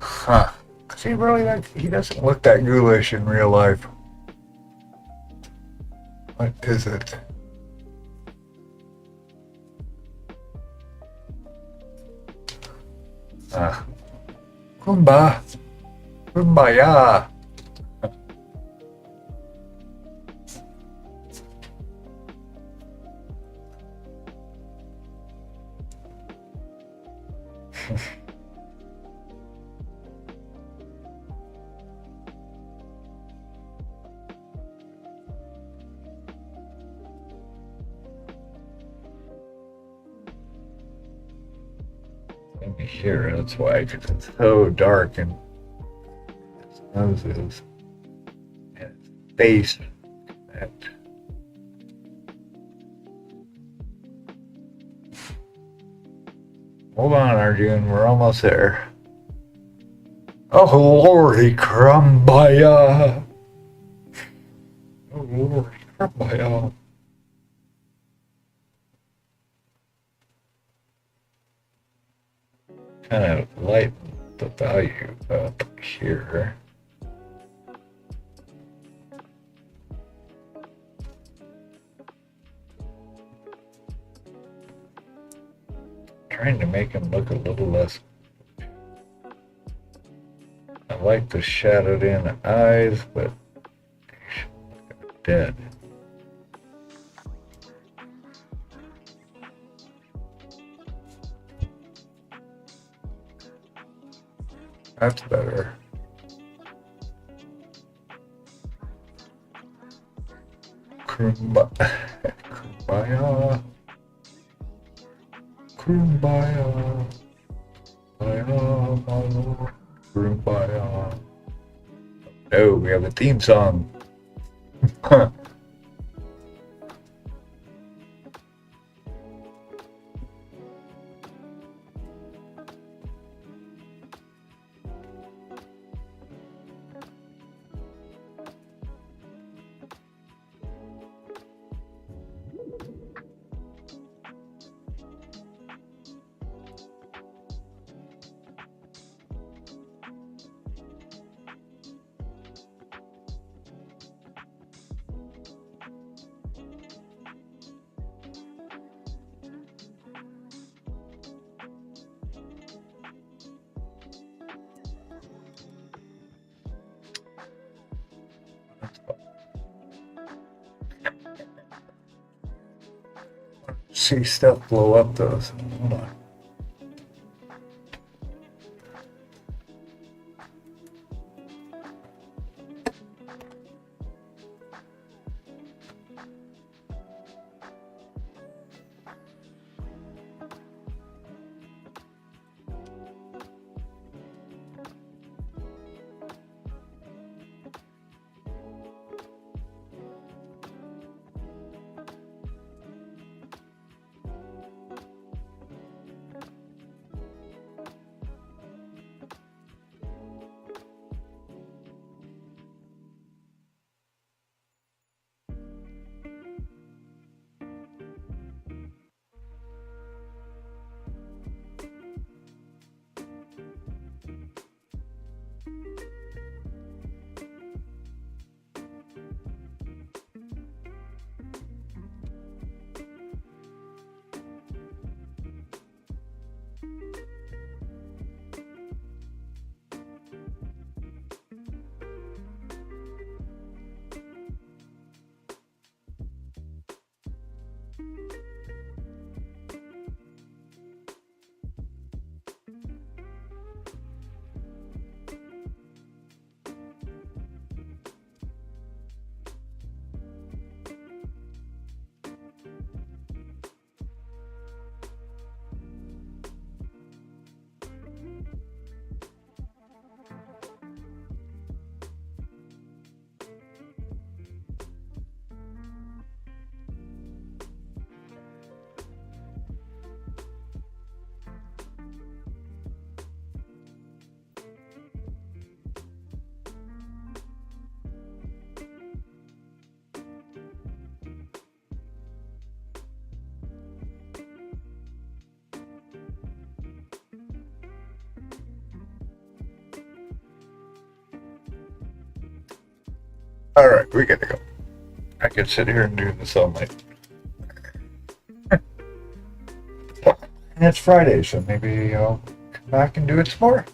Huh. See, really, he doesn't look that ghoulish in real life. What is it? Ah. Kumba. Kumbaya. Here, that's why, because it's so dark and his nose is and his face. That hold on, Arjun, we're almost there. Oh lordy crumbaya! Oh lordy crumbaya! Kind of lighten the value up here. Trying to make him look a little less. I like the shadowed in eyes, but he should look dead. That's better. Kumbaya. Kumbaya. Kumbaya, my lord. Kumbaya. Oh, we have a theme song. See stuff blow up though, so hold on. Alright, we gotta go. I could sit here and do this all night. And it's Friday, so maybe I'll come back and do it some more.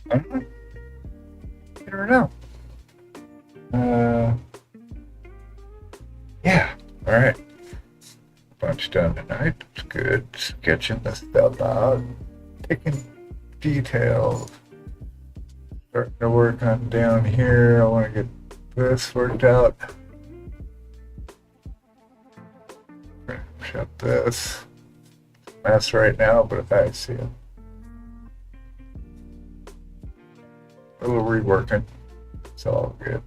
I don't know. You never know. Yeah. Alright. Bunch done tonight. It's good. Sketching the stuff out. Taking details. Starting to work on down here. I want to get this worked out. Shut this. Mess right now, but if I see it. A little reworking. It's all good.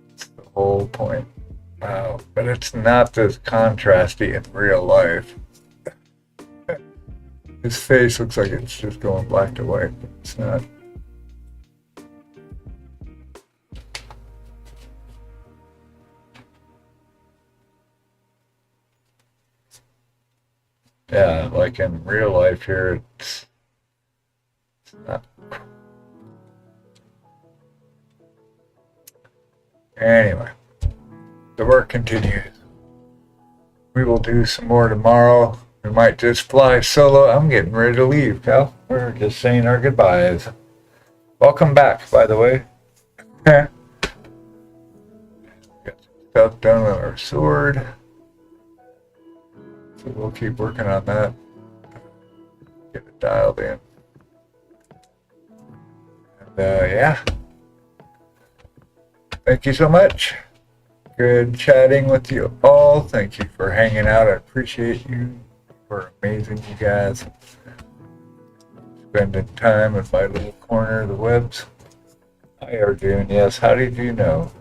That's the whole point. Wow. But it's not this contrasty in real life. His face looks like it's just going black to white, but it's not. Yeah, like in real life here, it's not. Anyway, the work continues. We will do some more tomorrow. We might just fly solo. I'm getting ready to leave, pal. We're just saying our goodbyes. Welcome back, by the way. Got some stuff done with our sword. So we'll keep working on that. Get it dialed in. And yeah. Thank you so much. Good chatting with you all. Thank you for hanging out. I appreciate you. You're amazing, you guys. Spending time in my little corner of the webs. Hi, Arjun. Yes, how did you know?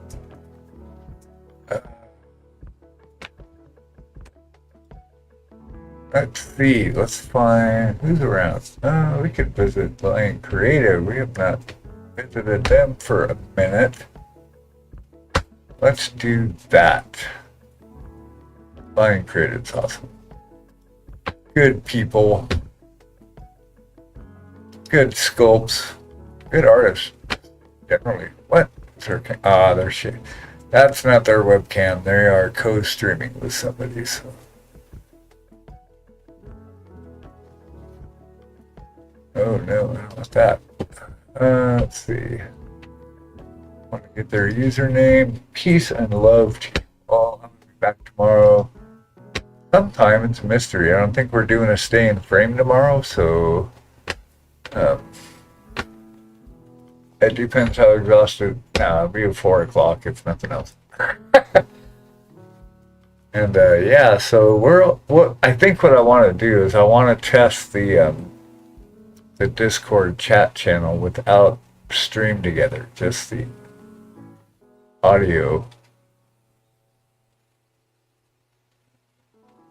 Let's see. Let's find who's around. We could visit Lion Creative. We have not visited them for a minute. Let's do that. Lion Creative's awesome. Good people. Good sculpts. Good artists. Generally. What? Their shit. That's not their webcam. They are co-streaming with somebody, so. Oh no, I don't want that. Let's see. I want to get their username. Peace and love to you all. I'm going to be back tomorrow. Sometime. It's a mystery. I don't think we're doing a stay in frame tomorrow, so it depends how exhausted. It'll be at 4 o'clock if nothing else. And yeah, so I think what I want to do is I want to test the Discord chat channel without stream together, just the audio.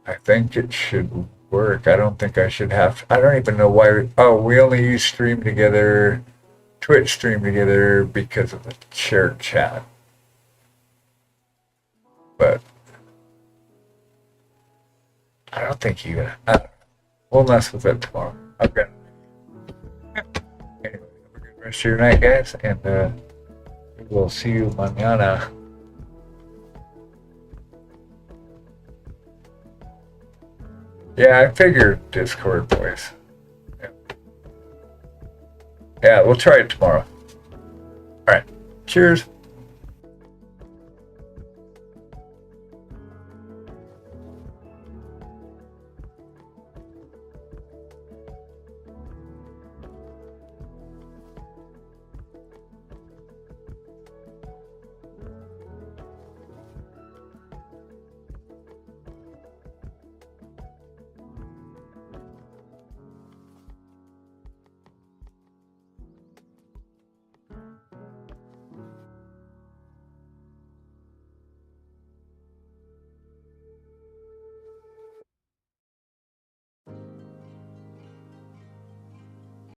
I think it should work. I don't think I should have. I don't even know why. We only use stream together, Twitch stream together because of the shared chat. But I don't think you. We'll mess with it tomorrow. Okay. Anyway, have a good rest of your night, guys, and we will see you mañana. Yeah, I figured Discord voice. Yeah, we'll try it tomorrow. Alright, cheers.